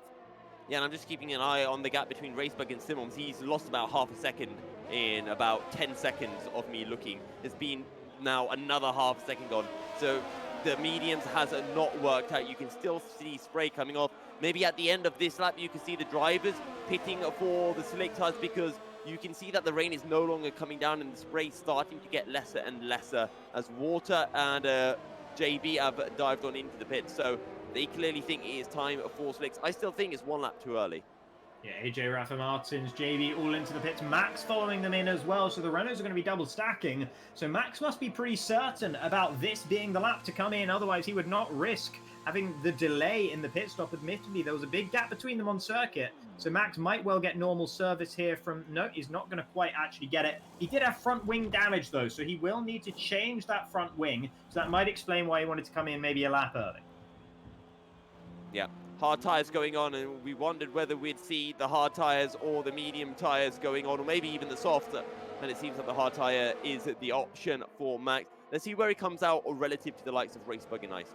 Yeah, and I'm just keeping an eye on the gap between Racebug and Simons. He's lost about half a second in about 10 seconds of me looking. There's been now another half a second gone. So the mediums has not worked out. You can still see spray coming off. Maybe at the end of this lap, you can see the drivers pitting for the slick tires because you can see that the rain is no longer coming down and the spray starting to get lesser and lesser as Water and JB have dived on into the pit. So they clearly think it is time for slicks. I still think it's 1 lap too early. Yeah, AJ, Rafa Martins, JB all into the pits. Max following them in as well, so the Renaults are going to be double stacking. So Max must be pretty certain about this being the lap to come in, otherwise he would not risk having the delay in the pit stop. Admittedly, there was a big gap between them on circuit, so Max might well get normal service here from... No, he's not going to quite actually get it. He did have front wing damage, though, so he will need to change that front wing, so that might explain why he wanted to come in maybe a lap early. Yeah, hard tires going on, and we wondered whether we'd see the hard tires or the medium tires going on, or maybe even the soft. And it seems that the hard tire is the option for Max. Let's see where he comes out relative to the likes of Racebug and Ice.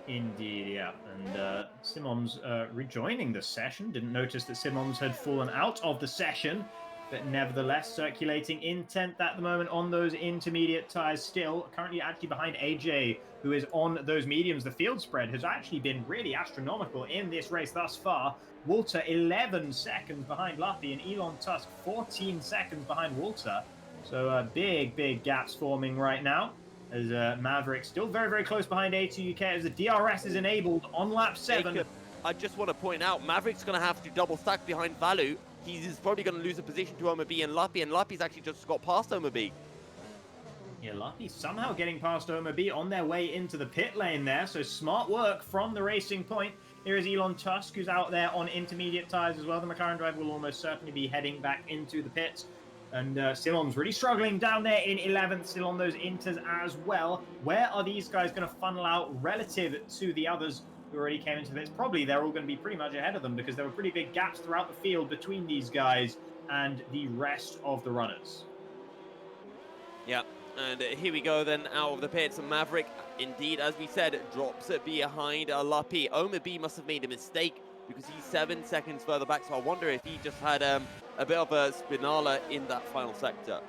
Indeed, yeah. And Simons rejoining the session. Didn't notice that Simons had fallen out of the session, but nevertheless circulating in 10th at the moment on those intermediate tires still. Currently actually behind AJ, who is on those mediums. The field spread has actually been really astronomical in this race thus far. Walter 11 seconds behind Luppy, and Elon Tusk 14 seconds behind Walter. So big gaps forming right now. As Maverick still very close behind A2 UK as the DRS is enabled on lap 7. Jacob, I just want to point out, Maverick's going to have to double stack behind Vallu. He's probably going to lose a position to Oma B and Luppy's actually just got past Oma B. Yeah, Luppy somehow getting past Oma B on their way into the pit lane there, so smart work from the Racing Point. Here is Elon Tusk, who's out there on intermediate tyres as well. The McLaren driver will almost certainly be heading back into the pits. And Simons really struggling down there in 11th, still on those inters as well. Where are these guys going to funnel out relative to the others who already came into this? Probably they're all going to be pretty much ahead of them, because there were pretty big gaps throughout the field between these guys and the rest of the runners. Yeah, and here we go then out of the pits. Maverick, indeed, as we said, drops behind Luppy. Oma B must have made a mistake, because he's 7 seconds further back, so I wonder if he just had a bit of a spinala in that final sector.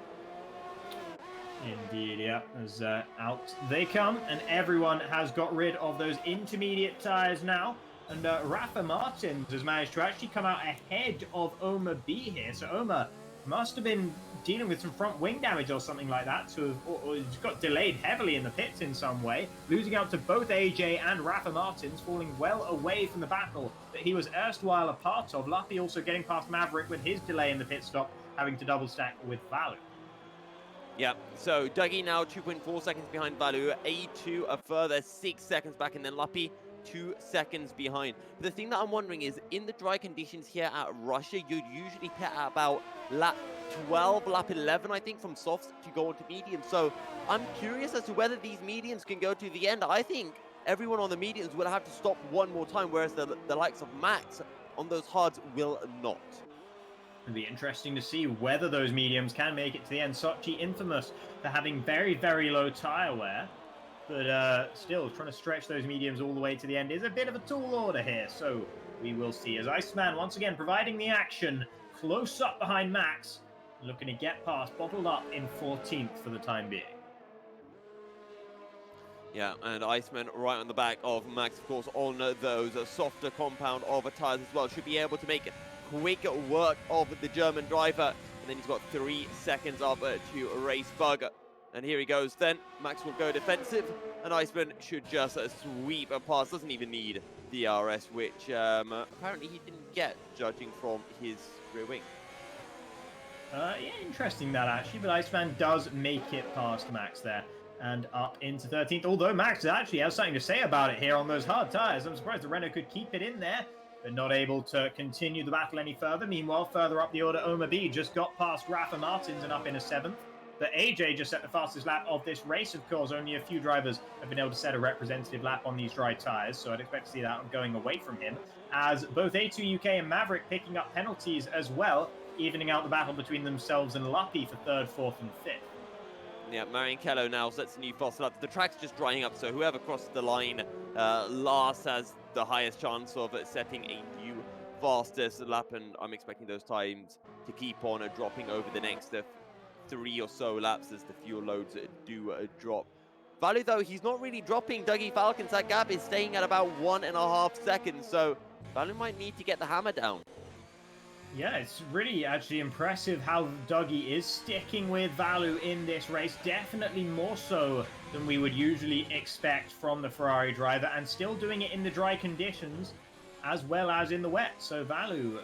Indeed, yeah, as out they come, and everyone has got rid of those intermediate tyres now. And Rafa Martins has managed to actually come out ahead of Oma B here, so Oma must have been dealing with some front wing damage or something like that, or got delayed heavily in the pits in some way, losing out to both AJ and Rafa Martins, falling well away from the battle that he was erstwhile a part of. Luppy also getting past Maverick with his delay in the pit stop, having to double stack with Vallu. Yeah, so Dougie now 2.4 seconds behind Vallu, A2 a further 6 seconds back, and then Luppy 2 seconds behind. But the thing that I'm wondering is, in the dry conditions here at Russia, you'd usually pit at about lap 12, lap 11, I think, from softs to go into mediums. So I'm curious as to whether these mediums can go to the end. I think everyone on the mediums will have to stop one more time, whereas the likes of Max on those hards will not. It'll be interesting to see whether those mediums can make it to the end. Sochi infamous for having very low tyre wear. But still, trying to stretch those mediums all the way to the end is a bit of a tall order here. So we will see, as Iceman once again providing the action close up behind Max, looking to get past, bottled up in 14th for the time being. Yeah, and Iceman right on the back of Max, of course, on those softer compound of tyres as well. Should be able to make quick work of the German driver. And then he's got 3 seconds up to Racebug. And here he goes then. Max will go defensive, and Iceman should just sweep past. Doesn't even need DRS, which apparently he didn't get, judging from his rear wing. Yeah, interesting that actually, but Iceman does make it past Max there and up into 13th. Although Max actually has something to say about it here on those hard tyres. I'm surprised the Renault could keep it in there, but not able to continue the battle any further. Meanwhile, further up the order, Oma B just got past Rafa Martins and up in a 7th. But AJ just set the fastest lap of this race, of course. Only a few drivers have been able to set a representative lap on these dry tyres, so I'd expect to see that going away from him. As both A2 UK and Maverick picking up penalties as well, evening out the battle between themselves and Luppy for 3rd, 4th and 5th. Yeah, Mariancello now sets a new fast lap. The track's just drying up, so whoever crosses the line last has the highest chance of setting a new fastest lap, and I'm expecting those times to keep on dropping over the next 3 or so laps as the fuel loads do drop. Vallu, though, he's not really dropping Dougie Falcons. That gap is staying at about 1.5 seconds, so Vallu might need to get the hammer down. Yeah, it's really actually impressive how Dougie is sticking with Vallu in this race. Definitely more so than we would usually expect from the Ferrari driver, and still doing it in the dry conditions as well as in the wet. So Vallu,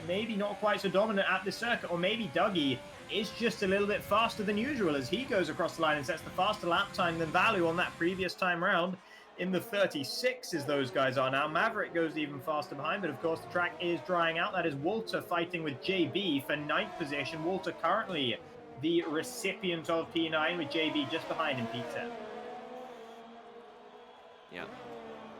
maybe not quite so dominant at the circuit, or maybe Dougie is just a little bit faster than usual as he goes across the line and sets the faster lap time than Vallu on that previous time round. In the 36s, those guys are now. Maverick goes even faster behind, but of course the track is drying out. That is Walter fighting with JB for 9th position. Walter currently the recipient of P9, with JB just behind in P10. Yeah.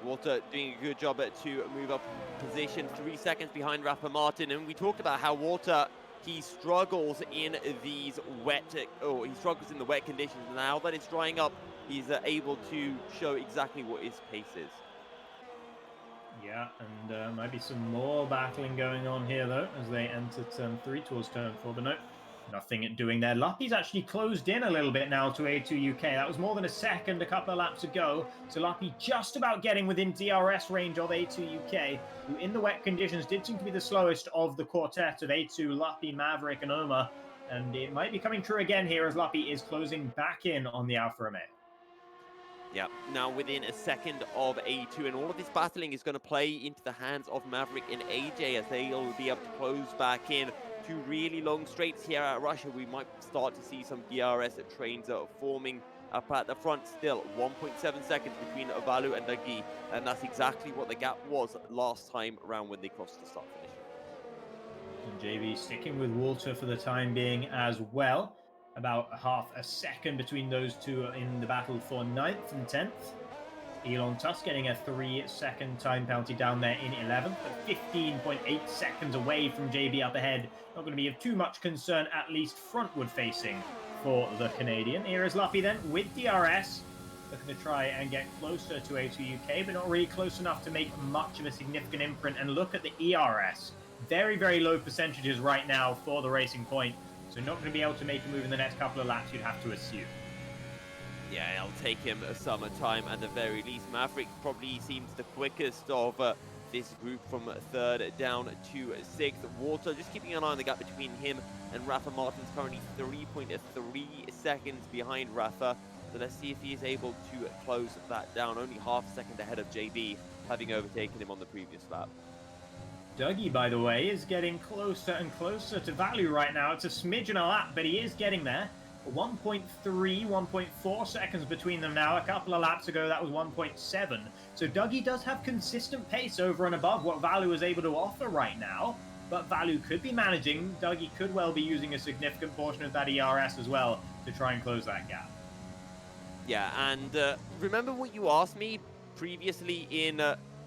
Walter doing a good job to move up position, 3 seconds behind Rafa Martin. And we talked about how Walter, he struggles in these he struggles in the wet conditions. And now that it's drying up, he's able to show exactly what his pace is. Yeah, and might be some more battling going on here, though, as they enter turn 3 towards turn 4. But no, nothing doing there. Lappy's actually closed in a little bit now to A2 UK. That was more than a second a couple of laps ago. So Lappy just about getting within DRS range of A2 UK, who in the wet conditions did seem to be the slowest of the quartet of A2, Lappy, Maverick, and Oma. And it might be coming true again here as Lappy is closing back in on the Alfa Romeo. Yeah, now within a second of A2, and all of this battling is going to play into the hands of Maverick and AJ as they'll be able to close back in. 2 really long straights here at Russia. We might start to see some DRS trains forming up at the front still. 1.7 seconds between Vallu and Dougie, and that's exactly what the gap was last time around when they crossed the start finish. And JB sticking with Walter for the time being as well. About half a second between those two in the battle for 9th and 10th. Elon Tusk getting a 3-second time penalty down there in 11th, but 15.8 seconds away from JB up ahead. Not going to be of too much concern, at least frontward facing for the Canadian. Here is Lappy then with DRS, looking to try and get closer to A2 UK, but not really close enough to make much of a significant imprint. And look at the ERS. Very, very low percentages right now for the Racing Point. So not going to be able to make a move in the next couple of laps, you'd have to assume. Yeah, it'll take him some time at the very least. Maverick probably seems the quickest of this group from 3rd down to 6th. Walter, just keeping an eye on the gap between him and Rafa Martin's currently 3.3 seconds behind Rafa. So let's see if he is able to close that down. Only half a second ahead of JB, having overtaken him on the previous lap. Dougie, by the way, is getting closer and closer to Vallu right now. It's a smidgen a lap, but he is getting there. 1.3, 1.4 seconds between them now. A couple of laps ago, that was 1.7. So Dougie does have consistent pace over and above what Vallu is able to offer right now. But Vallu could be managing. Dougie could well be using a significant portion of that ERS as well to try and close that gap. Yeah, and remember what you asked me previously in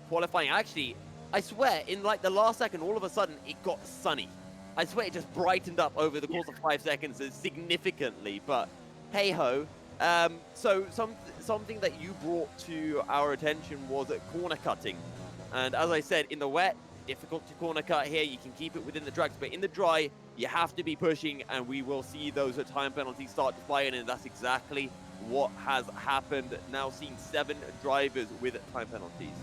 qualifying? Actually, I swear, in like the last second, all of a sudden, it got sunny. I swear it just brightened up over the course of 5 seconds significantly, but hey-ho. So something that you brought to our attention was corner cutting. And as I said, in the wet, difficult to corner cut here. You can keep it within the tracks, but in the dry, you have to be pushing, and we will see those time penalties start to fly in, and that's exactly what has happened. Now seeing 7 drivers with time penalties.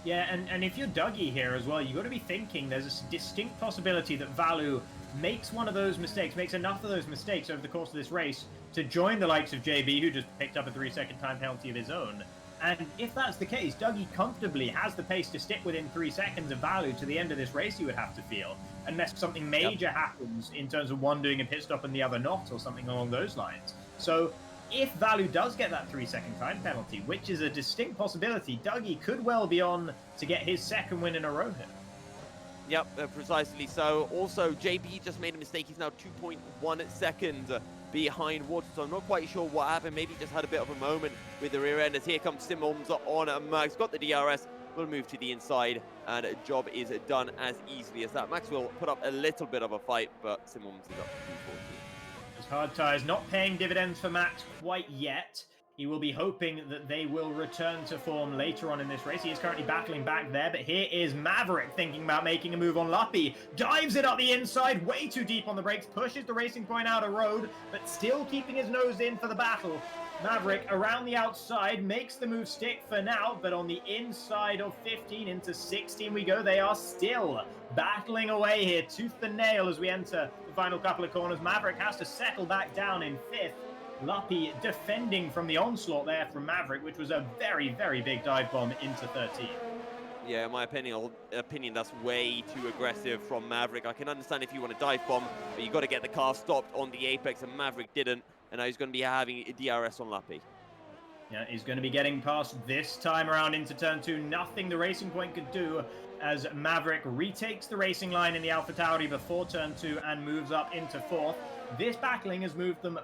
Yeah, and if you're Dougie here as well, you've got to be thinking there's a distinct possibility that Vallu makes one of those mistakes, makes enough of those mistakes over the course of this race to join the likes of JB, who just picked up a 3-second time penalty of his own. And if that's the case, Dougie comfortably has the pace to stick within 3 seconds of Vallu to the end of this race, you would have to feel, unless something major happens in terms of one doing a pit stop and the other not, or something along those lines. So if Vallu does get that 3-second time penalty, which is a distinct possibility, Dougie could well be on to get his 2nd win in a row here. Yep, precisely so. Also, JB just made a mistake. He's now 2.1 seconds behind Walter, so I'm not quite sure what happened. Maybe he just had a bit of a moment with the rear end as here comes Simmons on Max. Got the DRS, will move to the inside, and job is done as easily as that. Max will put up a little bit of a fight, but Simmons is up to 214. Hard tires not paying dividends for Max quite yet. He will be hoping that they will return to form later on in this race. He is currently battling back there, but here is Maverick thinking about making a move on Lappy. Dives it up the inside, way too deep on the brakes, pushes the Racing Point out of road, but still keeping his nose in for the battle. Maverick around the outside, makes the move stick for now, but on the inside of 15 into 16 we go. They are still battling away here, tooth and nail as we enter the final couple of corners. Maverick has to settle back down in 5th. Lappy defending from the onslaught there from Maverick, which was a very, very big dive bomb into 13. Yeah, in my opinion, that's way too aggressive from Maverick. I can understand if you want to dive bomb, but you got to get the car stopped on the apex, and Maverick didn't. And now he's going to be having a DRS on Lappy. Yeah, he's going to be getting past this time around into turn 2. Nothing the Racing Point could do as Maverick retakes the racing line in the AlphaTauri before turn 2 and moves up into 4th. This battling has moved them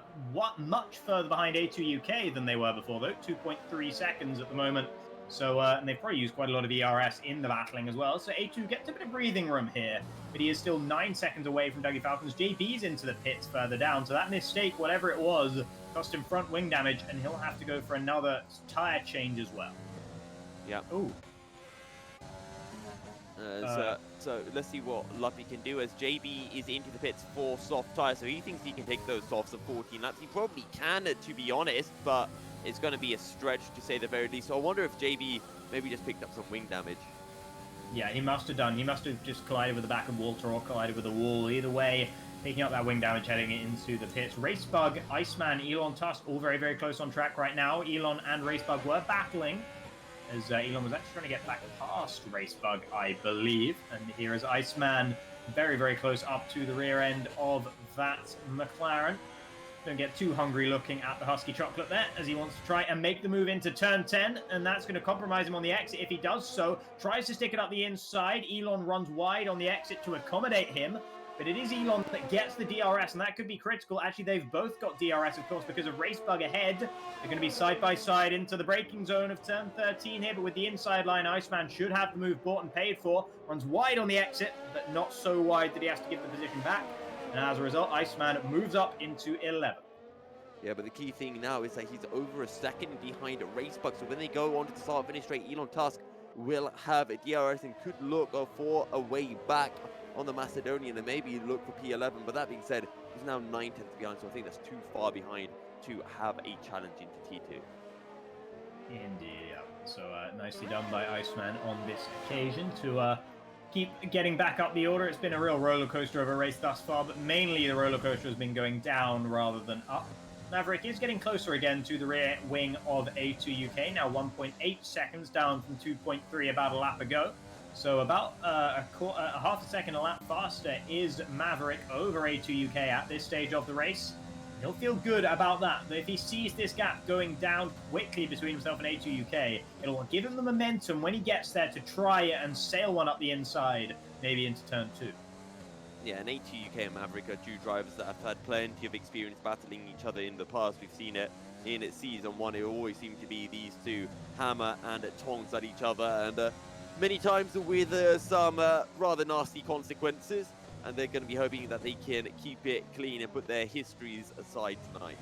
much further behind A2 UK than they were before, though. 2.3 seconds at the moment So, and they've probably used quite a lot of ERS in the battling as well. So A2 gets a bit of breathing room here, but he is still 9 seconds away from Dougie Falcons. JB's into the pits further down, so that mistake, whatever it was, cost him front wing damage, and he'll have to go for another tire change as well. Yeah. Ooh. So let's see what Luppy can do as JB is into the pits for soft tires. So he thinks he can take those softs of 14 laps. He probably can, to be honest, but it's going to be a stretch to say the very least. So I wonder if JB maybe just picked up some wing damage. Yeah, he must have done. He must have just collided with the back of Walter or collided with the wall. Either way, picking up that wing damage heading into the pits. Racebug, Iceman, Elon Tusk, all very, very close on track right now. Elon and Racebug were battling, as Elon was actually trying to get back past Racebug, I believe. And here is Iceman, very, very close up to the rear end of that McLaren. Don't get too hungry looking at the Husky Chocolate there, as he wants to try and make the move into turn 10, and that's going to compromise him on the exit. If he does so, tries to stick it up the inside. Elon runs wide on the exit to accommodate him, but it is Elon that gets the DRS, and that could be critical. Actually, they've both got DRS, of course, because of Racebug ahead. They're going to be side by side into the braking zone of turn 13 here, but with the inside line, Iceman should have the move bought and paid for. Runs wide on the exit, but not so wide that he has to give the position back. And as a result, Iceman moves up into 11. Yeah, but the key thing now is that he's over a second behind Racebug. So when they go on to the start-finish straight, Elon Tusk will have a DRS and could look for a way back on the Macedonian and maybe look for P11. But that being said, he's now 9 tenths behind, so I think that's too far behind to have a challenge into T2. Indeed, yeah. So nicely done by Iceman on this occasion to keep getting back up the order. It's been a real roller coaster of a race thus far, but mainly the roller coaster has been going down rather than up. Maverick is getting closer again to the rear wing of A2 UK, now 1.8 seconds down from 2.3 about a lap ago. So about a half a second a lap faster is Maverick over A2 UK at this stage of the race. He'll feel good about that. But if he sees this gap going down quickly between himself and A2 UK, it'll give him the momentum when he gets there to try and sail one up the inside, maybe into turn 2. Yeah, and A2 UK and Maverick are two drivers that have had plenty of experience battling each other in the past. We've seen it in Season 1. It always seemed to be these two hammer and tongs at each other, and many times with some rather nasty consequences. And they're going to be hoping that they can keep it clean and put their histories aside tonight.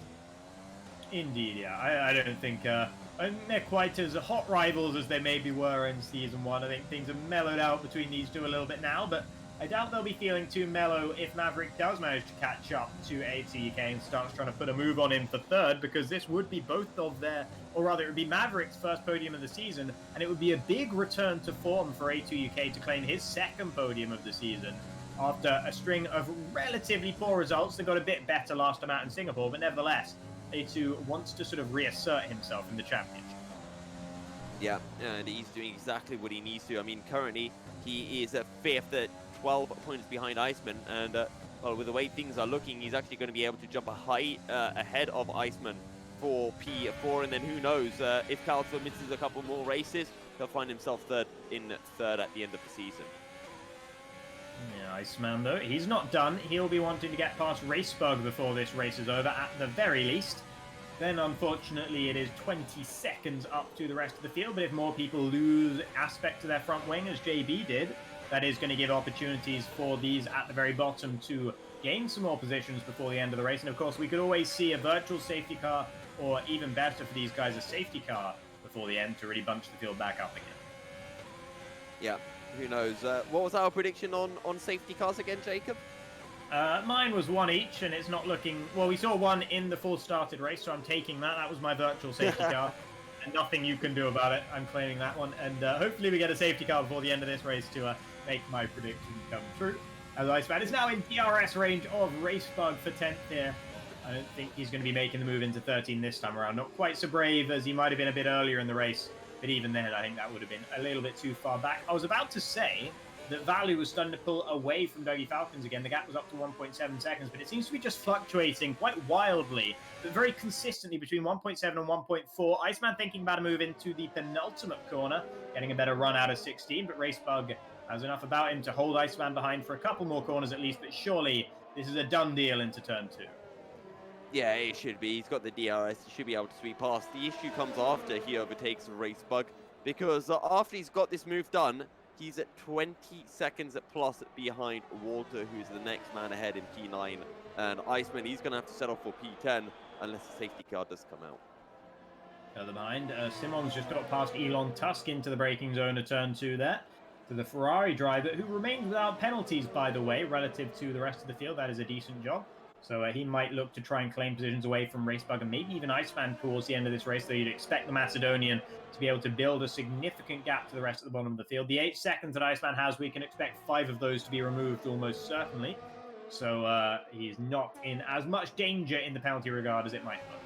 Indeed, yeah. I don't think they're quite as hot rivals as they maybe were in Season 1. I think things have mellowed out between these two a little bit now, but I doubt they'll be feeling too mellow if Maverick does manage to catch up to A2 UK and starts trying to put a move on him for third, because this would be both of their, or rather it would be Maverick's first podium of the season, and it would be a big return to form for A2 UK to claim his second podium of the season after a string of relatively poor results that got a bit better last time out in Singapore, but nevertheless, A2 wants to sort of reassert himself in the championship. Yeah, and he's doing exactly what he needs to. I mean, currently he is fifth at 12 points behind Iceman, and well, with the way things are looking, he's actually going to be able to jump a height ahead of Iceman for P4, and then who knows, if Calcio misses a couple more races, he'll find himself third at the end of the season. Yeah, Iceman, though, he's not done. He'll be wanting to get past Racebug before this race is over, at the very least. Then, unfortunately, it is 20 seconds up to the rest of the field, but if more people lose aspect to their front wing, as JB did, that is going to give opportunities for these at the very bottom to gain some more positions before the end of the race. And, of course, we could always see a virtual safety car, or even better for these guys, a safety car before the end to really bunch the field back up again. Yeah. Who knows? What was our prediction on safety cars again, Jacob? Mine was one each, and it's not looking... Well, we saw one in the full started race, so I'm taking that. That was my virtual safety car. And nothing you can do about it. I'm claiming that one. And hopefully we get a safety car before the end of this race to make my prediction come true. As Iceman is now in DRS range of Racebug for 10th here. I don't think he's going to be making the move into 13 this time around. Not quite so brave as he might have been a bit earlier in the race. But even then, I think that would have been a little bit too far back. I was about to say that Vallu was starting to pull away from Dougie Falcons again. The gap was up to 1.7 seconds, but it seems to be just fluctuating quite wildly, but very consistently between 1.7 and 1.4. Iceman thinking about a move into the penultimate corner, getting a better run out of 16, but Racebug has enough about him to hold Iceman behind for a couple more corners at least, but surely this is a done deal into turn 2. Yeah, it should be. He's got the DRS. He should be able to sweep past. The issue comes after he overtakes Racebug. because after he's got this move done, he's at 20 seconds plus behind Walter, who's the next man ahead in P9. And Iceman, he's going to have to settle for P10 unless the safety car does come out. Further behind, Simon's just got past Elon Tusk into the braking zone of turn 2 there. To the Ferrari driver, who remained without penalties, by the way, relative to the rest of the field. That is a decent job. So he might look to try and claim positions away from Racebug and maybe even Iceman towards the end of this race, though you'd expect the Macedonian to be able to build a significant gap to the rest of the bottom of the field. The 8 seconds that Iceman has, we can expect 5 of those to be removed almost certainly. So he's not in as much danger in the penalty regard as it might look.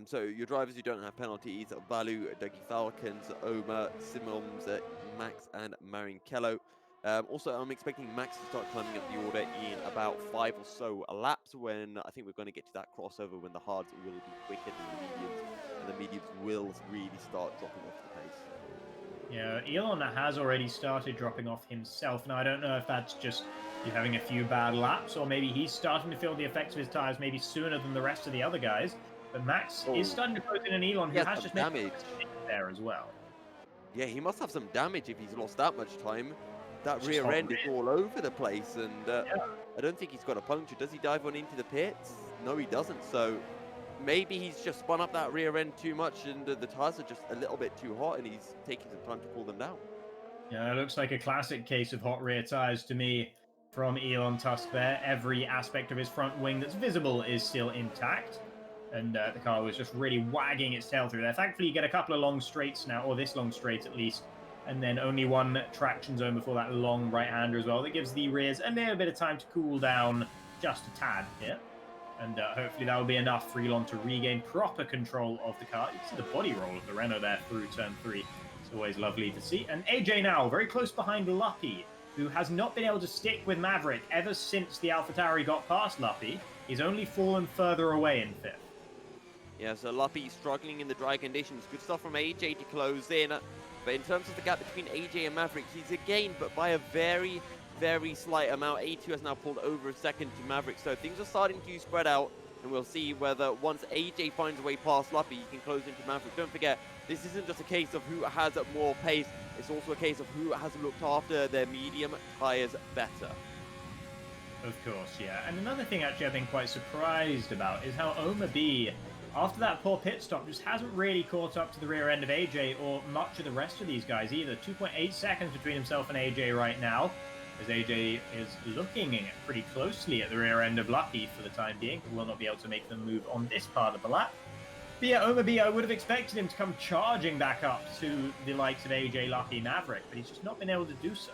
So your drivers who don't have penalties: Vallu, Dougie Falcons, Oma, Simons, Max, and Marinkello. Also, I'm expecting Max to start climbing up the order in about 5 or so laps, when I think we're going to get to that crossover when the hards will be quicker than the mediums, and the mediums will really start dropping off the pace. Yeah, Elon has already started dropping off himself. Now, I don't know if that's just he's having a few bad laps, or maybe he's starting to feel the effects of his tires maybe sooner than the rest of the other guys. But Max is starting to close in an Elon who has just made damage there as well. Yeah, he must have some damage if he's lost that much time. That rear end is all over the place, and I don't think he's got a puncture. Does he dive on into the pits? No, he doesn't. So maybe he's just spun up that rear end too much, and the tires are just a little bit too hot, and he's taking some time to cool them down. Yeah, it looks like a classic case of hot rear tires to me from Elon Tusk there. Every aspect of his front wing that's visible is still intact. And the car was just really wagging its tail through there. Thankfully, you get a couple of long straights now, or this long straight at least, and then only one traction zone before that long right-hander as well. That gives the rears a little bit of time to cool down just a tad here. And hopefully that will be enough for Elon to regain proper control of the car. You can see the body roll of the Renault there through turn 3. It's always lovely to see. And AJ now very close behind Lucky, who has not been able to stick with Maverick ever since the AlphaTauri got past Lucky. He's only fallen further away in 5th. Yeah, so Luppy struggling in the dry conditions. Good stuff from AJ to close in. But in terms of the gap between AJ and Maverick, he's again, but by a very, very slight amount. A2 has now pulled over a second to Maverick. So things are starting to spread out. And we'll see whether once AJ finds a way past Luppy, he can close into Maverick. Don't forget, this isn't just a case of who has more pace. It's also a case of who has looked after their medium tyres better. Of course, yeah. And another thing actually I've been quite surprised about is how Oma B, after that poor pit stop, just hasn't really caught up to the rear end of AJ or much of the rest of these guys either. 2.8 seconds between himself and AJ right now, as AJ is looking pretty closely at the rear end of Lucky for the time being. He will not be able to make the move on this part of the lap. But yeah, Oma B, I would have expected him to come charging back up to the likes of AJ, Lucky, Maverick, but he's just not been able to do so.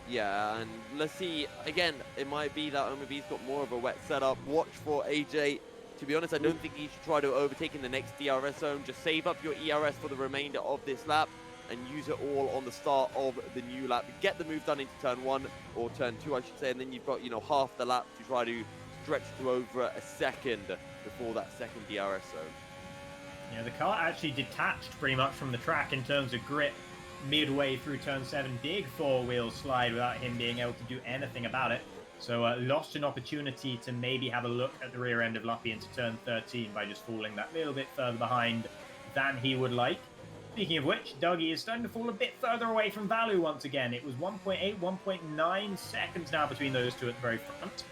Yeah, and let's see, again, it might be that Oma B's got more of a wet setup. Watch for AJ. To be honest, I don't think you should try to overtake in the next DRS zone. Just save up your ERS for the remainder of this lap and use it all on the start of the new lap. Get the move done into turn 1, or turn 2, I should say, and then you've got, half the lap to try to stretch to over a second before that second DRS zone. Yeah, the car actually detached pretty much from the track in terms of grip midway through turn 7. Big four-wheel slide without him being able to do anything about it. So lost an opportunity to maybe have a look at the rear end of Luppy into turn 13 by just falling that little bit further behind than he would like. Speaking of which, Dougie is starting to fall a bit further away from Vallu once again. It was 1.8, 1.9 seconds now between those two at the very front.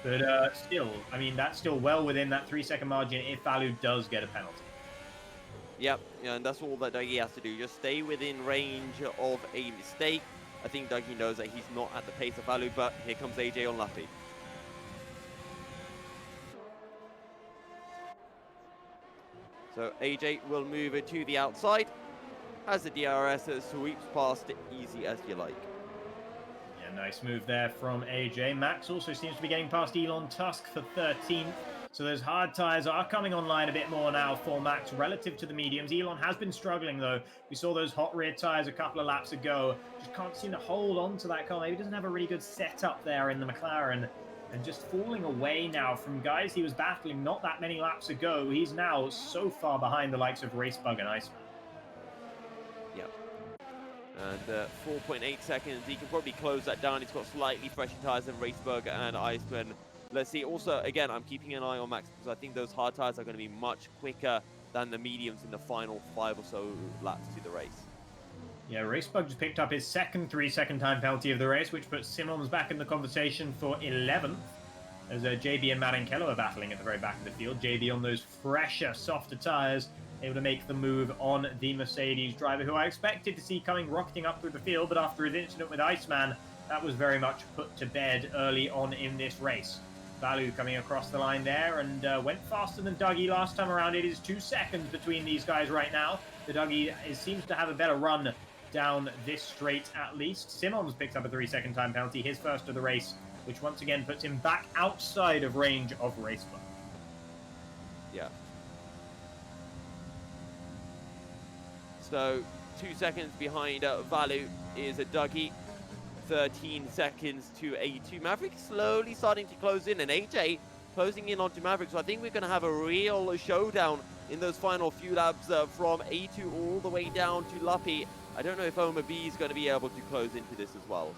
But still, I mean, that's still well within that 3-second margin if Vallu does get a penalty. Yep, and that's all that Dougie has to do. Just stay within range of a mistake. I think Dougie knows that he's not at the pace of Vallu, but here comes AJ on Luppy. So AJ will move it to the outside as the DRS sweeps past it easy as you like. Yeah, nice move there from AJ. Max also seems to be getting past Elon Tusk for 13th. So those hard tyres are coming online a bit more now for Max relative to the mediums. Elon has been struggling though. We saw those hot rear tyres a couple of laps ago. Just can't seem to hold on to that car. Maybe doesn't have a really good setup there in the McLaren. And just falling away now from guys he was battling not that many laps ago. He's now so far behind the likes of Racebug and Iceman. Yep. And 4.8 seconds. He can probably close that down. He's got slightly fresher tyres than Racebug and Iceman. Let's see. Also, again, I'm keeping an eye on Max because I think those hard tyres are going to be much quicker than the mediums in the final 5 or so laps to the race. Yeah, Racebug just picked up his second 3-second time penalty of the race, which puts Simons back in the conversation for 11th. As JB and Marinkello are battling at the very back of the field. JB on those fresher, softer tyres, able to make the move on the Mercedes driver, who I expected to see coming rocketing up through the field, but after his incident with Iceman, that was very much put to bed early on in this race. Vallu coming across the line there and went faster than Dougie last time around. It is 2 seconds between these guys right now. The Dougie seems to have a better run down this straight at least. Simons picks up a 3-second time penalty, his first of the race, which once again puts him back outside of range of Racebug. Yeah. So 2 seconds behind Vallu is a Dougie. 13 seconds to A2. Maverick slowly starting to close in, and AJ closing in onto Maverick. So I think we're going to have a real showdown in those final few laps from A2 all the way down to Luppy. I don't know if Oma B is going to be able to close into this as well.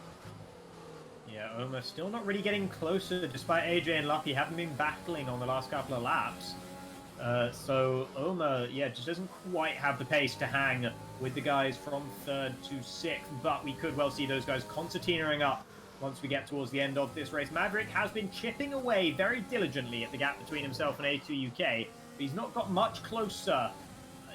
Yeah, Oma still not really getting closer, despite AJ and Luppy having been battling on the last couple of laps. So Oma, yeah, just doesn't quite have the pace to hang with the guys from 3rd to 6th, but we could well see those guys concertinaing up once we get towards the end of this race. Maverick has been chipping away very diligently at the gap between himself and A2 UK, but he's not got much closer.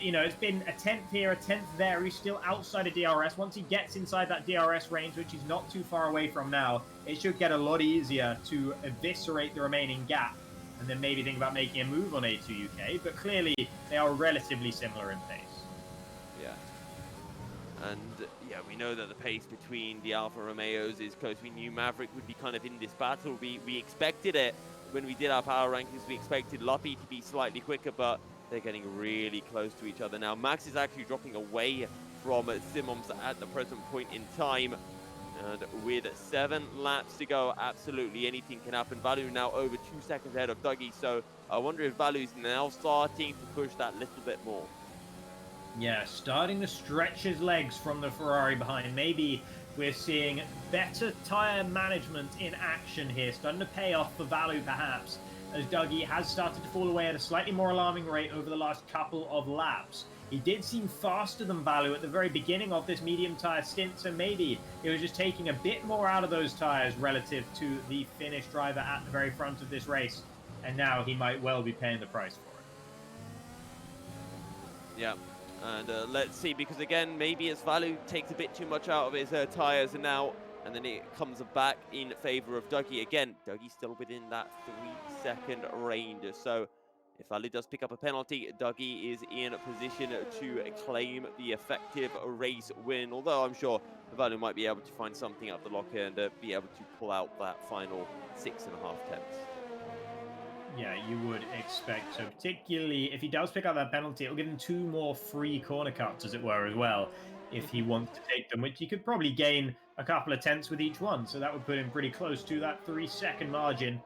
You know, it's been a 10th here, a 10th there. He's still outside of DRS. Once he gets inside that DRS range, which he's not too far away from now, it should get a lot easier to eviscerate the remaining gap and then maybe think about making a move on A2 UK. But clearly, they are relatively similar in pace. Yeah. And yeah, we know that the pace between the Alfa Romeos is close. We knew Maverick would be kind of in this battle. We expected it when we did our power rankings. We expected Luppy to be slightly quicker, but they're getting really close to each other now. Max is actually dropping away from Simons at the present point in time. And with 7 laps to go, absolutely anything can happen. Vallu now over 2 seconds ahead of Dougie. So I wonder if Vallu is now starting to push that little bit more. Yeah, starting to stretch his legs from the Ferrari behind. Maybe we're seeing better tyre management in action here, starting to pay off for Vallu perhaps, as Dougie has started to fall away at a slightly more alarming rate over the last couple of laps. He did seem faster than Vallu at the very beginning of this medium tyre stint, so maybe it was just taking a bit more out of those tyres relative to the Finnish driver at the very front of this race, and now he might well be paying the price for it. Yeah. And let's see, because again, maybe as Vallu takes a bit too much out of his tyres now, and then it comes back in favour of Dougie. Again, Dougie's still within that 3-second range. So if Vallu does pick up a penalty, Dougie is in a position to claim the effective race win. Although I'm sure Vallu might be able to find something up the locker and be able to pull out that final 6.5 tenths. Yeah, you would expect so, particularly if he does pick up that penalty. It'll give him 2 more free corner cuts, as it were, as well, if he wants to take them, which he could probably gain a couple of tenths with each one. So that would put him pretty close to that 3-second margin.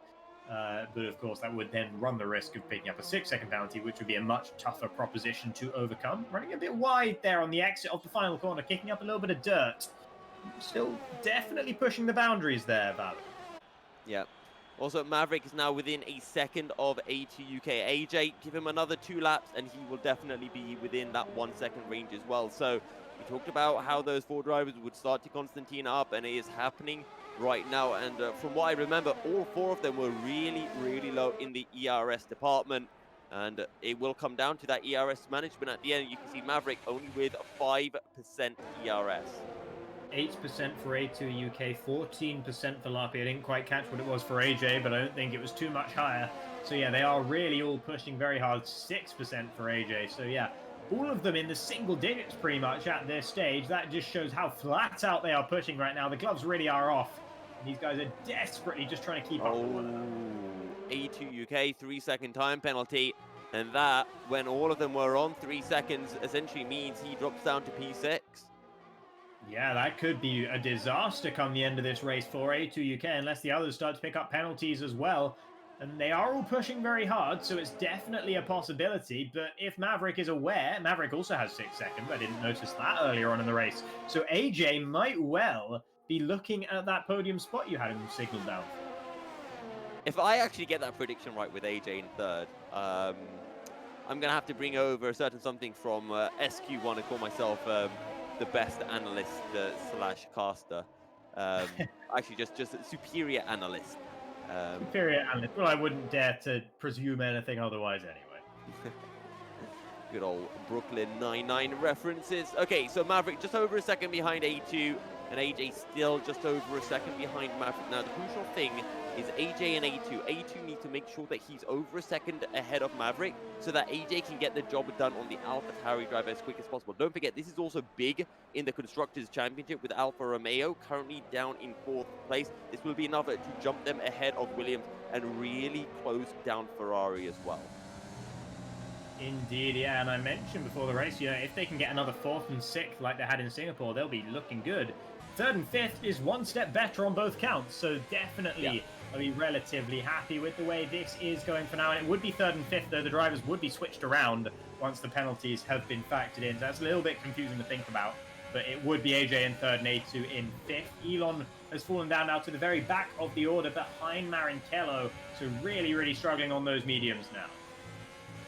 But of course, that would then run the risk of picking up a 6-second penalty, which would be a much tougher proposition to overcome. Running a bit wide there on the exit of the final corner, kicking up a little bit of dirt. Still definitely pushing the boundaries there, Vallu. Yeah. Also, Maverick is now within a second of A2 UK. AJ, give him another 2 laps and he will definitely be within that 1 second range as well. So we talked about how those 4 drivers would start to Constantina up, and it is happening right now. And from what I remember, all 4 of them were really, really low in the ERS department. And it will come down to that ERS management at the end. You can see Maverick only with 5% ERS. 8% for A2 UK, 14% for Luppy. I didn't quite catch what it was for AJ, but I don't think it was too much higher. So yeah, they are really all pushing very hard. 6% for AJ. So yeah, all of them in the single digits pretty much at this stage. That just shows how flat out they are pushing right now. The gloves really are off. These guys are desperately just trying to keep up with one another. A2 UK 3-second time penalty. And that, when all of them were on 3 seconds, essentially means he drops down to P6. Yeah, that could be a disaster come the end of this race for A2 UK, unless the others start to pick up penalties as well. And they are all pushing very hard, so it's definitely a possibility. But if Maverick is aware, Maverick also has 6 seconds. I didn't notice that earlier on in the race. So AJ might well be looking at that podium spot you had him signaled down for. If I actually get that prediction right with AJ in 3rd, I'm gonna have to bring over a certain something from SQ1 and call myself the best analyst slash caster. Actually, just a superior analyst. Superior analyst. Well, I wouldn't dare to presume anything otherwise anyway. Good old Brooklyn 99 references. Okay, so Maverick just over a second behind A2, and AJ still just over a second behind Maverick. Now, the crucial thing is AJ and A2. A2 needs to make sure that he's over a second ahead of Maverick so that AJ can get the job done on the Alpha Tauri drive as quick as possible. Don't forget, this is also big in the Constructors' Championship with Alfa Romeo currently down in 4th place. This will be enough to jump them ahead of Williams and really close down Ferrari as well. Indeed, yeah, and I mentioned before the race, if they can get another 4th and 6th like they had in Singapore, they'll be looking good. 3rd and 5th is one step better on both counts, so definitely I'll be relatively happy with the way this is going for now. And it would be 3rd and 5th, though the drivers would be switched around once the penalties have been factored in. So that's a little bit confusing to think about, but it would be AJ in 3rd and A2 in 5th. Elon has fallen down now to the very back of the order behind Maranello, so really struggling on those mediums now.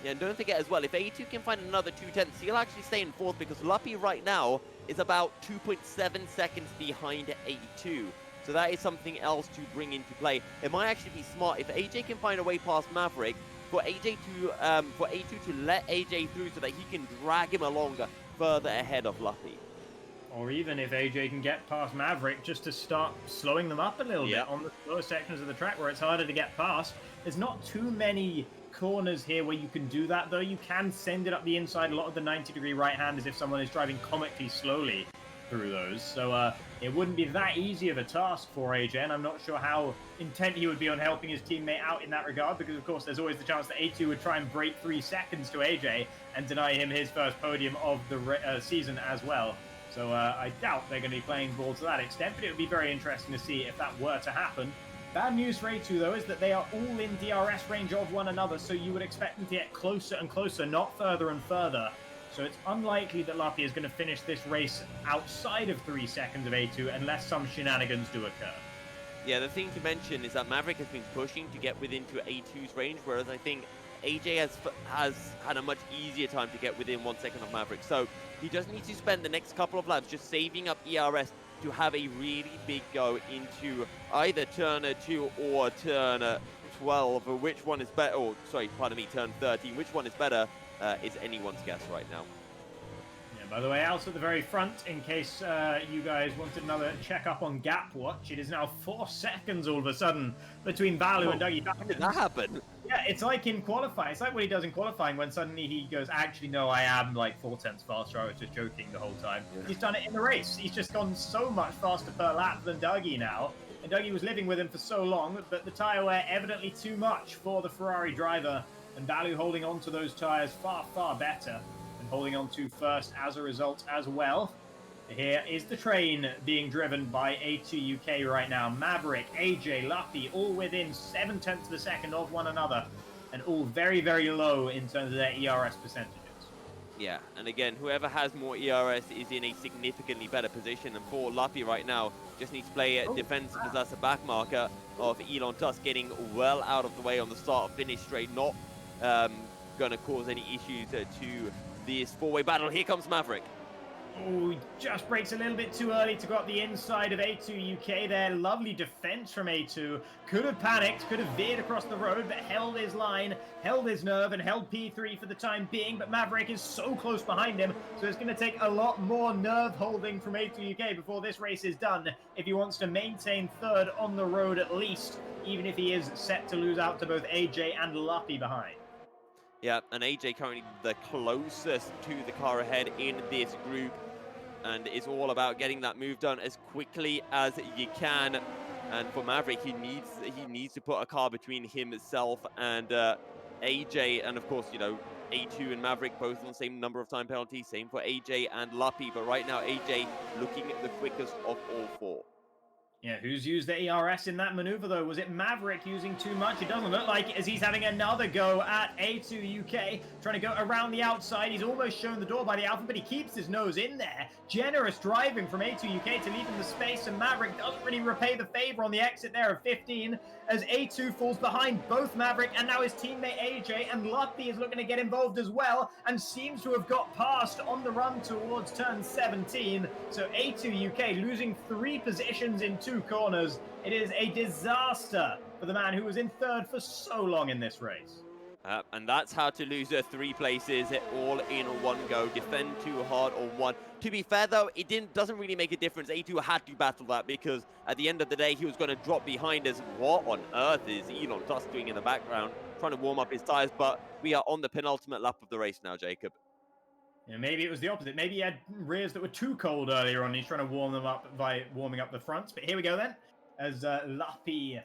Yeah, and don't forget as well, if A2 can find another 2/10, he'll actually stay in 4th because Luppy right now is about 2.7 seconds behind A2. So that is something else to bring into play. It might actually be smart if AJ can find a way past Maverick for A2 to let AJ through so that he can drag him along further ahead of Luppy. Or even if AJ can get past Maverick just to start slowing them up a little bit on the slower sections of the track where it's harder to get past. There's not too many corners here where you can do that, though. You can send it up the inside a lot of the 90-degree right-handers if someone is driving comically slowly through those. So it wouldn't be that easy of a task for AJ, and I'm not sure how intent he would be on helping his teammate out in that regard, because of course there's always the chance that A2 would try and break 3 seconds to AJ and deny him his first podium of the season as well. So I doubt they're going to be playing ball to that extent, but it would be very interesting to see if that were to happen. Bad news for A2, though, is that they are all in DRS range of one another, so you would expect them to get closer and closer, not further and further. So it's unlikely that Luppy is going to finish this race outside of 3 seconds of A2 unless some shenanigans do occur. Yeah, the thing to mention is that Maverick has been pushing to get within to A2's range, whereas I think AJ has had a much easier time to get within 1 second of Maverick. So he just needs to spend the next couple of laps just saving up ERS to have a really big go into either turn 2 or turn 12. Which one is better? Oh, sorry, pardon me, turn 13. Which one is better is anyone's guess right now. By the way, also at the very front, in case you guys wanted another check-up on Gap Watch, it is now 4 seconds all of a sudden between Vallu and Dougie Falcons. How did that happen? Yeah, it's like in qualifying. It's like what he does in qualifying when suddenly he goes, actually, no, I am like 4/10 faster. I was just joking the whole time. Yeah. He's done it in the race. He's just gone so much faster per lap than Dougie now. And Dougie was living with him for so long, but the tyre wear evidently too much for the Ferrari driver. And Vallu holding on to those tyres far better. Holding on to first as a result as well. Here is the train being driven by A2 UK right now. Maverick, AJ, Luppy, all within 0.7 of a second of one another, and all very low in terms of their ERS percentages. Yeah, and again, whoever has more ERS is in a significantly better position. And for Luppy right now, just needs to play defensive as that's a back marker of Elon Tusk getting well out of the way on the start-finish straight, not going to cause any issues to this four-way battle. Here comes Maverick. Oh, he just breaks a little bit too early to go up the inside of A2 UK there. Lovely defense from A2. Could have panicked, could have veered across the road, but held his line, held his nerve, and held P3 for the time being. But Maverick is so close behind him, so it's going to take a lot more nerve holding from A2 UK before this race is done, if he wants to maintain third on the road at least, even if he is set to lose out to both AJ and Luppy behind. Yeah, and AJ currently the closest to the car ahead in this group, and it's all about getting that move done as quickly as you can. And for Maverick, he needs to put a car between himself and AJ, and of course, you know, A2 and Maverick both on the same number of time penalties, same for AJ and Luppy, but right now AJ looking the quickest of all four. Yeah, who's used the ERS in that maneuver, though? Was it Maverick using too much? It doesn't look like it, as he's having another go at A2 UK, trying to go around the outside. He's almost shown the door by the Alpha, but he keeps his nose in there. Generous driving from A2 UK to leave him the space, and Maverick doesn't really repay the favor on the exit there of 15, as A2 falls behind both Maverick and now his teammate AJ, and Luppy is looking to get involved as well, and seems to have got past on the run towards turn 17. So A2 UK losing 3 positions in 2 corners. It is a disaster for the man who was in 3rd for so long in this race. And that's how to lose 3 places all in one go. Defend too hard on one. To be fair, though, it doesn't really make a difference. A2 had to battle that because at the end of the day, he was going to drop behind us. What on earth is Elon Tusk doing in the background? Trying to warm up his tires, but we are on the penultimate lap of the race now, Jacob. Yeah, maybe it was the opposite. Maybe he had rears that were too cold earlier on. He's trying to warm them up by warming up the fronts. But here we go then, as Luppy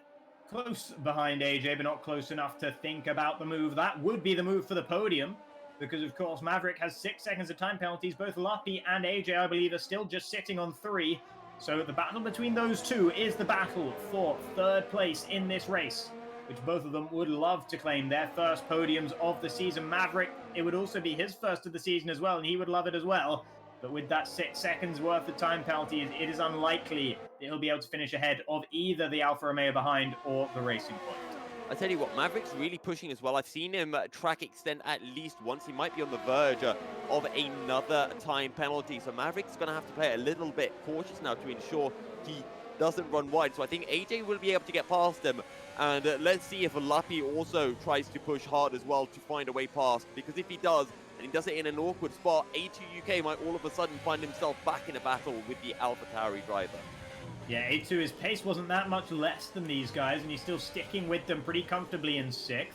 close behind AJ, but not close enough to think about the move. That would be the move for the podium, because of course Maverick has 6 seconds of time penalties. Both Luppy and AJ, I believe, are still just sitting on 3. So the battle between those two is the battle for 3rd place in this race, which both of them would love to claim their first podiums of the season. Maverick, it would also be his first of the season as well, and he would love it as well. But with that 6 seconds worth of time penalties, it is unlikely that he'll be able to finish ahead of either the Alfa Romeo behind or the Racing Point. I tell you what, Maverick's really pushing as well. I've seen him track extend at least once. He might be on the verge of another time penalty. So Maverick's going to have to play a little bit cautious now to ensure he doesn't run wide. So I think AJ will be able to get past him. And let's see if Luppy also tries to push hard as well to find a way past. Because if he does, and he does it in an awkward spot, A2 UK might all of a sudden find himself back in a battle with the AlphaTauri driver. Yeah, A2, his pace wasn't that much less than these guys, and he's still sticking with them pretty comfortably in 6th.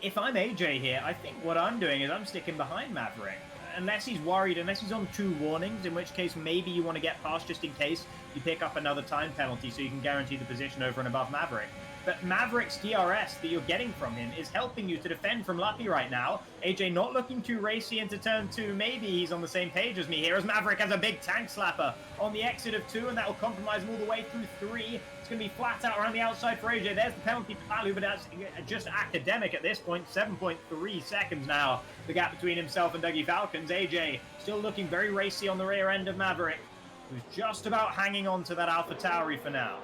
If I'm AJ here, I think what I'm doing is I'm sticking behind Maverick. Unless he's worried, unless he's on 2 warnings, in which case maybe you want to get past just in case you pick up another time penalty so you can guarantee the position over and above Maverick. But Maverick's DRS that you're getting from him is helping you to defend from Luppy right now. AJ not looking too racy into turn 2. Maybe he's on the same page as me here, as Maverick has a big tank slapper on the exit of 2, and that will compromise him all the way through 3. It's going to be flat out around the outside for AJ. There's the penalty for Vallu, but that's just academic at this point. 7.3 seconds now, the gap between himself and Dougie Falcons. AJ still looking very racy on the rear end of Maverick, who's just about hanging on to that AlphaTauri for now.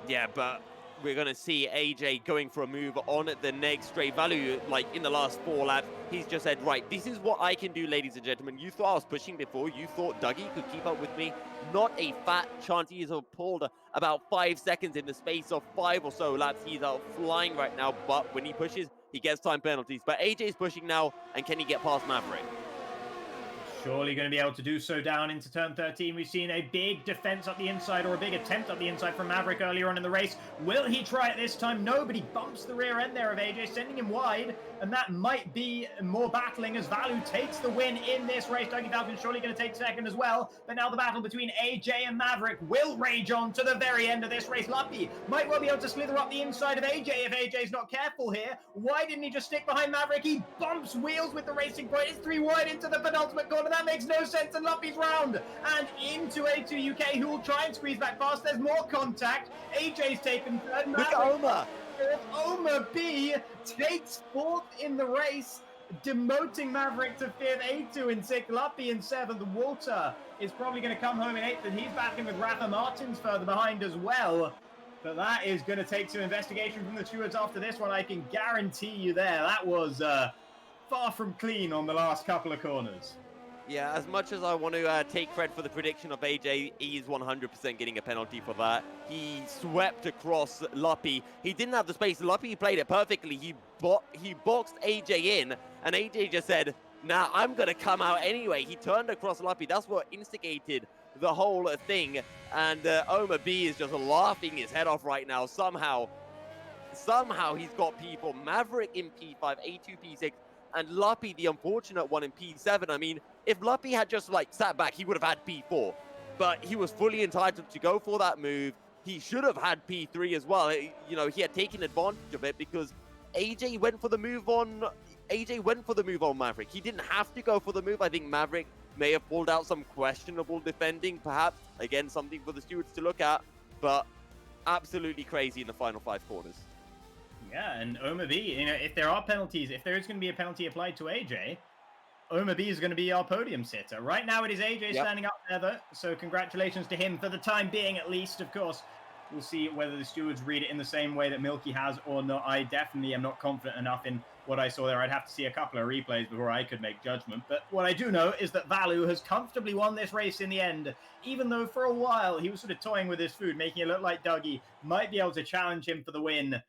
Yeah, but we're going to see AJ going for a move on the next straight. Vallu, like in the last 4 laps, he's just said, right, this is what I can do, ladies and gentlemen. You thought I was pushing before. You thought Dougie could keep up with me. Not a fat chance. He has pulled about 5 seconds in the space of 5 or so laps. He's out flying right now, but when he pushes, he gets time penalties. But AJ's pushing now, and can he get past Maverick? Surely going to be able to do so down into turn 13. We've seen a big defense up the inside, or a big attempt up the inside from Maverick earlier on in the race. Will he try it this time? No, but he bumps the rear end there of AJ, sending him wide, and that might be more battling as Vallu takes the win in this race. Dougie Falcons surely going to take second as well, but now the battle between AJ and Maverick will rage on to the very end of this race. Luppy might well be able to slither up the inside of AJ if AJ's not careful here. Why didn't he just stick behind Maverick? He bumps wheels with the Racing Point. It's 3 wide into the penultimate corner. That makes no sense, and Luppy's round and into A2 UK, who will try and squeeze back past. There's more contact. AJ's taken third. Look at Oma. Oma B takes 4th in the race, demoting Maverick to 5th. A2 in 6th, Luppy in 7th. Walter is probably going to come home in 8th, and he's battling with Rafa Martins further behind as well. But that is going to take some investigation from the stewards after this one. I can guarantee you there. That was far from clean on the last couple of corners. Yeah, as much as I want to take credit for the prediction of AJ, he is 100% getting a penalty for that. He swept across Luppy. He didn't have the space. Luppy played it perfectly. He boxed AJ in, and AJ just said, nah, I'm going to come out anyway. He turned across Luppy. That's what instigated the whole thing. And Oma B is just laughing his head off right now. Somehow he's got people. Maverick in P5, A2 P6, and Luppy, the unfortunate one, in P7. I mean, if Luppy had just, like, sat back, he would have had P4. But he was fully entitled to go for that move. He should have had P3 as well. You know, he had taken advantage of it because AJ went for the move on Maverick. He didn't have to go for the move. I think Maverick may have pulled out some questionable defending, perhaps. Again, something for the stewards to look at. but absolutely crazy in the final 5 corners. Yeah, and Oma B, if there are penalties, if there is going to be a penalty applied to AJ, Oma B is going to be our podium sitter. Right now it is AJ standing up there, though, so congratulations to him for the time being, at least. Of course, we'll see whether the stewards read it in the same way that Milky has or not. I definitely am not confident enough in what I saw there. I'd have to see a couple of replays before I could make judgment. But what I do know is that Vallu has comfortably won this race in the end, even though for a while he was sort of toying with his food, making it look like Dougie might be able to challenge him for the win.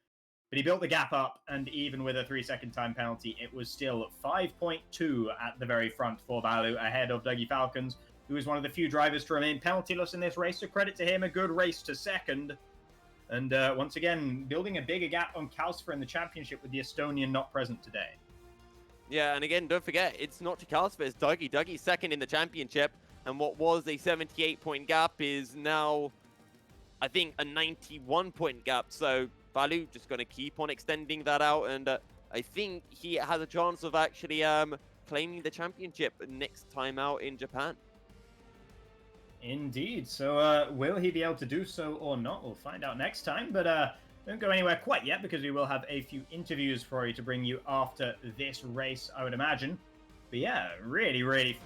But he built the gap up, and even with a 3-second time penalty, it was still 5.2 at the very front for Vallu, ahead of Dougie Falcons, who is one of the few drivers to remain penaltyless in this race. So credit to him, a good race to second. And once again, building a bigger gap on Kalsfer in the championship with the Estonian not present today. Yeah, and again, don't forget, it's not to Kalsfer, it's Dougie. Dougie's second in the championship, and what was a 78-point gap is now, I think, a 91-point gap. So Vallu just going to keep on extending that out, and I think he has a chance of actually claiming the championship next time out in Japan. Indeed. So will he be able to do so or not? We'll find out next time, but don't go anywhere quite yet, because we will have a few interviews for you to bring you after this race, I would imagine. But yeah, really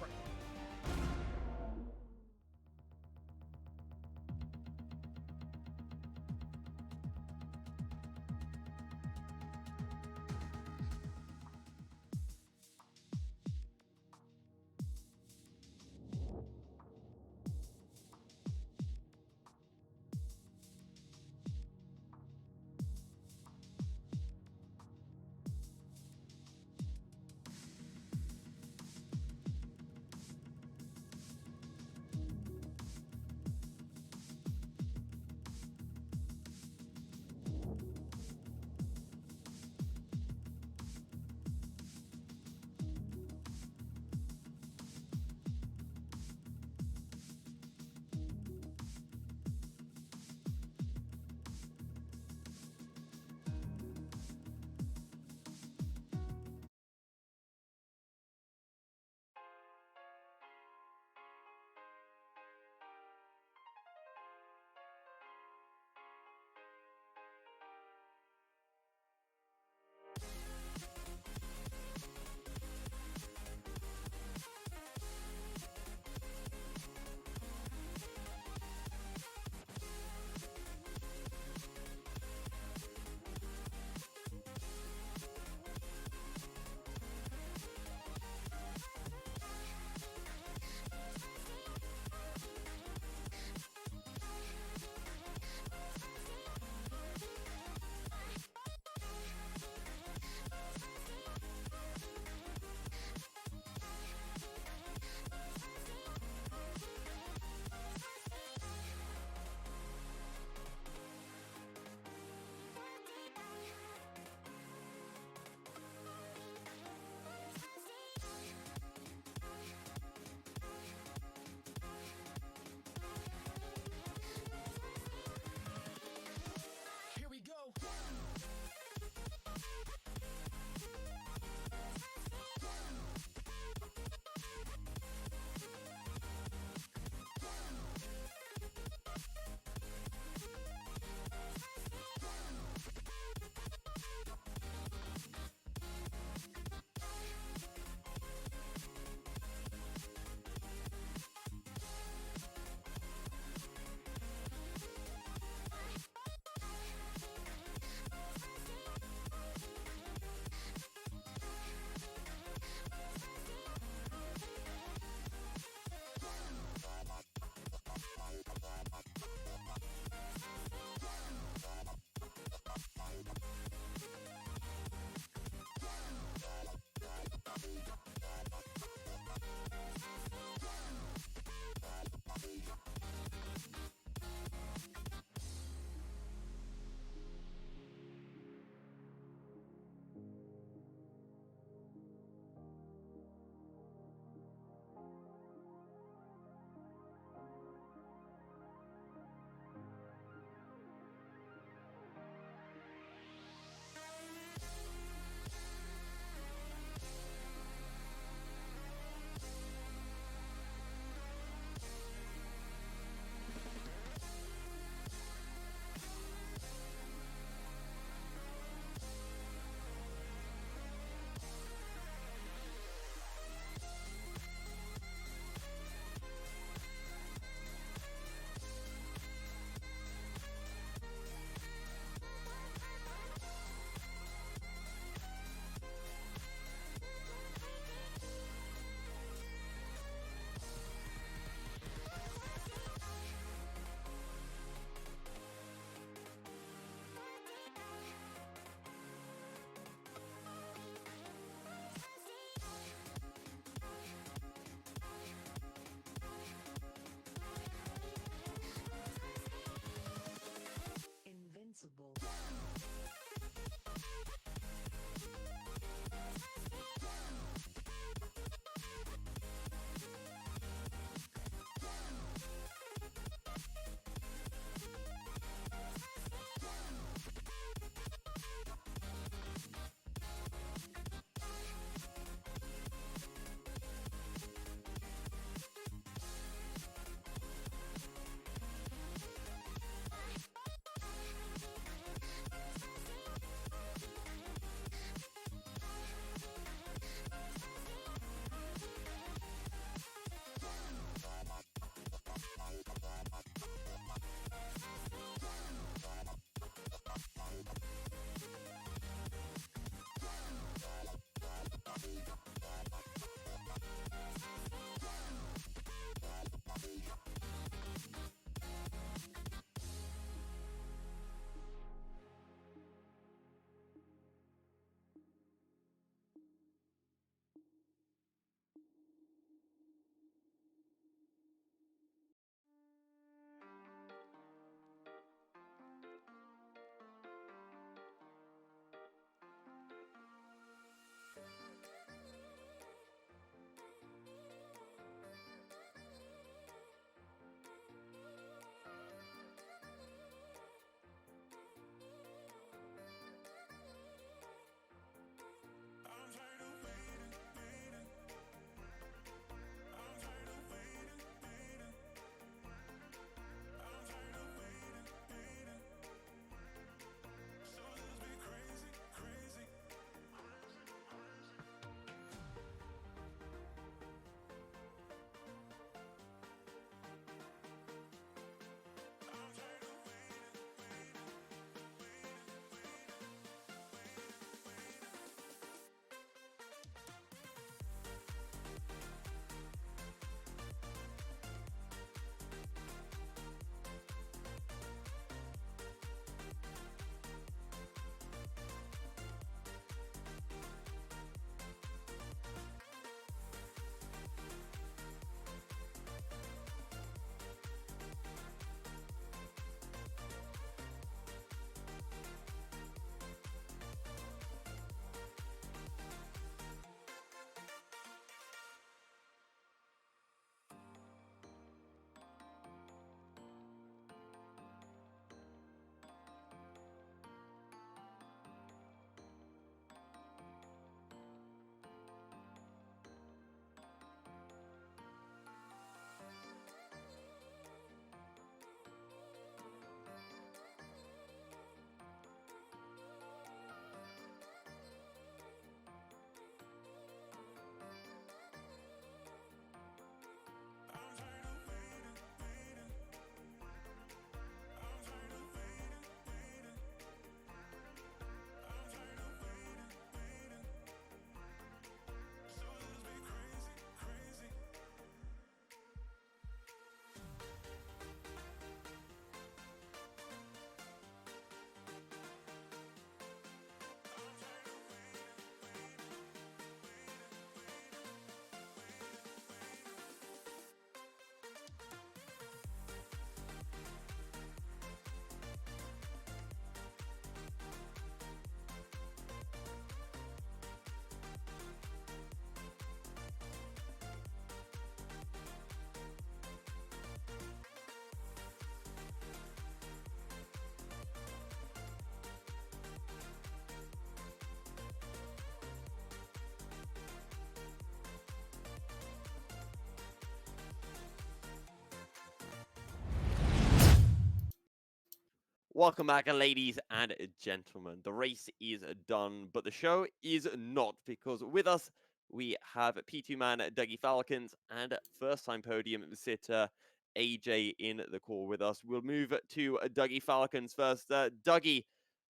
Welcome back, ladies and gentlemen. The race is done, but the show is not, because with us we have P2 man Dougie Falcons and first-time podium sitter AJ in the call with us. We'll move to Dougie Falcons first. Dougie,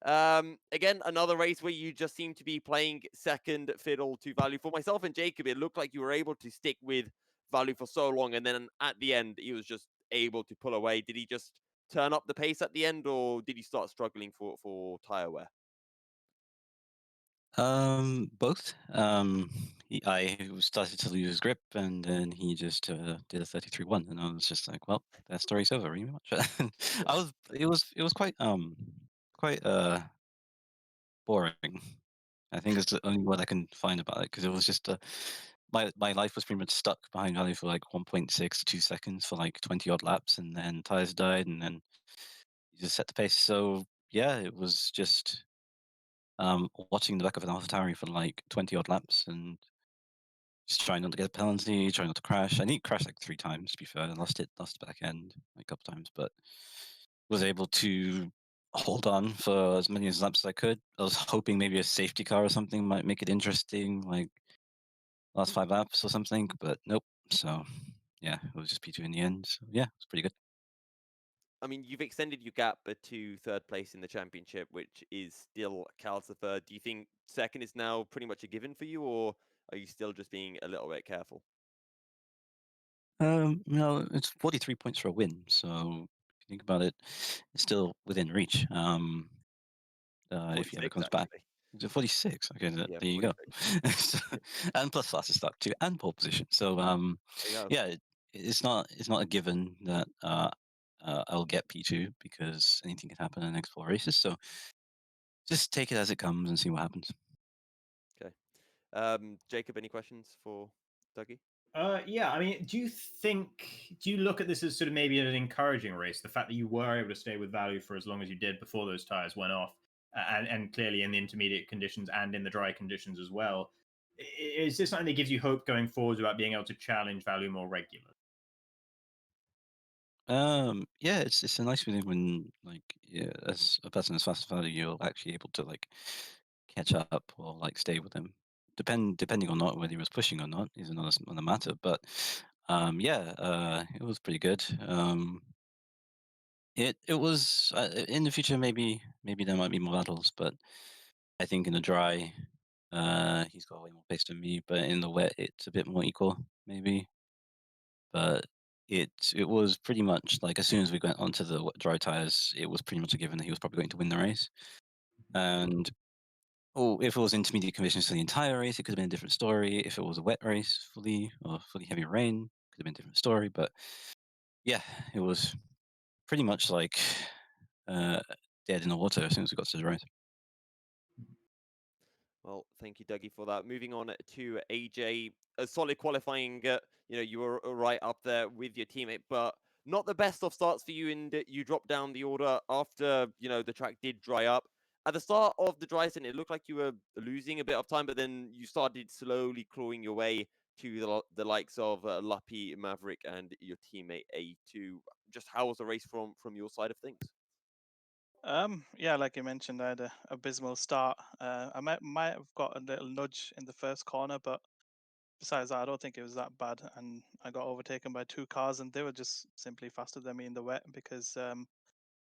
again, another race where you just seem to be playing second fiddle to Vallu. For myself and Jacob, it looked like you were able to stick with Vallu for so long, and then at the end, he was just able to pull away. Did he just turn up the pace at the end, or did he start struggling for tire wear? Both. I started to lose his grip, and then he just did a 33-1, and I was just like, "Well, that story's over, pretty much." I was. It was quite boring. I think it's the only word I can find about it, because it was just my life was pretty much stuck behind Valley for like 1.6 to 2 seconds for like 20 odd laps, and then tires died, and then you just set the pace. So yeah, it was just watching the back of an AlphaTauri for like 20 odd laps and just trying not to get a penalty, trying not to crash. I think crashed like 3 times, to be fair. I lost the back end like, a couple times, but was able to hold on for as many laps as I could. I was hoping maybe a safety car or something might make it interesting, like last 5 laps or something, but nope. So yeah, it was just P2 in the end. So yeah, it's pretty good. I mean, you've extended your gap to third place in the championship, which is still Calcifer. Do you think second is now pretty much a given for you, or are you still just being a little bit careful? No, it's 43 points for a win. So if you think about it, it's still within reach. If he ever 46, comes back. actually. Is it 46? Okay, Yeah, there you go. 46. So, and plus fastest start too, and pole position. So There you go. yeah, it's not a given that I'll get P2, because anything can happen in the next 4 races. So just take it as it comes and see what happens. Okay. Jacob, any questions for Dougie? Yeah, I mean, do you look at this as sort of maybe an encouraging race? The fact that you were able to stay with Value for as long as you did before those tires went off, and clearly in the intermediate conditions and in the dry conditions as well. Is this something that gives you hope going forwards about being able to challenge Value more regularly? Yeah, it's a nice feeling when, like, yeah, as a person as fast as Value, you're actually able to like catch up or like stay with him. Depending on not whether he was pushing or not is another matter. But yeah, it was pretty good. It was in the future, maybe there might be more battles, but I think in the dry, he's got way more pace than me. But in the wet, it's a bit more equal, maybe. But it was pretty much like, as soon as we went onto the dry tires, it was pretty much a given that he was probably going to win the race. And if it was intermediate conditions for the entire race, it could have been a different story. If it was a wet race, fully heavy rain, could have been a different story. But yeah, it was pretty much like uh, dead in the water as soon as we got to the race. Well, thank you, Dougie, for that. Moving on to AJ, a solid qualifying. You were right up there with your teammate, but not the best of starts for you. And you dropped down the order after the track did dry up. At the start of the dry season, it looked like you were losing a bit of time, but then you started slowly clawing your way to the likes of Luppy, Maverick, and your teammate A2. Just how was the race from your side of things? Yeah, like you mentioned, I had a abysmal start. I might have got a little nudge in the first corner, but besides that, I don't think it was that bad. And I got overtaken by 2 cars, and they were just simply faster than me in the wet, because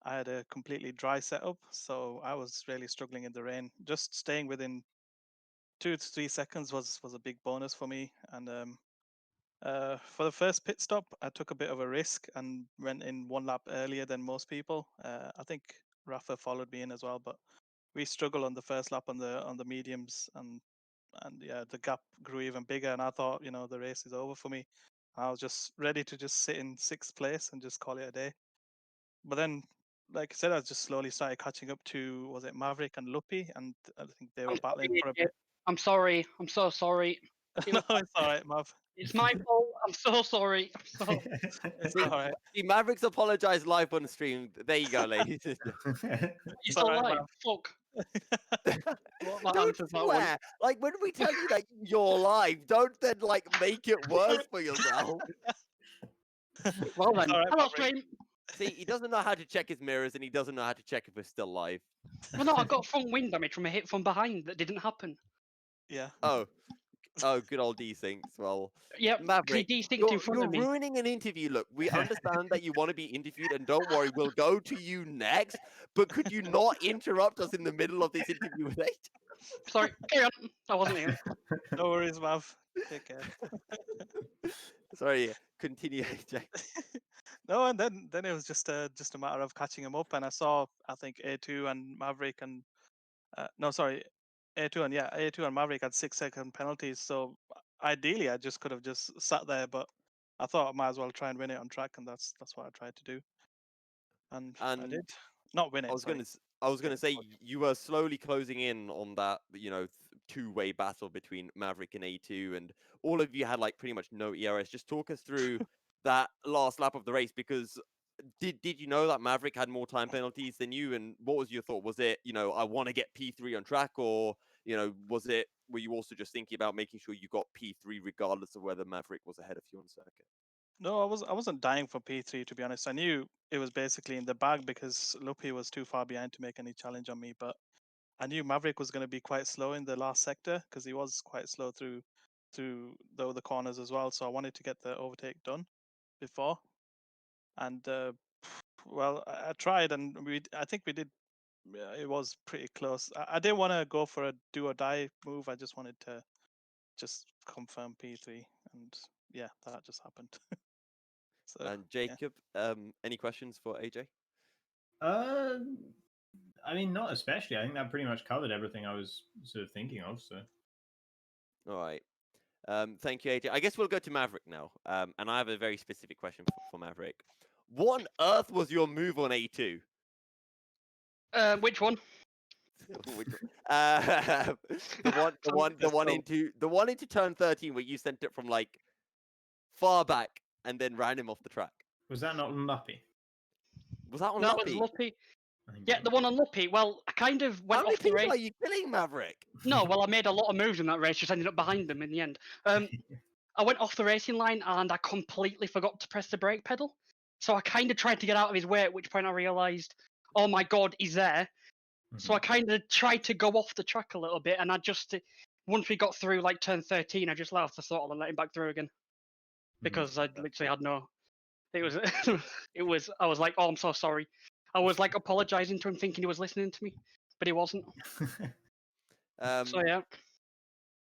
I had a completely dry setup, so I was really struggling in the rain. Just staying within 2 to 3 seconds was a big bonus for me. And for the first pit stop, I took a bit of a risk and went in 1 lap earlier than most people. I think Rafa followed me in as well, but we struggled on the first lap on the mediums, and yeah, the gap grew even bigger. And I thought, the race is over for me. I was just ready to just sit in 6th place and just call it a day. But then, like I said, I just slowly started catching up to, was it Maverick and Luppy, and I think they were I'm battling sorry, for a idiot. bit. I'm sorry. I'm so sorry. It No, was my it's all right, Mav. It's my fault. I'm so sorry. I'm so. It's See, all right. Mavericks apologized live on the stream. There you go, ladies and gentlemen. You It's still all right, alive? Mav. Fuck. What my Don't answer's that one. swear. Like, when we tell you that you're live, don't then make it worse for yourself. Well It's then, all right, hello Maverick. stream. See, he doesn't know how to check his mirrors, and he doesn't know how to check if we're still live. Well, no, I got front wing damage from a hit from behind that didn't happen. Yeah. Oh, good old desyncs. Well, Yep, because Maverick, he desynced in front you're of me. ruining an interview. Look, we understand that you want to be interviewed, and don't worry, we'll go to you next. But could you not interrupt us in the middle of this interview with 8? Sorry, carry on. I wasn't here. No worries, Mav. Take care. Sorry, continue, AJ. No, and then it was just a matter of catching him up, and I saw I think A2 and Maverick and no, sorry, A2 and Maverick had 6-second penalties. So ideally, I just could have just sat there, but I thought I might as well try and win it on track, and that's what I tried to do, and I And did not win I it. was Sorry. gonna say you were slowly closing in on that, two-way battle between Maverick and A2, and all of you had like pretty much no ERS. Just talk us through that last lap of the race, because did you know that Maverick had more time penalties than you, and what was your thought? Was it, I want to get P3 on track, or were you also just thinking about making sure you got P3 regardless of whether Maverick was ahead of you on circuit? No, I wasn't dying for P3, to be honest. I knew it was basically in the bag because Lupi was too far behind to make any challenge on me. But I knew Maverick was going to be quite slow in the last sector because he was quite slow through the other corners as well. So I wanted to get the overtake done before. And well, I tried, and I think we did. It was pretty close. I didn't want to go for a do or die move. I just wanted to just confirm P3, and yeah, that just happened. So And yeah. Jacob, any questions for AJ? I mean, not especially. I think that pretty much covered everything I was sort of thinking of. So, All right. Thank you, AJ. I guess we'll go to Maverick now. And I have a very specific question for Maverick. What on earth was your move on A2? Which one? Which one? The one into turn 13 where you sent it from like far back and then ran him off the track. was that not Luppy? Was that on No, it was Luppy? Luppy. I think Yeah, it the was. one on Luppy. Well, I kind of How went many off the people race. are you killing, Maverick? No, well, I made a lot of moves in that race, just ended up behind them in the end. I went off the racing line and I completely forgot to press the brake pedal. So I kind of tried to get out of his way, at which point I realised, oh my god, he's there. So I kind of tried to go off the track a little bit, and I just, once we got through like turn 13, I just let off the throttle and let him back through again. Because I literally had no, it was, I was like, oh, I'm so sorry. I was like apologising to him thinking he was listening to me, but he wasn't. So yeah.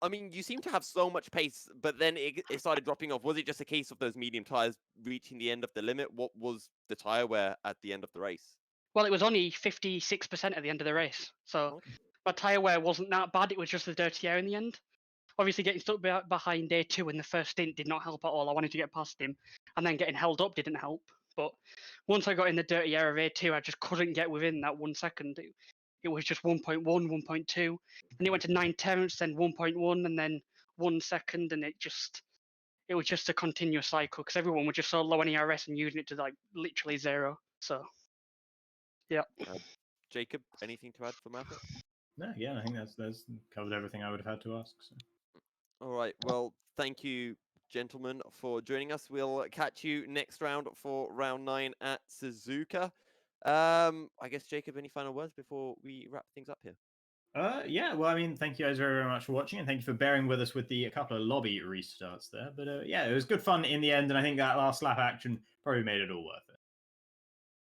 I mean, you seem to have so much pace, but then it started dropping off. Was it just a case of those medium tires reaching the end of the limit? What was the tire wear at the end of the race? Well, it was only 56% at the end of the race, so my tyre wear wasn't that bad. It was just the dirty air in the end. Obviously, getting stuck behind A2 in the first stint did not help at all. I wanted to get past him, and then getting held up didn't help. But once I got in the dirty air of A2, I just couldn't get within that 1 second. It was just 1.1, 1.2, and it went to 9/10, then 1.1, and then 1 second, and it was just a continuous cycle because everyone was just so low on ERS and using it to like literally zero. So. Yeah. Jacob, anything to add for Maverick? No, yeah, I think that's covered everything I would have had to ask. So. All right. Well, thank you, gentlemen, for joining us. We'll catch you next round for round 9 at Suzuka. I guess, Jacob, any final words before we wrap things up here? Yeah, well, I mean, thank you guys very, very much for watching, and thank you for bearing with us with a couple of lobby restarts there. But yeah, it was good fun in the end, and I think that last lap action probably made it all worth it.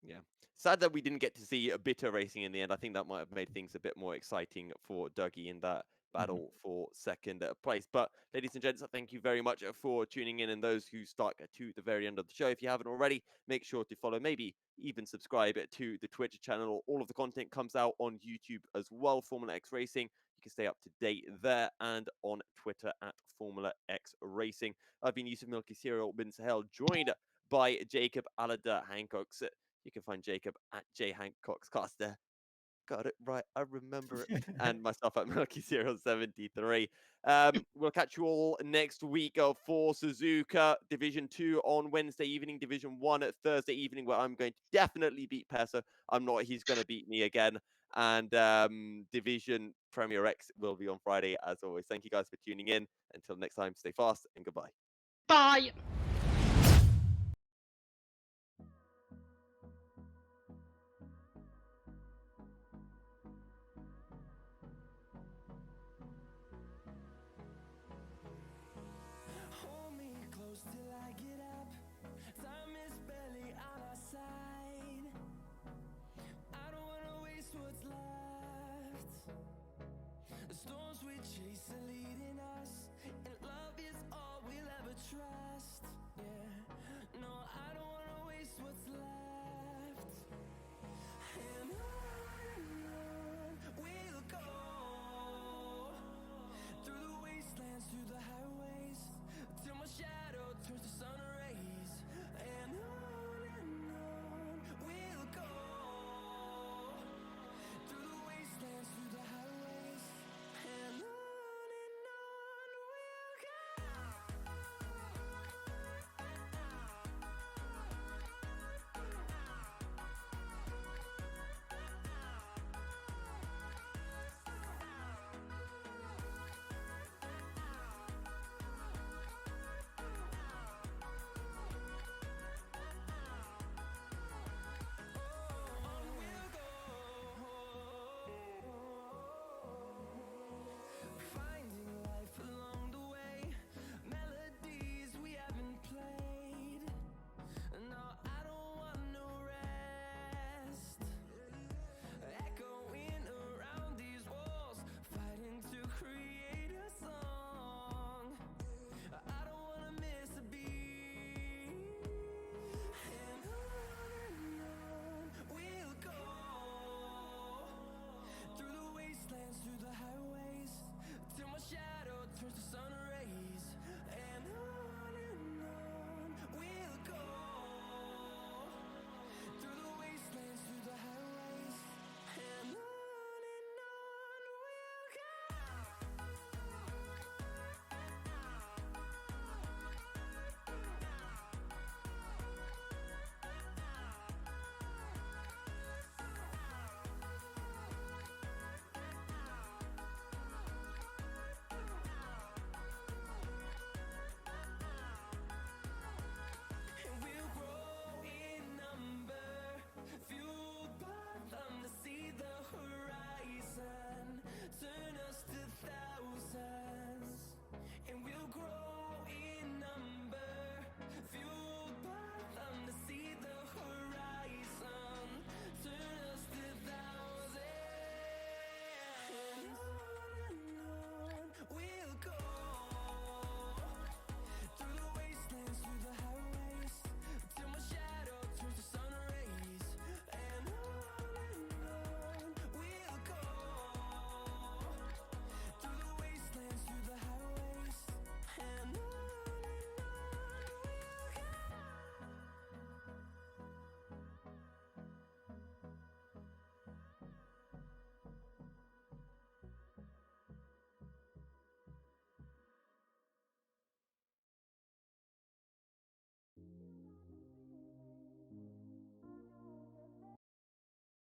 Yeah. Sad that we didn't get to see a bitter racing in the end. I think that might have made things a bit more exciting for Dougie in that battle for second place. But ladies and gents, thank you very much for tuning in, and those who stuck to the very end of the show. If you haven't already, make sure to follow, maybe even subscribe to the Twitch channel. All of the content comes out on YouTube as well, Formula X Racing. You can stay up to date there, and on Twitter at Formula X Racing. I've been Yousuf Milky Cereal, bin-Suhayl, joined by Jacob Aladar Hancox. You can find Jacob at jhancoxcaster. Got it right, I remember it. And myself at Milky Cereal 73. We'll catch you all next week for Suzuka Division 2 on Wednesday evening, Division 1 at Thursday evening, where I'm going to definitely beat Pesa. I'm not, he's going to beat me again. And Division Premier X will be on Friday, as always. Thank you guys for tuning in. Until next time, stay fast and goodbye. Bye.